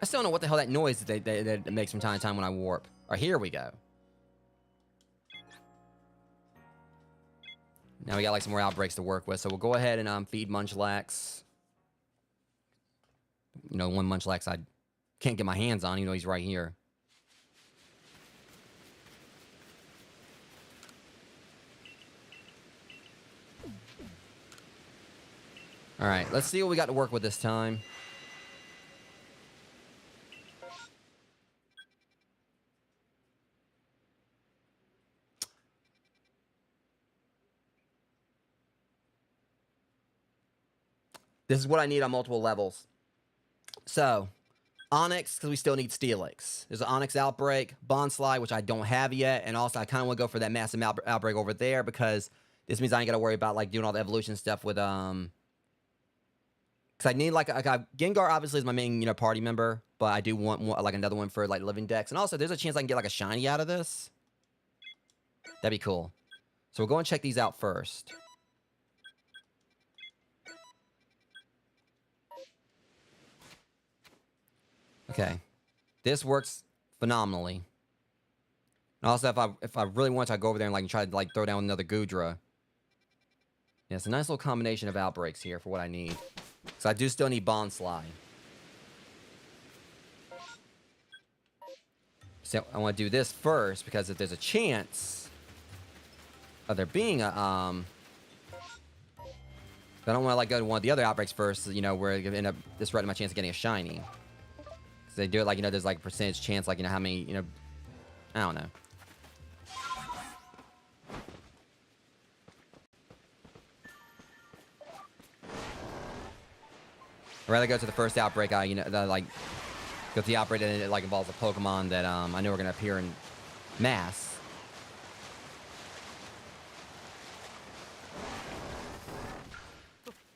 I still don't know what the hell that noise that it makes from time to time when I warp. Alright, here we go. Now we got like some more outbreaks to work with, so we'll go ahead and feed Munchlax. One Munchlax I can't get my hands on, even though he's right here. Alright, let's see what we got to work with this time. This is what I need on multiple levels. So, Onyx, because we still need Steelix. There's an Onyx outbreak, Bonsly, which I don't have yet, and also I kind of want to go for that massive outbreak over there because this means I ain't got to worry about like doing all the evolution stuff with because I need like Gengar obviously is my main party member, but I do want like another one for like Living Dex, and also there's a chance I can get like a shiny out of this. That'd be cool. So we'll go and check these out first. Okay, this works phenomenally. And also, if I really want to, I go over there and like try to like throw down another Goodra. Yeah, it's a nice little combination of outbreaks here for what I need. So I do still need Bonsly. So I want to do this first because if there's a chance of there being a I don't want to like go to one of the other outbreaks first, where it end up disrupting my chance of getting a shiny. They do it like, there's like a percentage chance, like, how many, I don't know. I'd rather go to the first outbreak, like, go to the outbreak and it like involves a Pokemon that I know are going to appear in mass.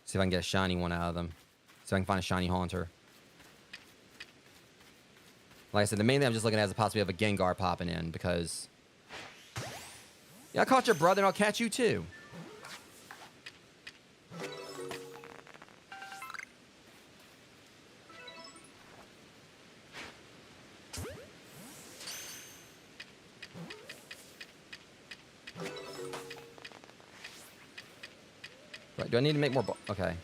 See if I can get a shiny one out of them. See if I can find a shiny Haunter. Like I said, the main thing I'm just looking at is the possibility of a Gengar popping in, because... Yeah, I caught your brother and I'll catch you too. Right, do I need to make more... Okay.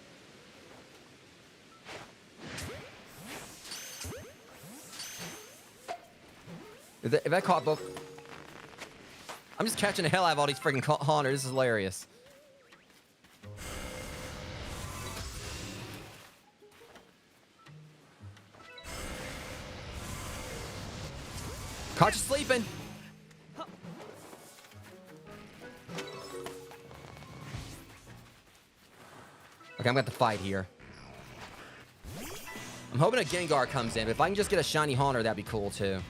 If I caught both... I'm just catching the hell out of all these freaking Haunters. This is hilarious. Caught you sleeping. Okay, I'm gonna have to fight here. I'm hoping a Gengar comes in, but if I can just get a shiny Haunter, that'd be cool too.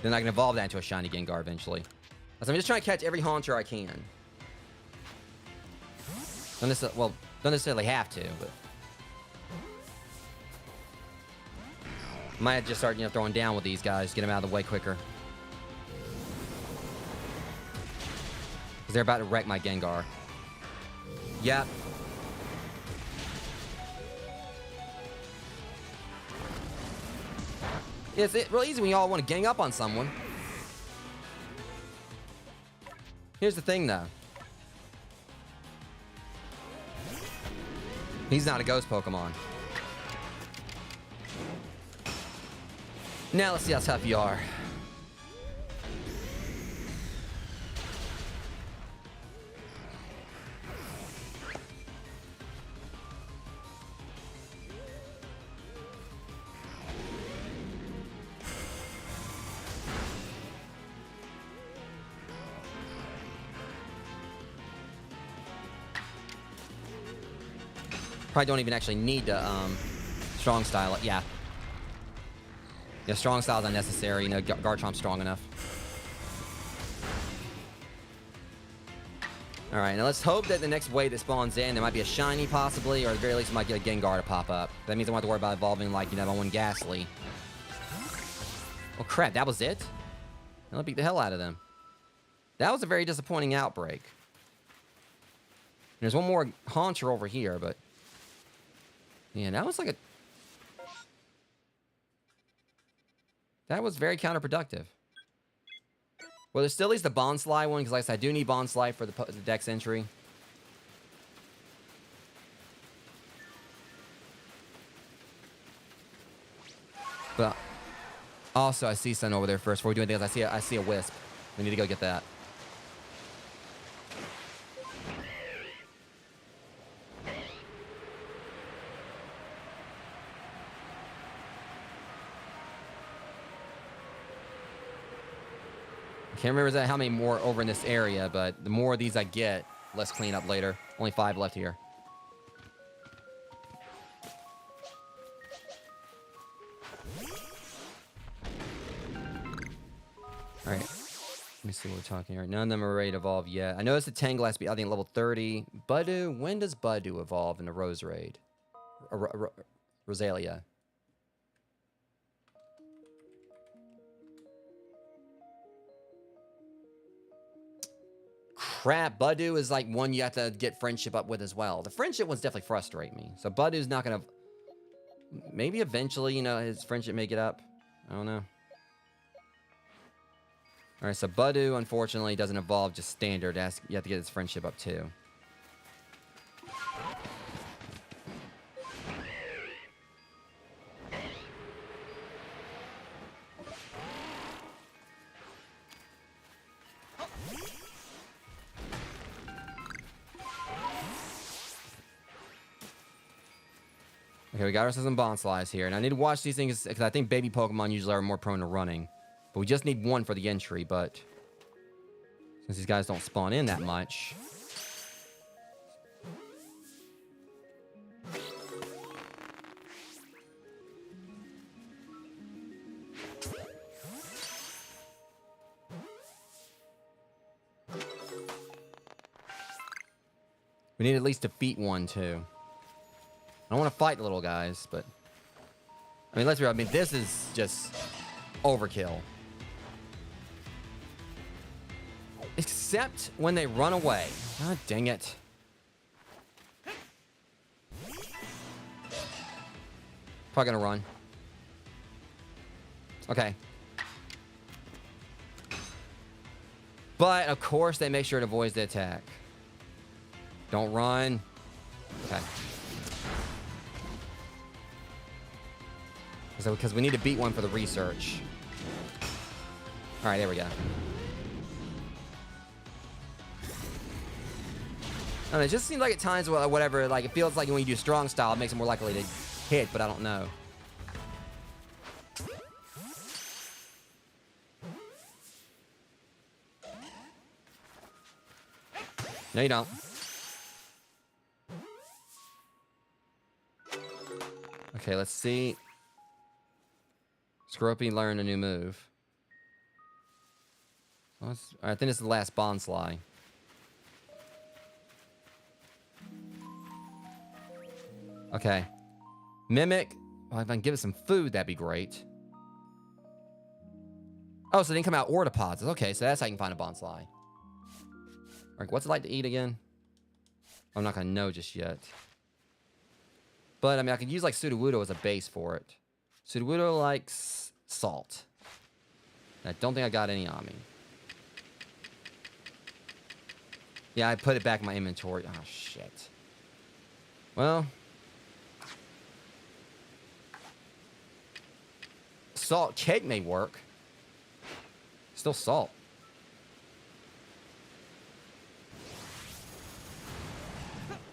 Then I can evolve that into a shiny Gengar eventually. So I'm just trying to catch every Haunter I can. Don't necessarily have to, but... Might just start, throwing down with these guys, get them out of the way quicker. Because they're about to wreck my Gengar. Yep. It's real easy when you all want to gang up on someone. Here's the thing, though. He's not a ghost Pokemon. Now let's see how tough you are. Probably don't even actually need to strong style it. Yeah. Yeah, strong style is unnecessary. You know, Garchomp's strong enough. All right, now let's hope that the next wave that spawns in, there might be a shiny possibly, or at the very least, we might get a Gengar to pop up. That means I don't have to worry about evolving like, you know, my one Ghastly. Oh crap, that was it? I'll beat the hell out of them. That was a very disappointing outbreak. There's one more Haunter over here, but... yeah, that was like a... that was very counterproductive. Well, there's still at least the Bonsly one, because like I said, I do need Bonsly for the Dex entry. But also, I see something over there first. Before we do anything else, I see a Wisp. We need to go get that. Can't remember how many more over in this area, but the more of these I get, less cleanup later. Only 5 left here. Alright. Let me see what we're talking here. None of them are ready to evolve yet. I noticed the Tangle has to be, I think, level 30. Budew, when does Budew evolve in the Rose Raid? Rosalia. Crap, Budew is like one you have to get friendship up with as well. The friendship ones definitely frustrate me. So Budew's not gonna... maybe eventually, you know, his friendship may get up. I don't know. Alright, so Budew, unfortunately, doesn't evolve just standard. You have to get his friendship up too. Okay, we got ourselves some Bonslies here. And I need to watch these things because I think baby Pokemon usually are more prone to running. But we just need one for the entry, but... since these guys don't spawn in that much... we need to at least defeat one, too. I don't want to fight the little guys, but... I mean, let's be real. I mean, this is just overkill. Except when they run away. God dang it. Probably gonna run. Okay. But, of course, they make sure it avoids the attack. Don't run. Okay. So, because we need to beat one for the research. Alright, there we go. And it just seems like at times, whatever, like it feels like when you do strong style, it makes it more likely to hit, but I don't know. No, you don't. Okay, let's see. Scropy learned a new move. Alright, I think this is the last Bonsly. Okay. Mimic. Well, if I can give it some food, that'd be great. Oh, so they didn't come out ortopods. Okay, so that's how you can find a Bonsly. Alright, what's it like to eat again? I'm not going to know just yet. But, I mean, I could use, like, Sudowoodo as a base for it. Sudowoodo likes salt. And I don't think I got any on me. Yeah, I put it back in my inventory. Oh, shit. Well. Salt cake may work. Still salt.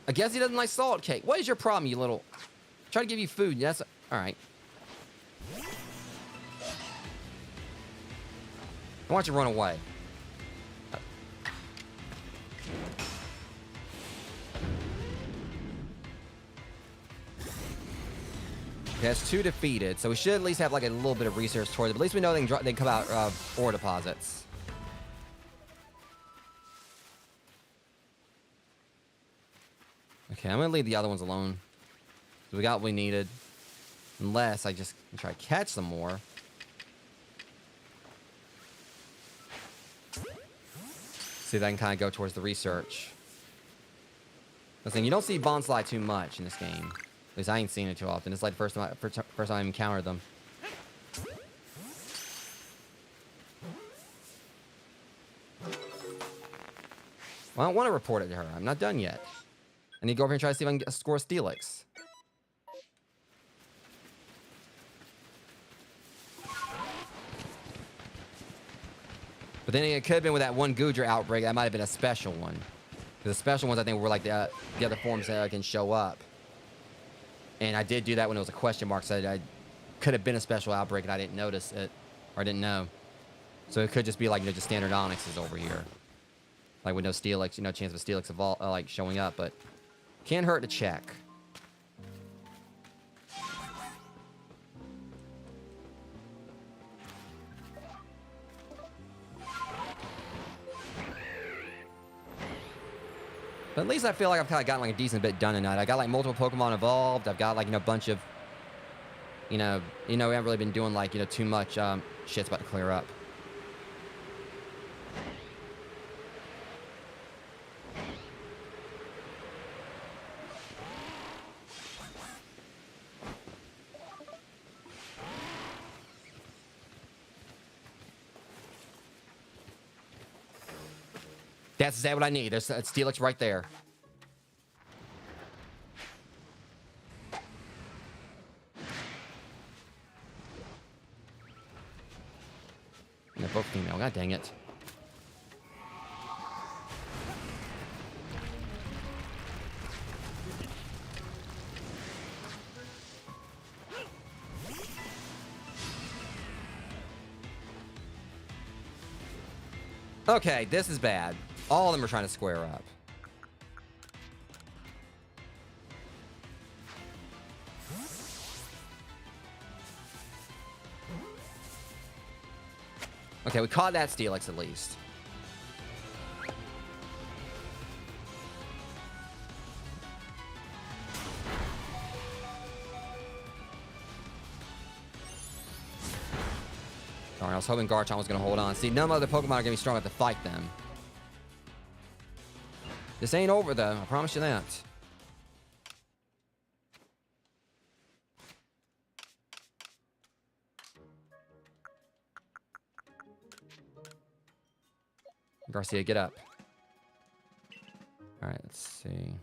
I guess he doesn't like salt cake. What is your problem, you little... Try to give you food. That's... Alright. Why don't you run away? Okay, that's 2 defeated, so we should at least have like a little bit of research towards it. But at least we know they can come out ore deposits. Okay, I'm gonna leave the other ones alone. So we got what we needed. Unless I just try to catch some more. See if I can kind of go towards the research. I was saying, you don't see Bonsly too much in this game. At least I ain't seen it too often. It's like the first time I encountered them. Well, I don't want to report it to her. I'm not done yet. I need to go over here and try to see if I can score a Steelix. But then it could have been with that one Goodra outbreak. That might have been a special one. Because the special ones, I think, were like the other forms that can show up. And I did do that when it was a question mark. So I could have been a special outbreak and I didn't notice it. Or I didn't know. So it could just be like, you know, just standard Onyxes over here. Like with no Steelix, you know, chance of a Steelix like showing up. But can't hurt to check. But at least I feel like I've kind of gotten like a decent bit done tonight. I got like multiple Pokemon evolved. I've got like, you know, a bunch of, we haven't really been doing like, too much shit's about to clear up. That's exactly what I need. There's a Steelix right there. And they're both female. God dang it. Okay, this is bad. All of them are trying to square up. Okay, we caught that Steelix at least. Darn, I was hoping Garchomp was going to hold on. See, none of the other Pokemon are going to be strong enough to fight them. This ain't over, though. I promise you that. Garcia, get up. All right, let's see.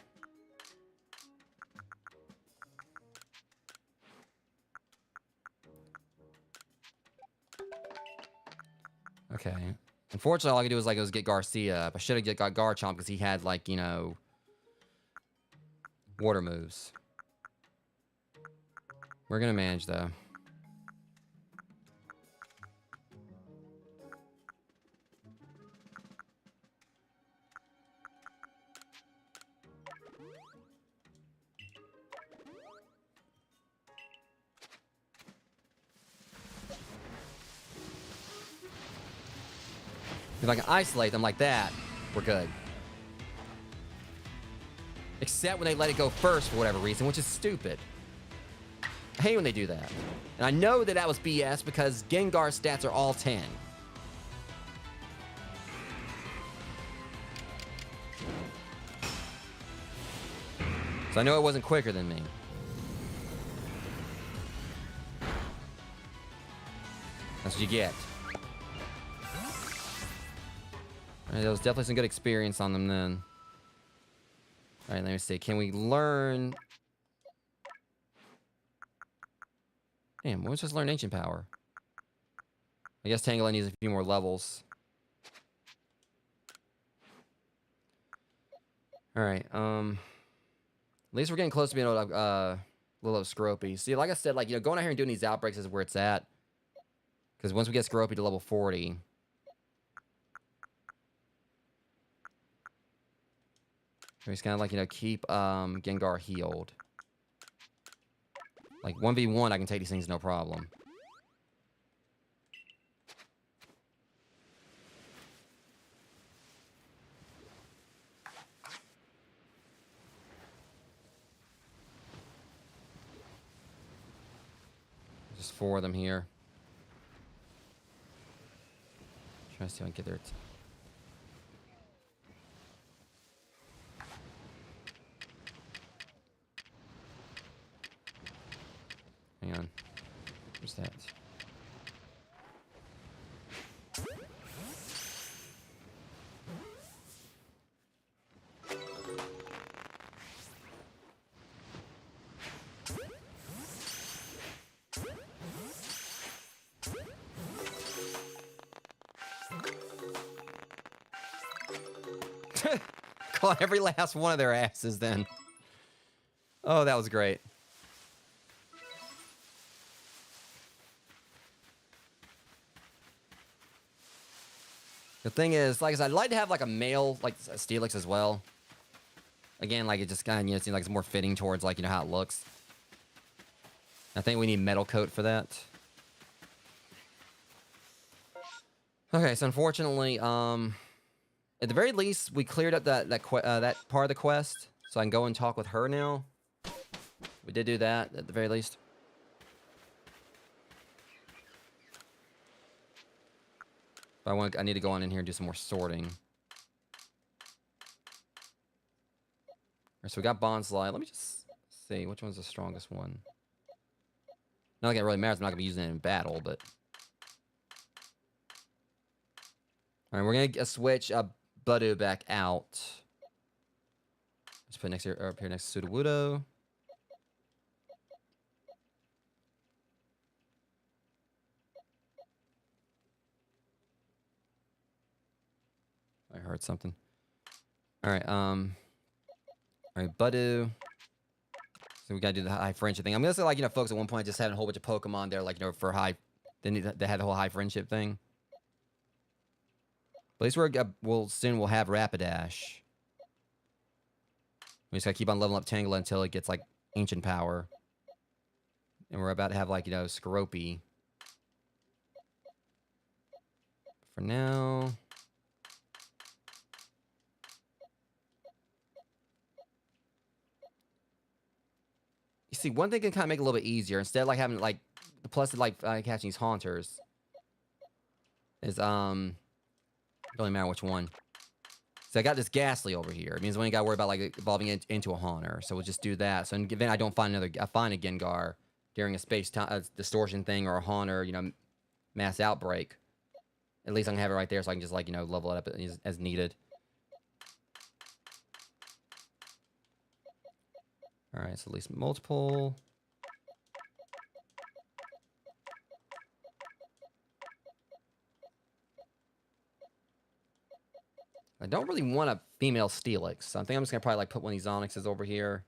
Okay. Unfortunately, all I could do was get Garcia up. I should have got Garchomp because he had water moves. We're gonna manage though. If I can isolate them like that, we're good. Except when they let it go first for whatever reason, which is stupid. I hate when they do that. And I know that was BS because Gengar's stats are all 10. So I know it wasn't quicker than me. That's what you get. Alright, there was definitely some good experience on them then. Alright, let me see. Can we learn... Damn, let's just learn Ancient Power. I guess Tangela needs a few more levels. Alright, at least we're getting close to being able to, level up Scropy. See, like I said, like, you know, going out here and doing these outbreaks is where it's at. Because once we get Scropy to level 40... we just kind of like, you know, keep, Gengar healed. Like, 1v1, I can take these things no problem. Just 4 of them here. Try to see if I can get there. Hang on. Where's that? Caught every last one of their asses then. Oh, that was great. The thing is, like I said, I'd like to have like a male, like a Steelix as well. Again, like it just kind of, you know, seems like it's more fitting towards like, you know, how it looks. I think we need Metal Coat for that. Okay, so unfortunately, at the very least, we cleared up that part of the quest, so I can go and talk with her now. We did do that at the very least. But I need to go on in here and do some more sorting. Alright, so we got Bonsly. Let me just see which one's the strongest one. Not like it really matters. I'm not gonna be using it in battle, but. Alright, we're gonna switch Budu back out. Let's put it next here, up here next to Sudowoodo. I heard something. Alright, alright, Budu. So we gotta do the high friendship thing. I'm gonna say, like, you know, folks at one point just had a whole bunch of Pokemon there, like, you know, for high. They had the whole high friendship thing. But at least we'll have Rapidash. We just gotta keep on leveling up Tangela until it gets like Ancient Power. And we're about to have, like, you know, Scropy. For now. You see, one thing can kind of make it a little bit easier. Instead of like having like the plus of like catching these Haunters. Is don't really matter which one. So I got this Ghastly over here. It means we ain't got to worry about like evolving it into a Haunter. So we'll just do that. So then I don't find I find a Gengar during a space-time distortion thing or a Haunter, you know, mass outbreak. At least I'm gonna have it right there, so I can just, like, you know, level it up as needed. All right, so at least multiple. I don't really want a female Steelix, so I think I'm just gonna probably like put one of these Onyxes over here.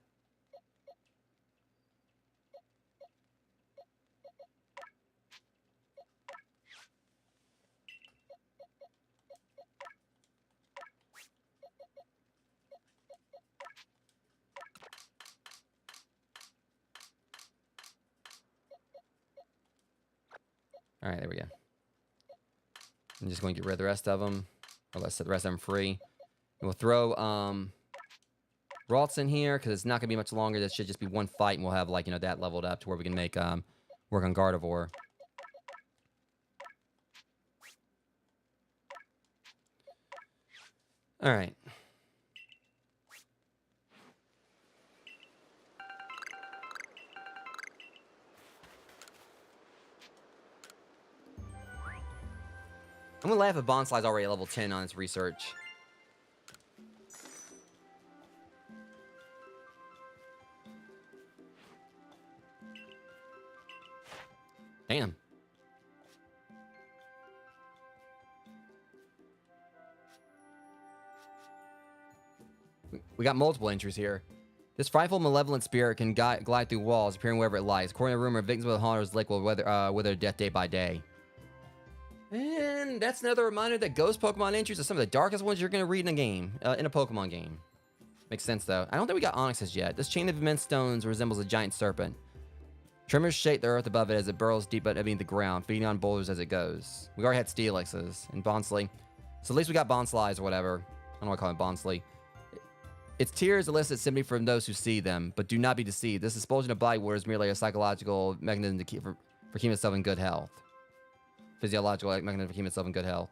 All right, there we go. I'm just going to get rid of the rest of them. Or let's set the rest of them free. And we'll throw Ralts in here, because it's not going to be much longer. This should just be one fight, and we'll have, like, you know, that leveled up to where we can make work on Gardevoir. All right. I'm gonna laugh if Bonsly's already at level 10 on its research. Damn. We got multiple entries here. This frightful, malevolent spirit can glide through walls, appearing wherever it lies. According to rumor, victims of the Haunter's Lick will wither death day by day. And that's another reminder that ghost Pokemon entries are some of the darkest ones you're going to read in a game, in a Pokemon game. Makes sense, though. I don't think we got Onyxes yet. This chain of immense stones resembles a giant serpent. Tremors shake the earth above it as it burrows deep beneath the ground, feeding on boulders as it goes. We already had Steelixes and Bonsly. So at least we got Bonslies or whatever. I don't know what I call it, Bonsly. Its tears elicit sympathy from those who see them, but do not be deceived. This expulsion of body water is merely a psychological mechanism to keep for keeping itself in good health. Physiological mechanism for keeping itself in good health.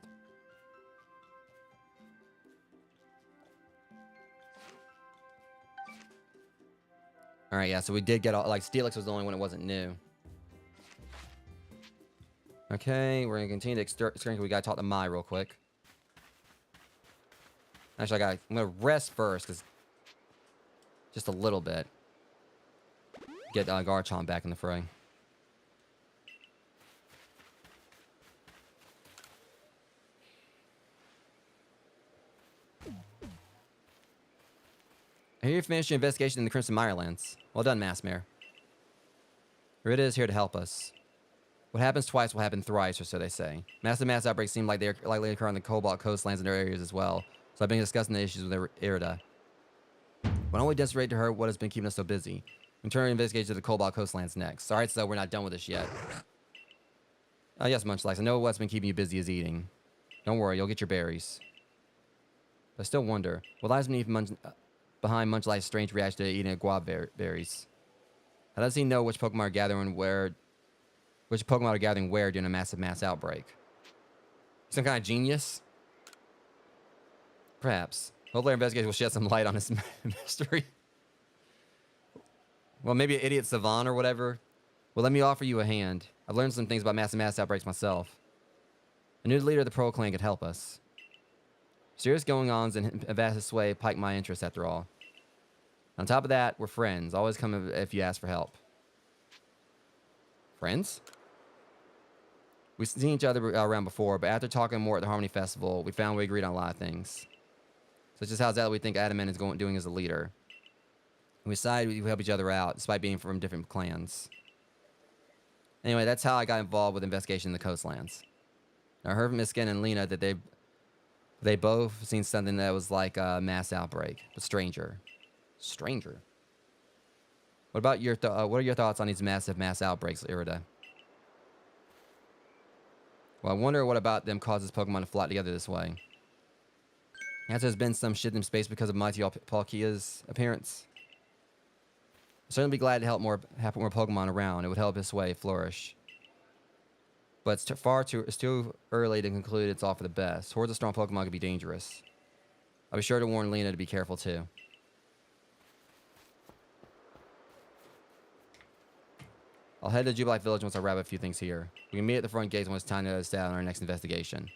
Alright, yeah, so we did get all, like, Steelix was the only one that wasn't new. Okay, we're gonna continue to experience. We gotta talk to Mai real quick. Actually, I'm gonna rest first, because just a little bit. Get Garchomp back in the fray. I hear you finished your investigation in the Crimson Mirelands. Well done, Massmare. Rita is here to help us. What happens twice will happen thrice, or so they say. Massive mass outbreaks seem like they're likely to occur on the Cobalt coastlands and their areas as well, so I've been discussing the issues with Irida. Why don't we demonstrate to her what has been keeping us so busy? We turn our investigation to the Cobalt coastlands next. Alright, so we're not done with this yet. Oh yes, Munchlax, I know what's been keeping you busy is eating. Don't worry, you'll get your berries. But I still wonder, what lies behind Munchlax's strange reaction to eating guava berries? How does he know which Pokemon are gathering where during a massive mass outbreak? Some kind of genius? Perhaps. Hopefully our investigation will shed some light on this mystery. Well, maybe an idiot savant or whatever. Well, let me offer you a hand. I've learned some things about massive mass outbreaks myself. I knew the leader of the Pro Clan could help us. Serious going-ons and a vast sway pique my interest, after all. On top of that, we're friends. Always come if you ask for help. Friends? We've seen each other around before, but after talking more at the Harmony Festival, we found we agreed on a lot of things. Such as how exactly we think Adamant is doing as a leader. We decided we would help each other out, despite being from different clans. Anyway, that's how I got involved with investigation in the coastlands. I heard from Miss Skin and Lena that they both seen something that was like a mass outbreak, but stranger. Stranger? What about what are your thoughts on these massive mass outbreaks, Irida? Well, I wonder what about them causes Pokemon to flock together this way. Has there been some shit in space because of Mighty Palkia's appearance? I'd certainly be glad to help more Pokemon around. It would help his way flourish. But it's too early to conclude it's all for the best. Hordes of strong Pokemon could be dangerous. I'll be sure to warn Lena to be careful too. I'll head to Jubilife Village once I wrap up a few things here. We can meet at the front gates when it's time to start on our next investigation.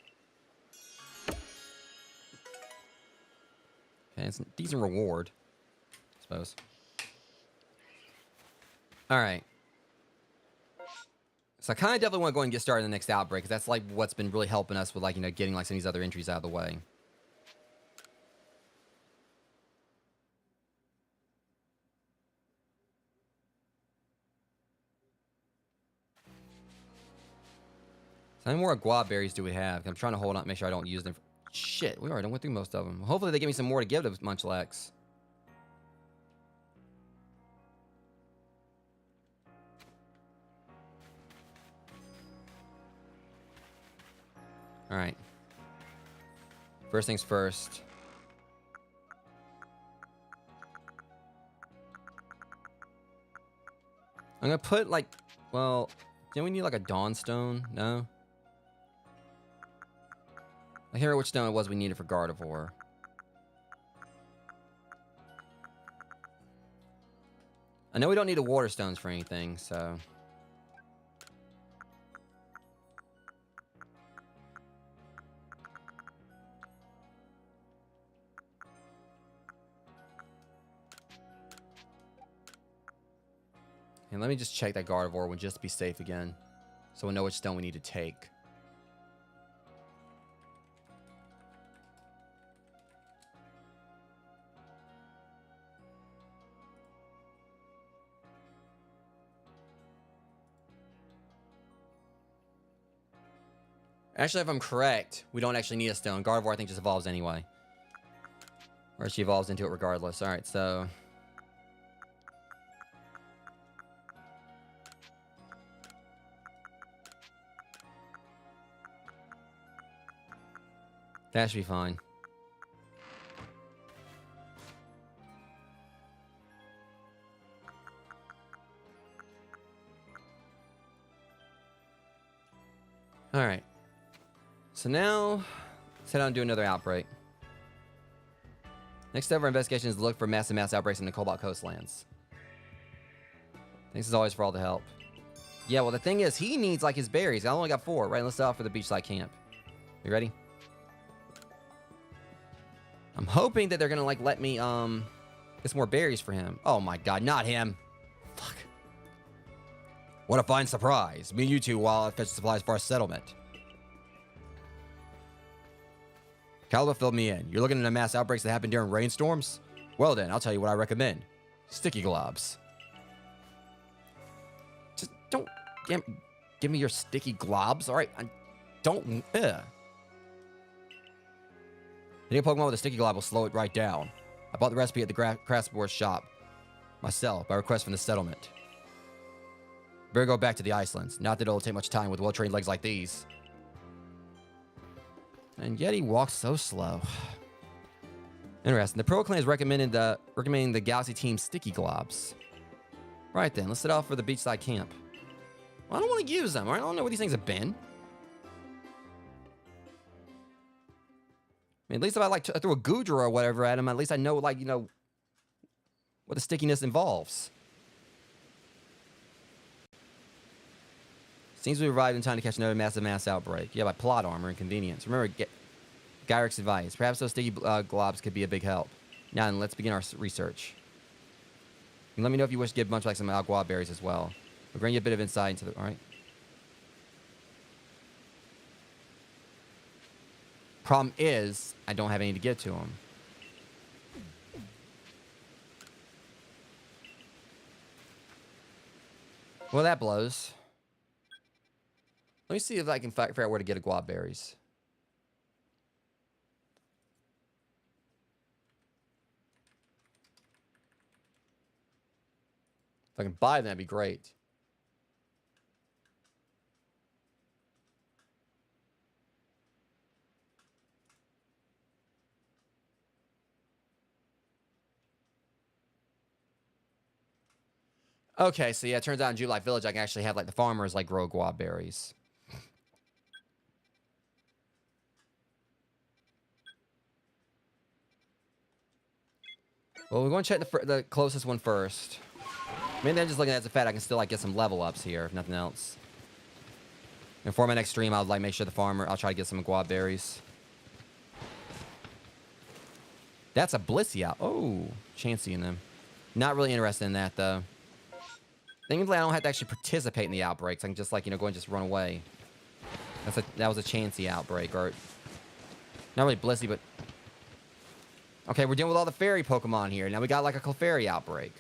Okay, it's a decent reward, I suppose. Alright. So I kind of definitely want to go ahead and get started in the next outbreak, because that's like what's been really helping us with, like, you know, getting like some of these other entries out of the way. So how many more guava berries do we have? I'm trying to hold on, make sure I don't use them. Shit, we already went through most of them. Hopefully they give me some more to give to Munchlax. Alright. First things first. I'm gonna put, like, well, do we need like a Dawnstone? No? I can't remember which stone it was we needed for Gardevoir. I know we don't need the Water Stones for anything, so... And let me just check that Gardevoir one just to be safe again. So we'll know which stone we need to take. Actually, if I'm correct, we don't actually need a stone. Gardevoir, I think, just evolves anyway. Or she evolves into it regardless. Alright, so... that should be fine. Alright. So now, let's head on and do another outbreak. Next step of our investigation is to look for massive outbreaks in the Cobalt Coastlands. Thanks as always for all the help. Yeah, well, the thing is, he needs, like, his berries. I only got 4, right? Let's set off for the beachside camp. You ready? I'm hoping that they're gonna, like, let me, get some more berries for him. Oh, my God, not him. Fuck. What a fine surprise. Me and you two while I fetch supplies for our settlement. Calva filled me in. You're looking at the mass outbreaks that happen during rainstorms? Well then, I'll tell you what I recommend. Sticky globs. Just don't give me your sticky globs, alright? Don't, Hitting a Pokemon with a sticky glob will slow it right down. I bought the recipe at the Craftboard shop. Myself, by request from the settlement. Better go back to the Icelands. Not that it'll take much time with well-trained legs like these. And yet he walks so slow. Interesting. The Pro Clan is recommending the Galaxy Team Sticky Globs. Right then, let's set off for the beachside camp. Well, I don't want to use them. I don't know where these things have been. I mean, at least if I like threw a Goodra or whatever at him, at least I know, like, you know, what the stickiness involves. Seems we arrived in time to catch another mass outbreak. Yeah, by plot armor and convenience. Remember, Gyric's advice. Perhaps those sticky globs could be a big help. Now then, let's begin our research. And let me know if you wish to give Munchlax some Agua berries as well. We'll bring you a bit of insight into the... Alright. Problem is, I don't have any to give to him. Well, that blows. Let me see if I can figure out where to get a guava berries. If I can buy them, that'd be great. Okay, so yeah, it turns out in July Village I can actually have like the farmers like grow guava berries. Well, we're going to check the closest one first. Maybe I'm just looking at the fact I can still like get some level ups here, if nothing else. And for my next stream, I'll like make sure I'll try to get some guava berries. That's a Blissey out. Oh, Chansey in them. Not really interested in that though. Thankfully, I don't have to actually participate in the outbreaks. I can just like, you know, go and just run away. That was a Chansey outbreak, or not really Blissey, but okay, we're dealing with all the fairy Pokemon here. Now we got like a Clefairy outbreak.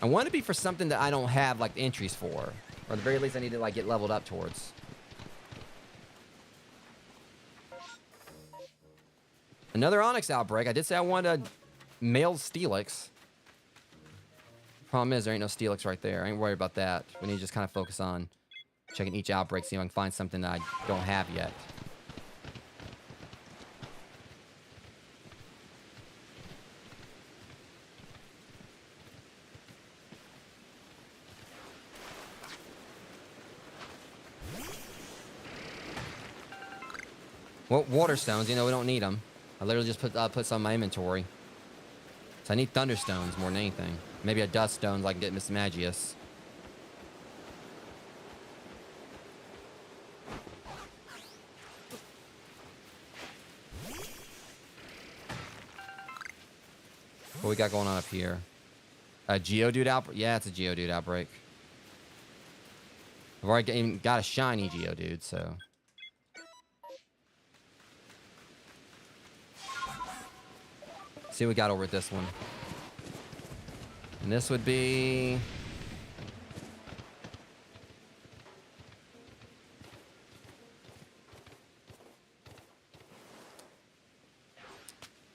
I want to be for something that I don't have like entries for, or at the very least I need to like get leveled up towards. Another Onyx outbreak. I did say I wanted a male Steelix. Problem is, there ain't no Steelix right there. I ain't worried about that. We need to just kind of focus on checking each outbreak, see if I can find something that I don't have yet. Well, water stones, you know, we don't need them. I literally just put some in my inventory. So I need thunderstones more than anything. Maybe a dust stone so I can get Miss Magius. What we got going on up here? A Geodude outbreak? Yeah, it's a Geodude outbreak. I've already got a shiny Geodude, so... See what we got over at this one. And this would be...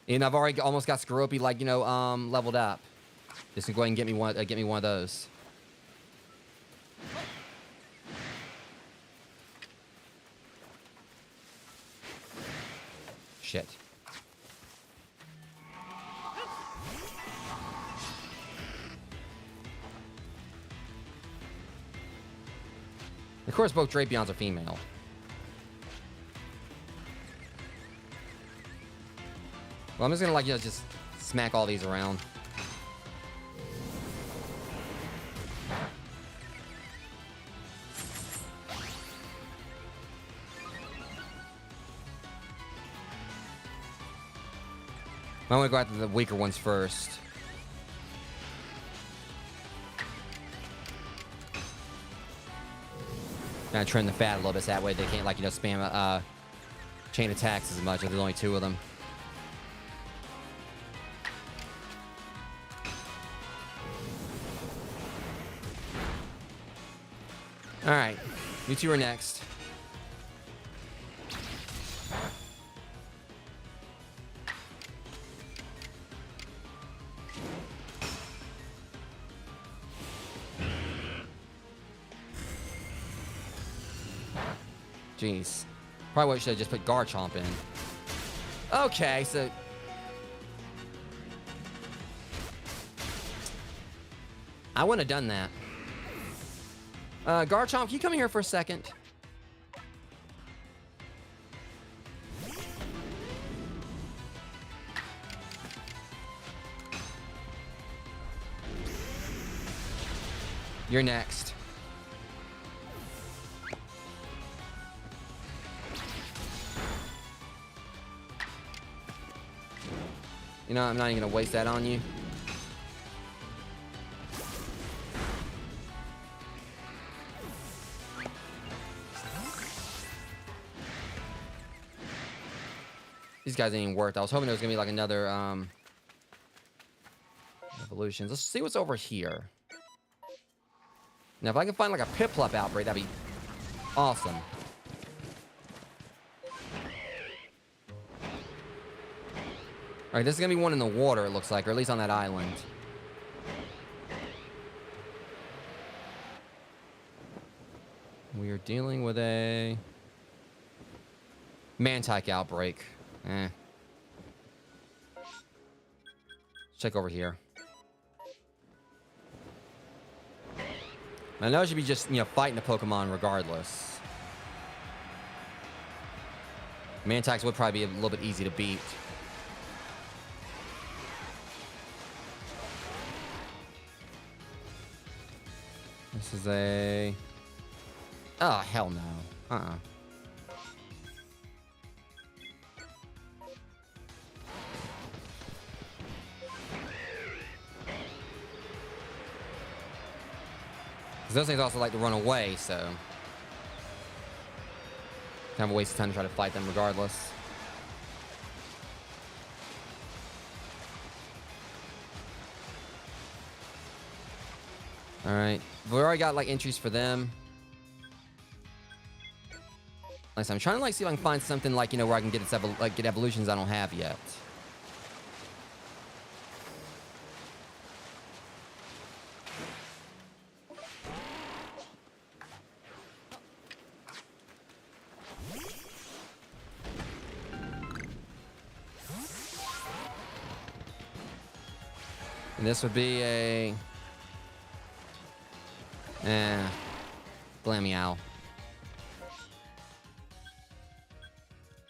And I've already almost got Skorupi, like, you know, leveled up. Just gonna go ahead and get me one of those. Shit. Of course, both Drapions are female. Well, I'm just gonna, like, you know, just smack all these around. I want to go after the weaker ones first. Kind of trim the fat a little bit, so that way they can't, like, you know, spam chain attacks as much if there's only 2 of them. All right, you 2 are next. Jeez. Probably should have just put Garchomp in. Okay, so... I wouldn't have done that. Garchomp, can you come here for a second? You're next. You know, I'm not even gonna waste that on you. These guys ain't even worth it. I was hoping there was gonna be like another evolutions. Let's see what's over here. Now, if I can find like a Piplup outbreak, that'd be awesome. All right, this is gonna be one in the water, it looks like, or at least on that island. We are dealing with a Mantike outbreak. Check over here. I know it should be just, you know, fighting the Pokemon regardless. Mantikes would probably be a little bit easy to beat. This is a... Oh, hell no. Those things also like to run away, so... kind of a waste of time to try to fight them regardless. Alright. We already got, like, entries for them. Like, so I'm trying to, like, see if I can find something, like, you know, where I can get get evolutions I don't have yet. And this would be a... Glameow.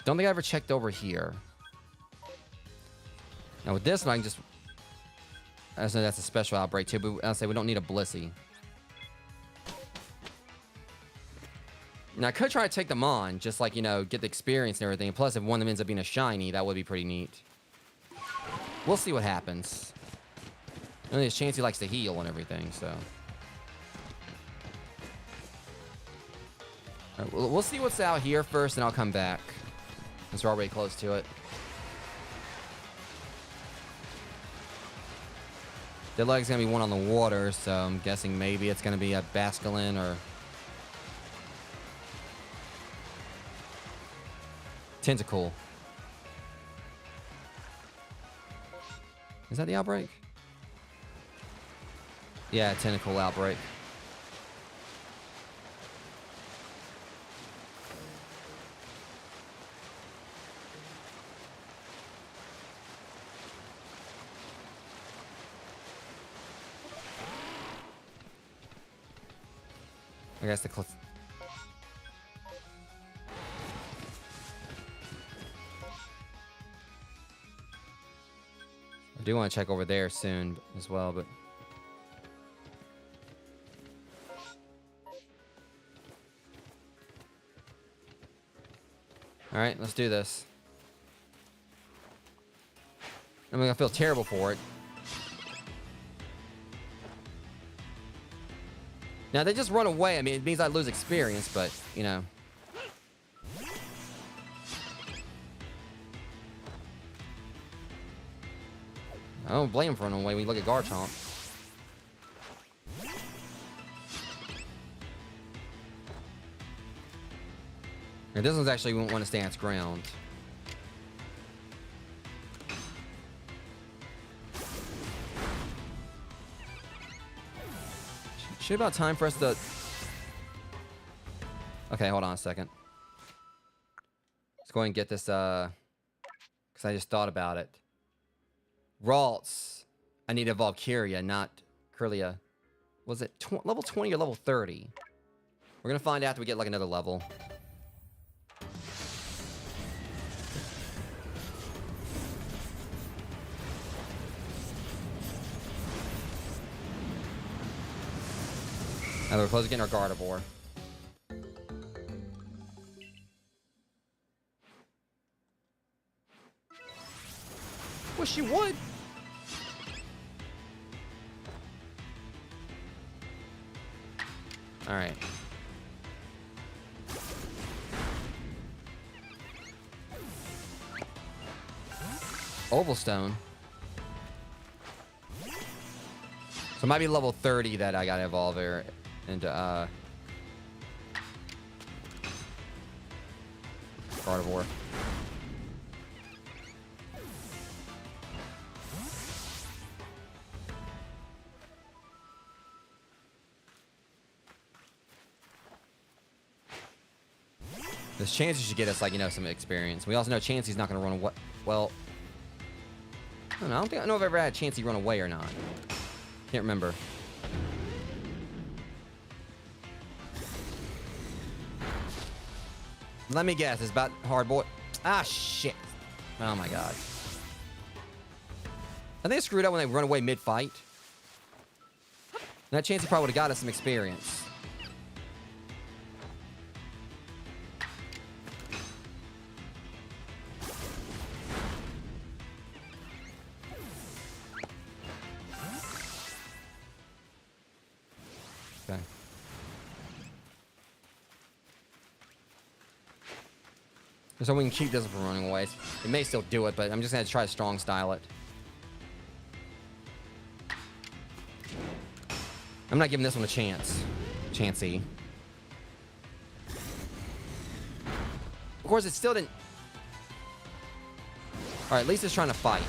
Don't think I ever checked over here. Now with this one, I can just... I know that's a special outbreak too, but I'll say we don't need a Blissey. Now I could try to take them on, just like, you know, get the experience and everything. Plus, if one of them ends up being a shiny, that would be pretty neat. We'll see what happens. Only his chance he likes to heal and everything, so. All right, we'll see what's out here first, and I'll come back. Since we're already close to it. Deadleg's gonna be one on the water, so I'm guessing maybe it's gonna be a Basculin or Tentacool. Is that the outbreak? Yeah, Tentacool outbreak. I guess the I do want to check over there soon as well, but all right, let's do this. I'm gonna feel terrible for it. Now, they just run away. I mean, it means I lose experience, but, you know. I don't blame him for running away when you look at Garchomp. Now, this one's actually won't want to stand its ground. Should about time for us to... Okay, hold on a second. Let's go ahead and get this, because I just thought about it. Ralts. I need a Valkyria, not Kirlia. Was it level 20 or level 30? We're going to find out after we get, like, another level. Now we're close to getting our Gardevoir. Wish you would. All right. Oval Stone. So it might be level 30 that I gotta evolve here into Gardevoir. There's chances you should get us, like, you know, some experience. We also know Chansey's not going to run away. Well, I don't know. I don't know if I've ever had Chansey run away or not. Can't remember. Let me guess. It's about hard boy. Ah, shit. Oh, my God. I think I screwed up when they run away mid-fight. That Chansey probably would have got us some experience. Okay. So we can keep this from running away. It may still do it, but I'm just going to try to strong style it. I'm not giving this one a chance. Chansey. Of course, it still didn't... Alright, at least it's trying to fight.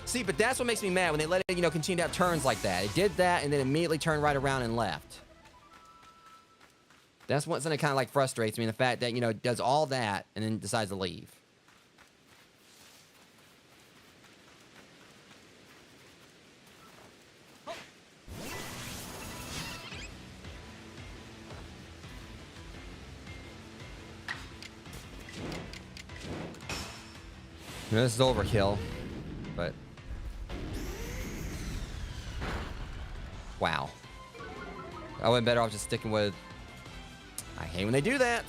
See, but that's what makes me mad when they let it, you know, continue to have turns like that. It did that and then immediately turned right around and left. That's what something kind of like frustrates me, the fact that, you know, it does all that and then decides to leave. You know, this is overkill, but... Wow. I would've been better off just sticking with... I hate when they do that.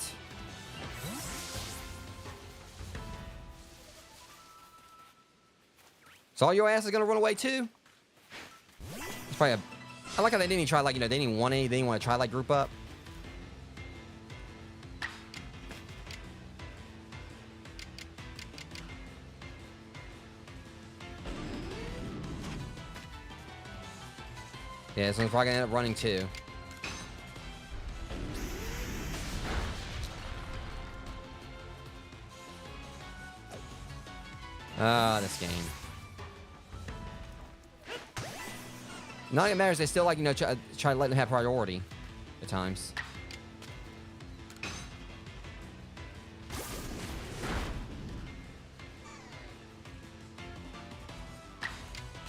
So all your ass is gonna run away too? It's probably a... I like how they didn't even try, like, you know, they didn't want any, they didn't want to try, like, group up. Yeah, this one's probably gonna end up running too. Ah, this game. Not even matters. They still, like, you know, try to let them have priority at times.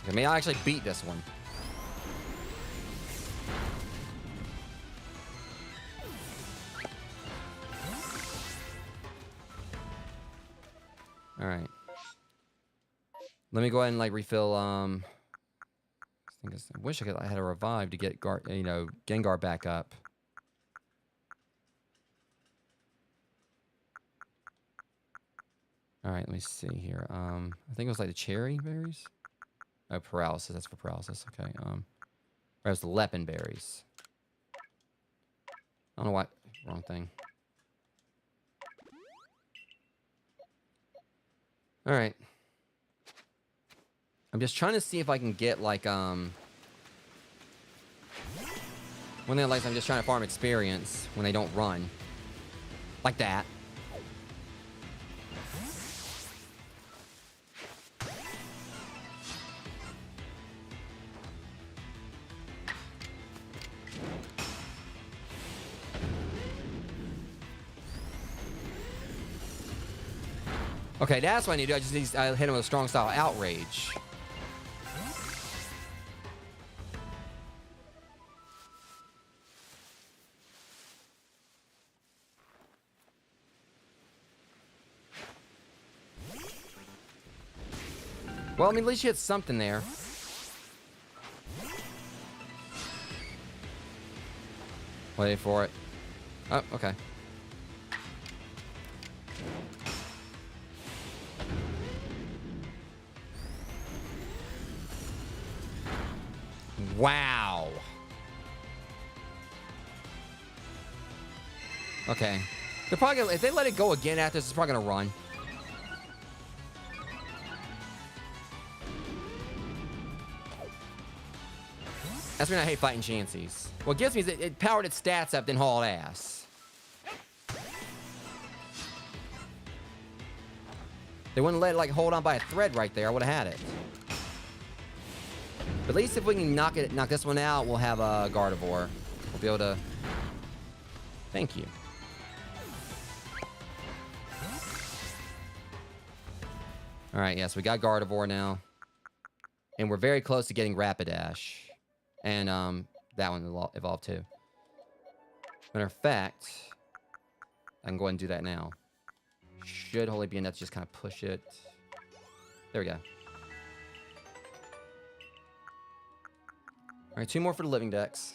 Okay, may I actually beat this one? All right. Let me go ahead and, like, refill. I wish I had a revive to get Gengar back up. All right, let me see here. I think it was like the cherry berries. Oh, paralysis. That's for paralysis. Okay. Or it was the lepin berries. I don't know why. Wrong thing. All right. I'm just trying to see if I can get, like, one thing I like is I'm just trying to farm experience when they don't run. Like that. Okay, that's what I need to do. I just need to hit him with a strong style outrage. Well, I mean, at least you hit something there. Wait for it. Oh, okay. Wow. Okay. They're probably gonna, if they let it go again after this, it's probably gonna run. That's when I hate fighting Chanseys. What gets me is it powered its stats up, then hauled ass. They wouldn't let it, like, hold on by a thread right there. I would have had it. But at least if we can knock this one out, we'll have a Gardevoir. We'll be able to... Thank you. All right, yes, we got Gardevoir now. And we're very close to getting Rapidash. And that one evolved too. Matter of fact, I can go ahead and do that now. Should hopefully be enough to just kind of push it. There we go. All right, 2 more for the Living Dex.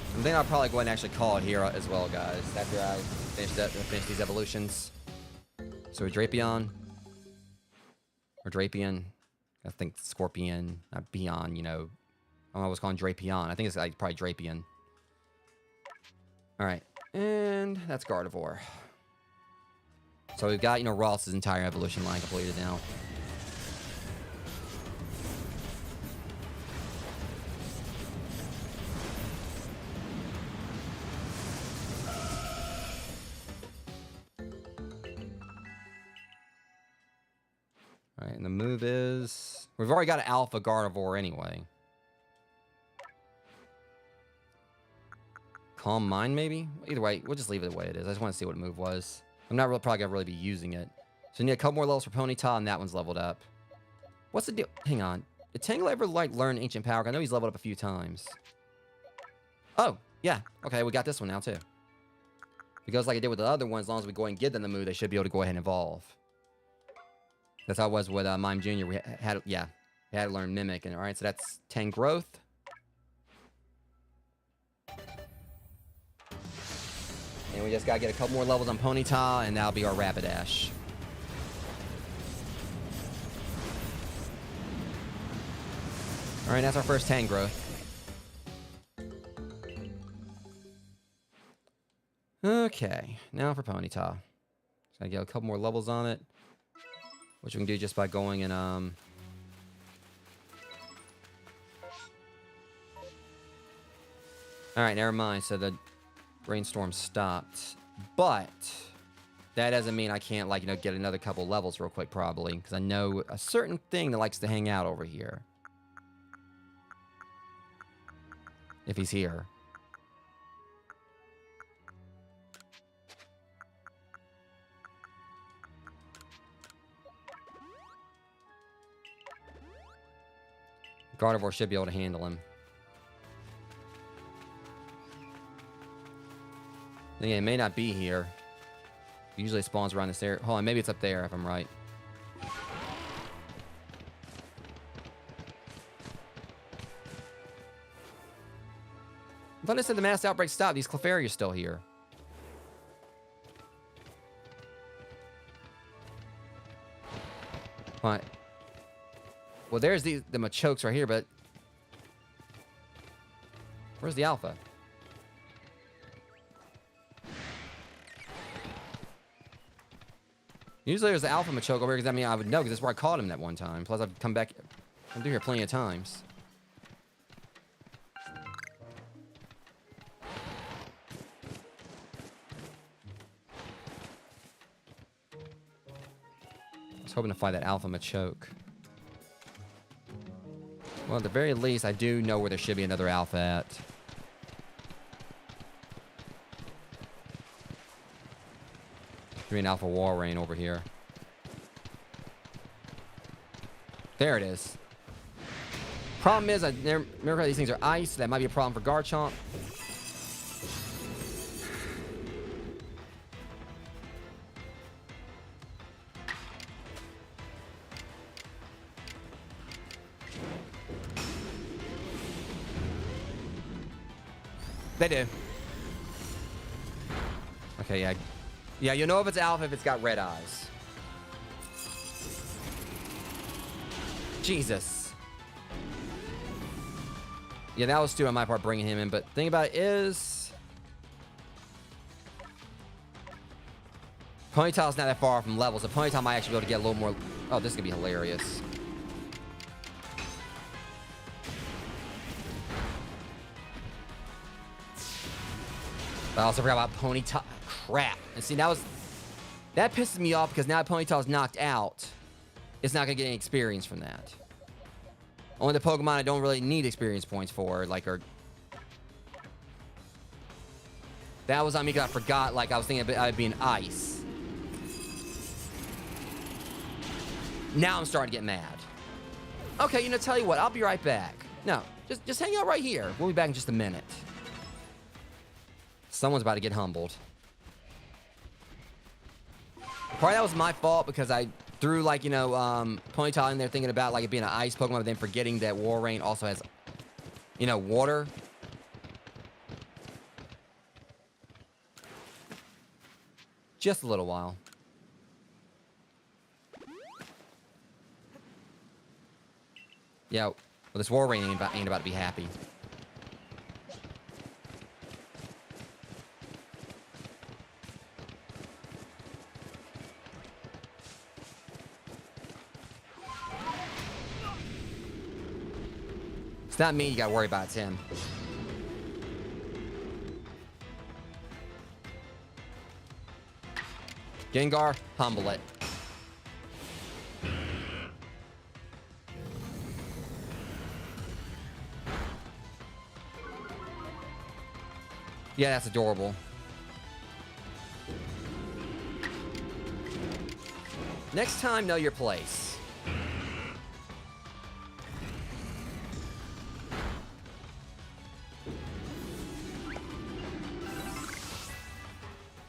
I think I'll probably go ahead and actually call it here as well, guys, after I finish these evolutions. So Drapion, or Drapion, I think Scorpion, not Beyond, you know. I don't know what I was calling Drapion. I think it's like probably Drapion. All right, and that's Gardevoir. So we've got, you know, Ross's entire evolution line completed now. All right, and the move is... We've already got an Alpha Gardevoir anyway. Calm Mind, maybe? Either way, we'll just leave it the way it is. I just want to see what the move was. I'm not really, probably going to really be using it. So we need a couple more levels for Ponyta, and that one's leveled up. What's the deal? Hang on. Did Tangle ever, like, learn Ancient Power? I know he's leveled up a few times. Oh, yeah. Okay, we got this one now, too. Because like I did with the other one, as long as we go and give them the move, they should be able to go ahead and evolve. That's how it was with Mime Jr. We had Had to learn Mimic. And all right, so that's 10 growth. And we just gotta get a couple more levels on Ponyta, and that'll be our Rapidash. All right, that's our first 10 growth. Okay, now for Ponyta. So I get a couple more levels on it, which we can do just by going and All right, never mind. So the rainstorm stopped, but that doesn't mean I can't, like, get another couple levels real quick, probably, because I know a certain thing that likes to hang out over here. If he's here. Gardevoir should be able to handle him. Again, it may not be here. Usually it spawns around this area. Hold on, maybe it's up there if I'm right. I thought I said the mass outbreak stopped. These Clefairy are still here. What? Well, there's the Machokes right here, but where's the Alpha? Usually there's the Alpha Machoke over here, because I mean I would know, because that's where I caught him that one time. Plus I've come back. I'm through here plenty of times. I was hoping to find that Alpha Machoke. Well, at the very least, I do know where there should be another Alpha at. Should be an Alpha Walrein over here. There it is. Problem is, I never remember how these things are ice. So that might be a problem for Garchomp. They do. Okay, yeah. Yeah, you'll know if it's Alpha if it's got red eyes. Jesus. Yeah, that was stupid on my part bringing him in, but the thing about it is... Ponyta's not that far from level, so Ponyta might actually be able to get a little more... Oh, this is going to be hilarious. I also forgot about Ponyta. Crap. And see, that pisses me off, because now Ponyta's knocked out, it's not going to get any experience from that. Only the Pokemon I don't really need experience points for, like, are... That was on me because I forgot, like, I was thinking I'd be an ice. Now I'm starting to get mad. Okay, tell you what, I'll be right back. No, just hang out right here. We'll be back in just a minute. Someone's about to get humbled. Probably that was my fault, because I threw, like, Ponyta in there thinking about, like, it being an ice Pokemon, but then forgetting that Walrein also has, water. Just a little while. Yeah, well, this Walrein ain't about to be happy. It's not me you gotta worry about, it's him. Gengar, humble it. Yeah, that's adorable. Next time, know your place.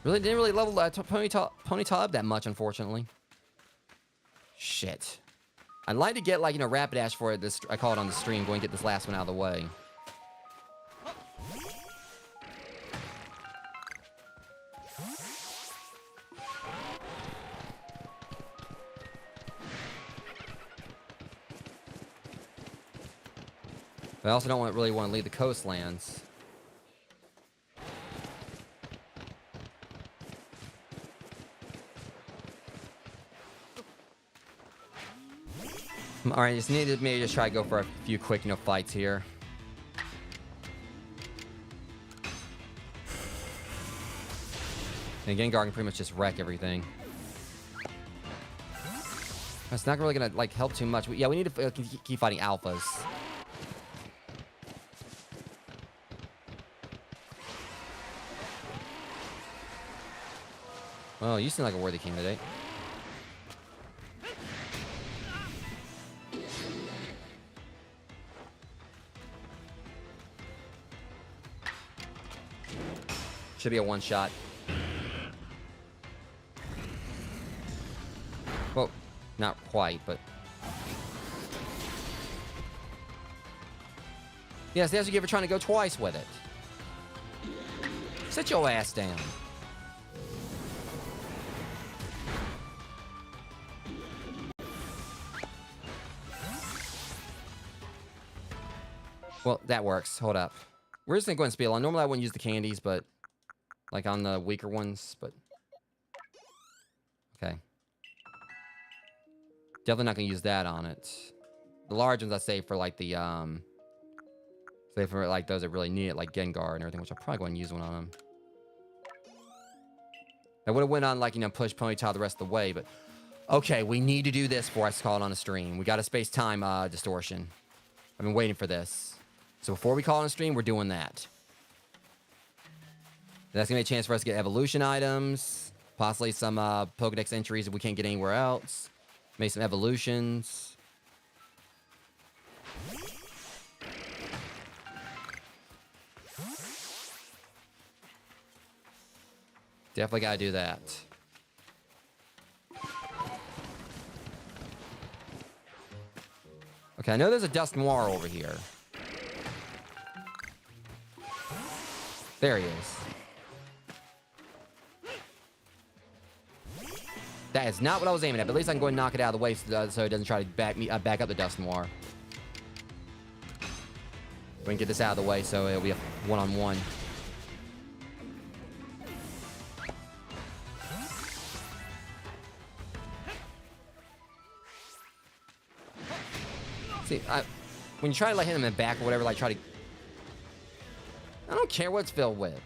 Really didn't really level Ponyta up that much, unfortunately. Shit. I'd like to get, like, you know, Rapidash for it. This, I call it on the stream. Go and get this last one out of the way. But I also don't really want to leave the coastlands. All right, just need to maybe just try to go for a few quick, you know, fights here. And Gengar can pretty much just wreck everything. It's not really gonna like help too much. Yeah, we need to keep fighting alphas. Well, you seem like a worthy candidate. Should be a one-shot. Well, not quite, but... Yes, that's what you were trying to go twice with it. Sit your ass down. Well, that works. Hold up. We're just gonna go ahead and spiel on. Normally I wouldn't use the candies, but... like on the weaker ones, but... okay. Definitely not gonna use that on it. The large ones I save for like the, save for like those that really need it, like Gengar and everything, which I'll probably go ahead and use one on them. I would have went on like, you know, push Ponyta the rest of the way, but... okay, we need to do this before I call it on the stream. We got a space-time, distortion. I've been waiting for this. So before we call it on the stream, we're doing that. That's gonna be a chance for us to get evolution items, possibly some Pokedex entries if we can't get anywhere else. Maybe some evolutions. Definitely gotta do that. Okay, I know there's a Dusk Noir over here. There he is. That is not what I was aiming at, but at least I can go and knock it out of the way so it doesn't try to back up the Dusk Noir. We can get this out of the way so it'll be a one-on-one. See, when you try to like hit him in the back or whatever, like try to... I don't care what it's filled with.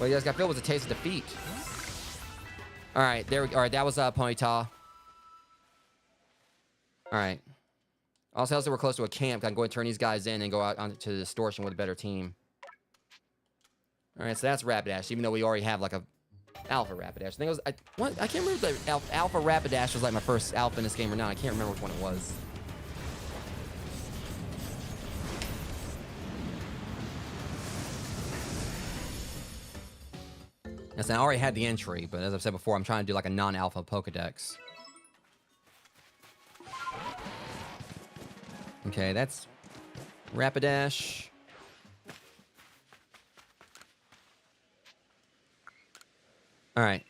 Well, you guys got filled with a taste of defeat. All right, there we go. All right, that was Ponyta. All right. Also, we're close to a camp. I can go and turn these guys in and go out onto the distortion with a better team. All right, so that's Rapidash, even though we already have like a Alpha Rapidash. I think it was I can't remember if the Alpha Rapidash was like my first Alpha in this game or not. I can't remember which one it was. Yes, I already had the entry, but as I've said before, I'm trying to do like a non-Alpha Pokedex. Okay, that's Rapidash. All right.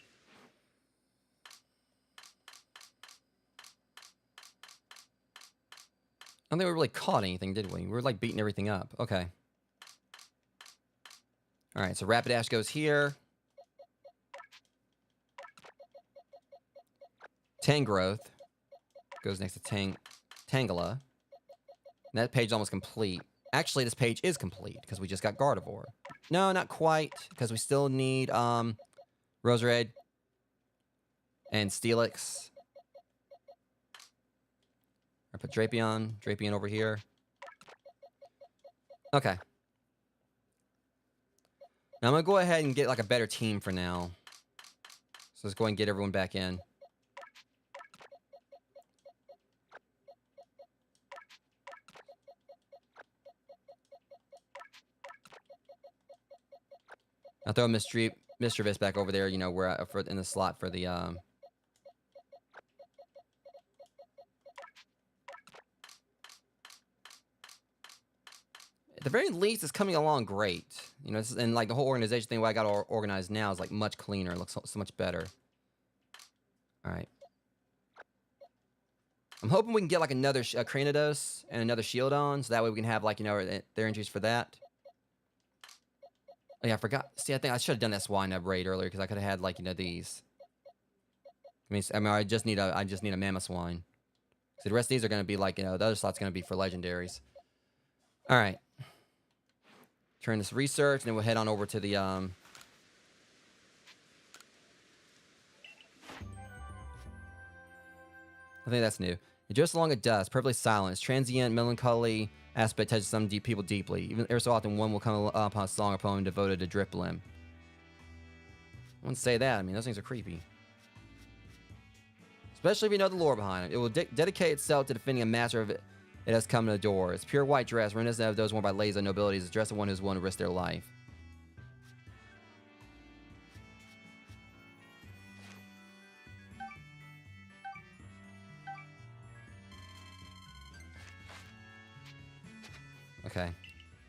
I don't think we really caught anything, did we? We were like beating everything up. Okay. All right, so Rapidash goes here. Tangrowth goes next to Tangela. And that page is almost complete. Actually, this page is complete because we just got Gardevoir. No, not quite, because we still need Roserade and Steelix. I put Drapion over here. Okay. Now I'm gonna go ahead and get like a better team for now. So let's go ahead and get everyone back in. I'll throw Mischievous back over there, you know, where in the slot for the At the very least, it's coming along great. You know, and like the whole organization thing, what I got organized now is like much cleaner. It looks so much better. All right. I'm hoping we can get like another Cranidos and another Shieldon, so that way we can have like, you know, their entries for that. Oh yeah, I forgot. See, I think I should have done that Swinub raid earlier because I could have had like, you know, these. I mean, I just need a Mammoth Swine. So the rest of these are going to be like, you know, the other slot's going to be for legendaries. All right. Turn this research, and then we'll head on over to the I think that's new. It drifts along a dust, perfectly silent. Its transient, melancholy aspect touches some people deeply. Even every so often, one will come upon a song or poem devoted to Driplim. I wouldn't say that. I mean, those things are creepy. Especially if you know the lore behind it. It will dedicate itself to defending a master of it. It has come to the door. Its pure white dress, reminiscent of those worn by ladies of nobility, is the dress of one who is willing to risk their life. Okay.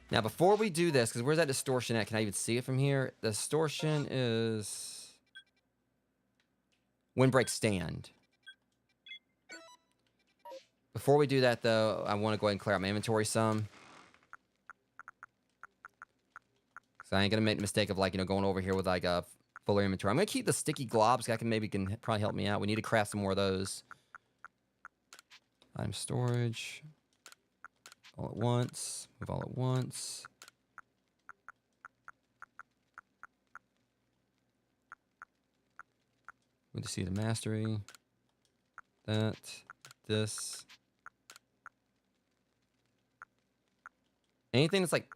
Now, before we do this, because where's that distortion at? Can I even see it from here? The distortion is Windbreak Stand. Before we do that, though, I want to go ahead and clear out my inventory some. So I ain't going to make the mistake of, like, you know, going over here with, like, a fuller inventory. I'm going to keep the sticky globs. That can probably help me out. We need to craft some more of those. Item storage. All at once. Move all at once. Good to see the mastery. That. This. Anything that's like...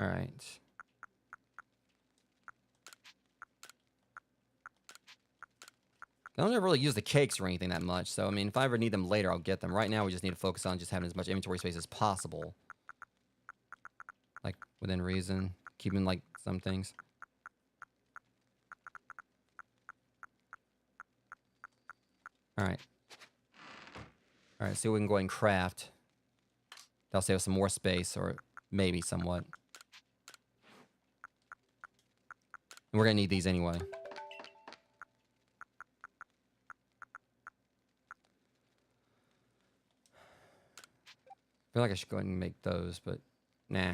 Alright. I don't ever really use the cakes or anything that much, so I mean, if I ever need them later, I'll get them. Right now, we just need to focus on just having as much inventory space as possible. Like, within reason. Keeping, like, some things. Alright. Alright, see what we can go ahead and craft. That'll save us some more space, or maybe somewhat. And we're gonna need these anyway. I feel like I should go ahead and make those, but nah.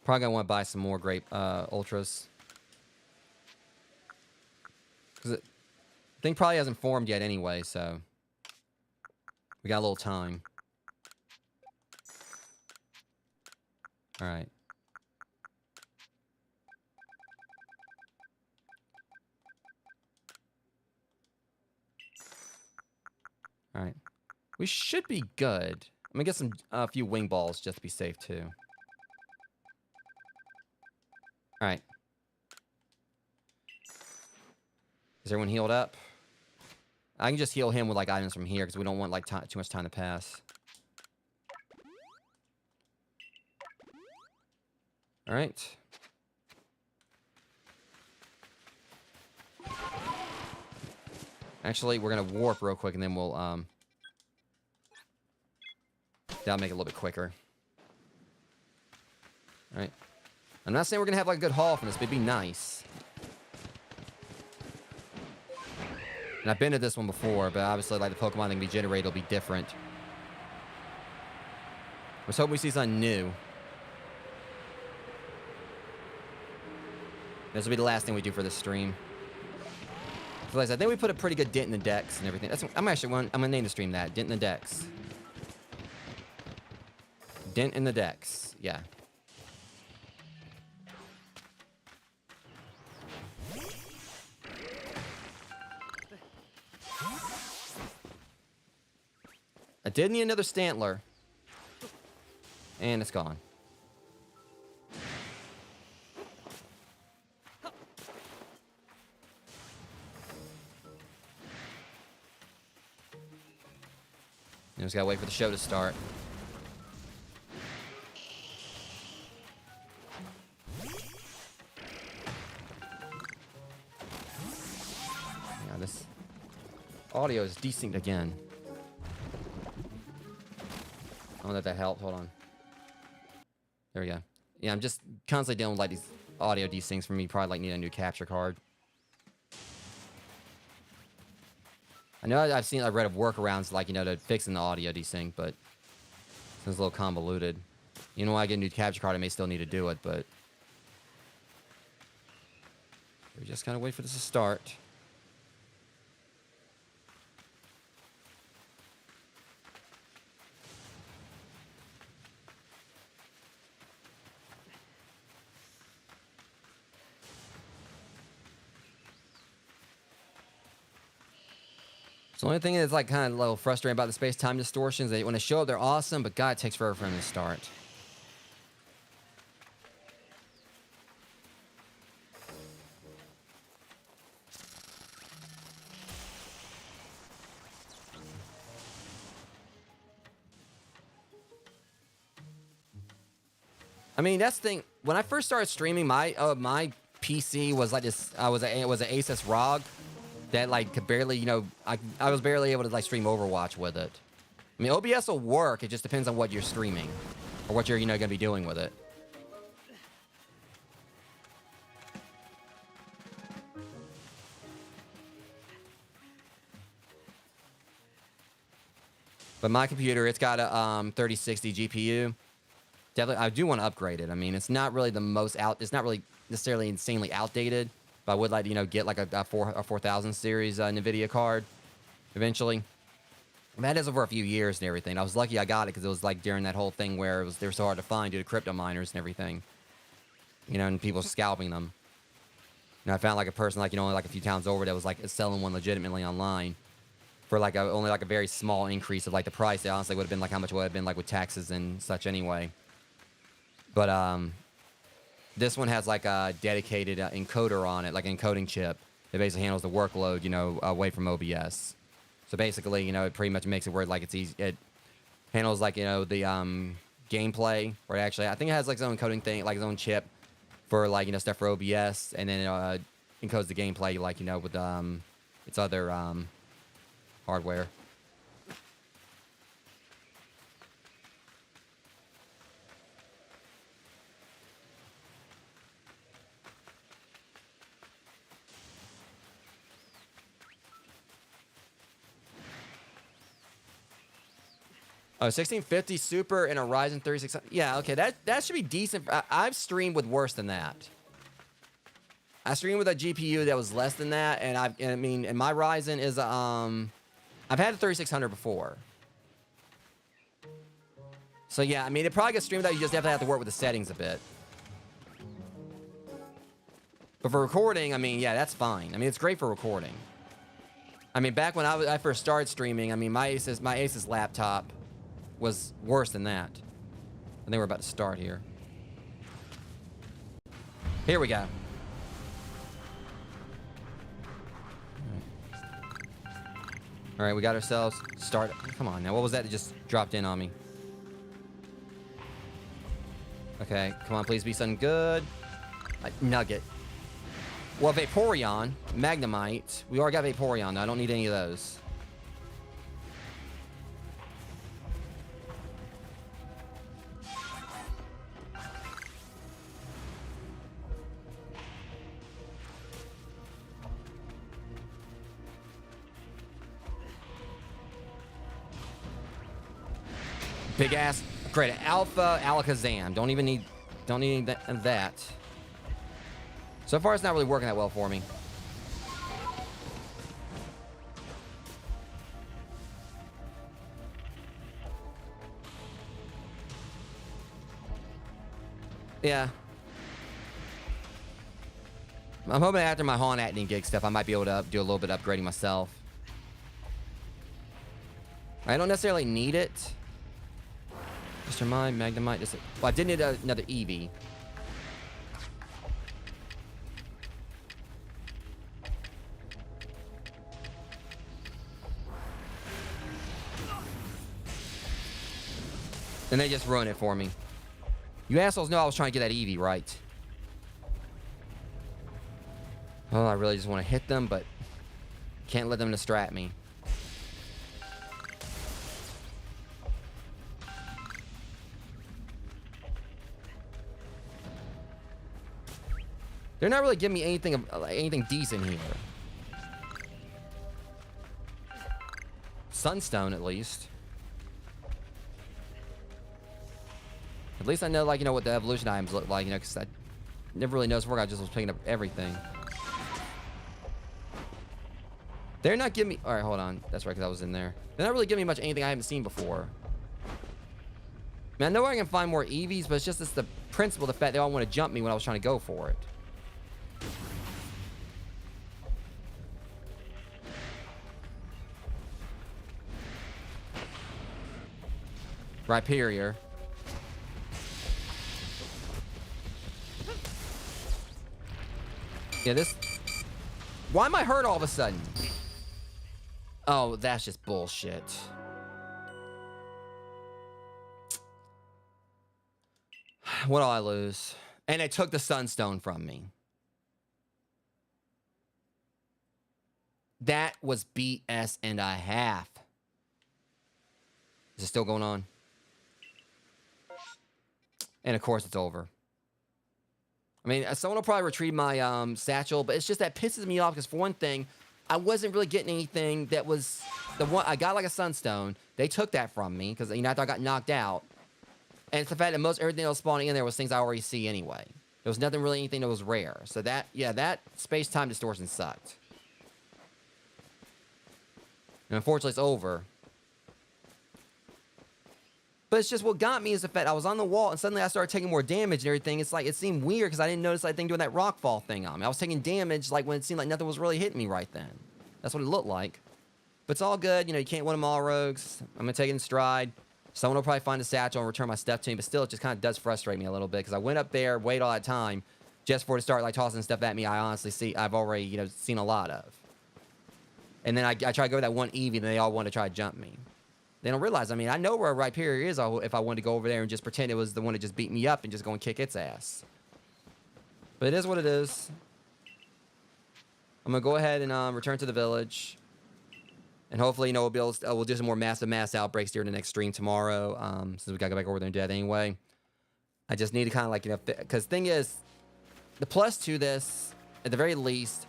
Probably gonna want to buy some more grape ultras. Because the thing probably hasn't formed yet anyway, so we got a little time. Alright. Alright. We should be good. I'm gonna get a few wing balls just to be safe too. Alright. Is everyone healed up? I can just heal him with like items from here because we don't want like too much time to pass. Alright. Actually, we're gonna warp real quick and then we'll that'll make it a little bit quicker. Alright. I'm not saying we're gonna have like a good haul from this, but it'd be nice. And I've been to this one before, but obviously like the Pokemon that can be generated will be different. I was hoping we see something new. This will be the last thing we do for this stream. I think we put a pretty good dent in the decks and everything. I'm gonna name the stream that. Dent in the decks. Dent in the decks. Yeah. I did need another Stantler. And it's gone. You just gotta wait for the show to start. Audio is desynced again. I don't know if that helped. Hold on. There we go. Yeah, I'm just constantly dealing with like these audio desyncs for me. Probably like need a new capture card. I know I've read of workarounds like, you know, to fixing the audio desync, but it's a little convoluted. You know, when I get a new capture card, I may still need to do it, but we just kind of wait for this to start. So the only thing that's like kind of a little frustrating about the space-time distortions, they when they show up, they're awesome, but God, it takes forever for them to start. I mean, that's the thing. When I first started streaming, my PC was like this. It was an Asus ROG that like could barely, you know, I was barely able to like stream Overwatch with it. I mean, OBS will work. It just depends on what you're streaming or what you're, you know, gonna be doing with it. But my computer, it's got a 3060 GPU. Definitely, I do want to upgrade it. I mean, it's not really the most it's not really necessarily insanely outdated, but I would like to, you know, get like a 4000 series NVIDIA card eventually. I've had this over a few years and everything. I was lucky I got it because it was like during that whole thing where they were so hard to find due to crypto miners and everything. You know, and people scalping them. And I found like a person like, you know, only like a few towns over that was like selling one legitimately online for like only like a very small increase of like the price. It honestly would have been like how much it would have been like with taxes and such anyway. But this one has like a dedicated encoder on it, like an encoding chip that basically handles the workload, you know, away from OBS. So basically, you know, it pretty much makes it where like it's easy. It handles like, you know, the gameplay, or actually I think it has like its own encoding thing, like its own chip for like, you know, stuff for OBS, and then it encodes the gameplay like, you know, with its other hardware. Oh, 1650 Super and a Ryzen 3600. Yeah, okay, that should be decent. I've streamed with worse than that. I streamed with a GPU that was less than that, and I mean, and my Ryzen is I've had a 3600 before. So yeah, I mean, it probably gets streamed out. You just definitely have to work with the settings a bit. But for recording, I mean, yeah, that's fine. I mean, it's great for recording. I mean, back when I first started streaming, I mean, my Asus laptop was worse than that. I think we're about to start here. Here we go. All right, we got ourselves started. Come on now, what was that just dropped in on me? Okay, come on, please be something good. Nugget. Well, Vaporeon, Magnemite. We already got Vaporeon, though. I don't need any of those. Big ass. Great. Alpha Alakazam. Don't need that. So far, it's not really working that well for me. Yeah. I'm hoping after my Hawn Acting gig stuff, I might be able to do a little bit of upgrading myself. I don't necessarily need it. Mr. Mime, Magnemite. Well, I did need another Eevee. And they just ruined it for me. You assholes know I was trying to get that Eevee, right? Oh, I really just want to hit them, but can't let them distract me. They're not really giving me anything decent here. Sunstone, at least. At least I know, like, you know, what the evolution items look like, you know, because I never really noticed where I just was picking up everything. They're not giving me... All right, hold on. That's right, because I was in there. They're not really giving me much anything I haven't seen before. I mean, I know I can find more Eevees, but it's the principle, the fact they all want to jump me when I was trying to go for it. Rhyperior. Yeah, this... Why am I hurt all of a sudden? Oh, that's just bullshit. What'll I lose? And they took the Sunstone from me. That was BS and a half. Is it still going on? And of course it's over. I mean, someone will probably retrieve my satchel, but it's just that pisses me off because for one thing, I wasn't really getting anything that was the one. I got like a Sunstone. They took that from me because, you know, after I got knocked out. And it's the fact that most everything that was spawning in there was things I already see anyway. There was nothing really anything that was rare. So that, yeah, that space-time distortion sucked. And unfortunately, it's over. But it's just what got me is the fact I was on the wall and suddenly I started taking more damage and everything. It's like, it seemed weird because I didn't notice that thing doing that rockfall thing on me. I was taking damage like when it seemed like nothing was really hitting me right then. That's what it looked like. But it's all good. You know, you can't win them all, rogues. I'm going to take it in stride. Someone will probably find a satchel and return my stuff to me. But still, it just kind of does frustrate me a little bit because I went up there, wait all that time just for it to start like tossing stuff at me I honestly see, I've already, you know, seen a lot of. And then I try to go with that one Eevee and they all want to try to jump me. They don't realize, I mean, I know where Rhyperior is if I wanted to go over there and just pretend it was the one that just beat me up and just go and kick its ass. But it is what it is. I'm going to go ahead and return to the village. And hopefully, you know, we'll do some more mass outbreaks during the next stream tomorrow. Since we got to go back over there and do that anyway. I just need to kind of like, you know, because thing is, the plus to this, at the very least,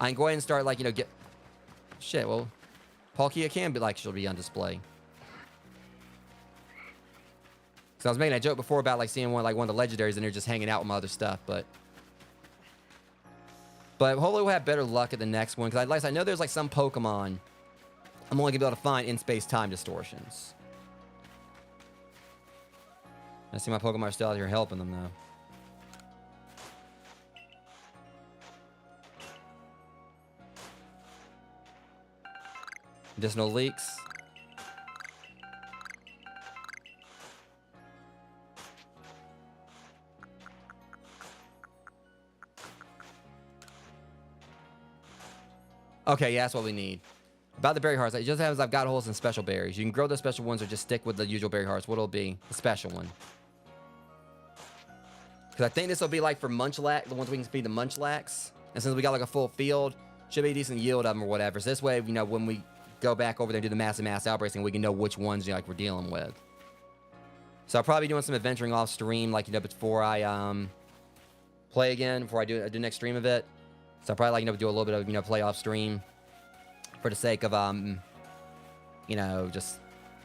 I can go ahead and start like, you know, shit, well, Palkia can be like, she'll be on display. So I was making that joke before about like seeing one of the legendaries in there just hanging out with my other stuff, but hopefully we'll have better luck at the next one because like I know there's like some Pokemon I'm only gonna be able to find in space-time distortions. I see my Pokemon are still out here helping them though. Additional leaks. Okay, yeah, that's what we need. About the berry hearts, it just happens I've got holes in special berries. You can grow those special ones or just stick with the usual berry hearts. What'll it be? The special one. Because I think this will be like for Munchlax, the ones we can feed the Munchlax. And since we got like a full field, should be a decent yield of them or whatever. So this way, you know, when we go back over there and do the mass outbreaks, and we can know which ones, you know, like we're dealing with. So I'll probably be doing some adventuring off stream, like, you know, before I play again, before I do next stream of it. So I'll probably, like, you know, do a little bit of, you know, play off stream for the sake of, you know, just,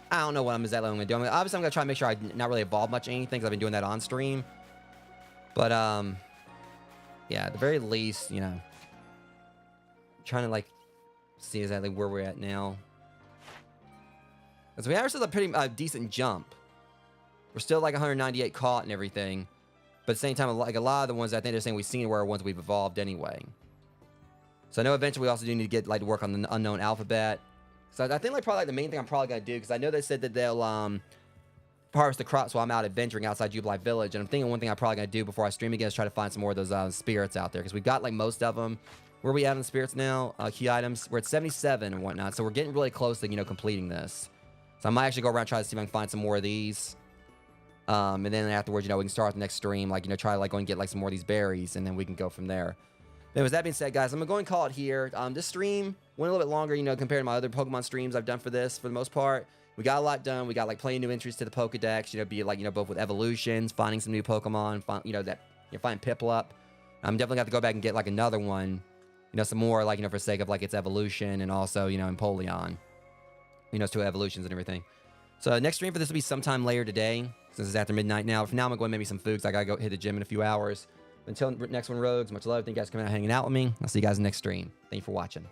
I don't know what I'm exactly going to do. I mean, obviously, I'm going to try to make sure I not really evolve much anything because I've been doing that on stream. But, yeah, at the very least, you know, trying to, like, see exactly where we're at now. Because we have still a pretty decent jump. We're still, like, 198 caught and everything. But at the same time, like, a lot of the ones I think they're saying we've seen were ones we've evolved anyway. So I know eventually we also do need to get, like, to work on the unknown alphabet. So I think, like, probably like, the main thing I'm probably going to do, because I know they said that they'll harvest the crops while I'm out adventuring outside Jubilee Village. And I'm thinking one thing I'm probably going to do before I stream again is try to find some more of those spirits out there. Because we've got, like, most of them. Where are we at on the spirits now? Key items. We're at 77 and whatnot. So we're getting really close to, you know, completing this. So I might actually go around and try to see if I can find some more of these. And then afterwards, you know, we can start the next stream, like, you know, try to, like, go and get, like, some more of these berries, and then we can go from there. But with that being said, guys, I'm going to go and call it here. This stream went a little bit longer, you know, compared to my other Pokemon streams I've done for this, for the most part. We got a lot done. We got, like, plenty of new entries to the Pokedex, you know, be it, like, you know, both with evolutions, finding some new Pokemon, you know, that, you know, find Piplup. I'm definitely got to go back and get like another one, you know, some more like, you know, for sake of like its evolution and also, you know, Empoleon, you know, its 2 evolutions and everything. So next stream for this will be sometime later today, since it's after midnight now. For now, I'm going to go maybe some food because I got to go hit the gym in a few hours. Until next one, Rogues, much love. Thank you guys for coming out hanging out with me. I'll see you guys in the next stream. Thank you for watching.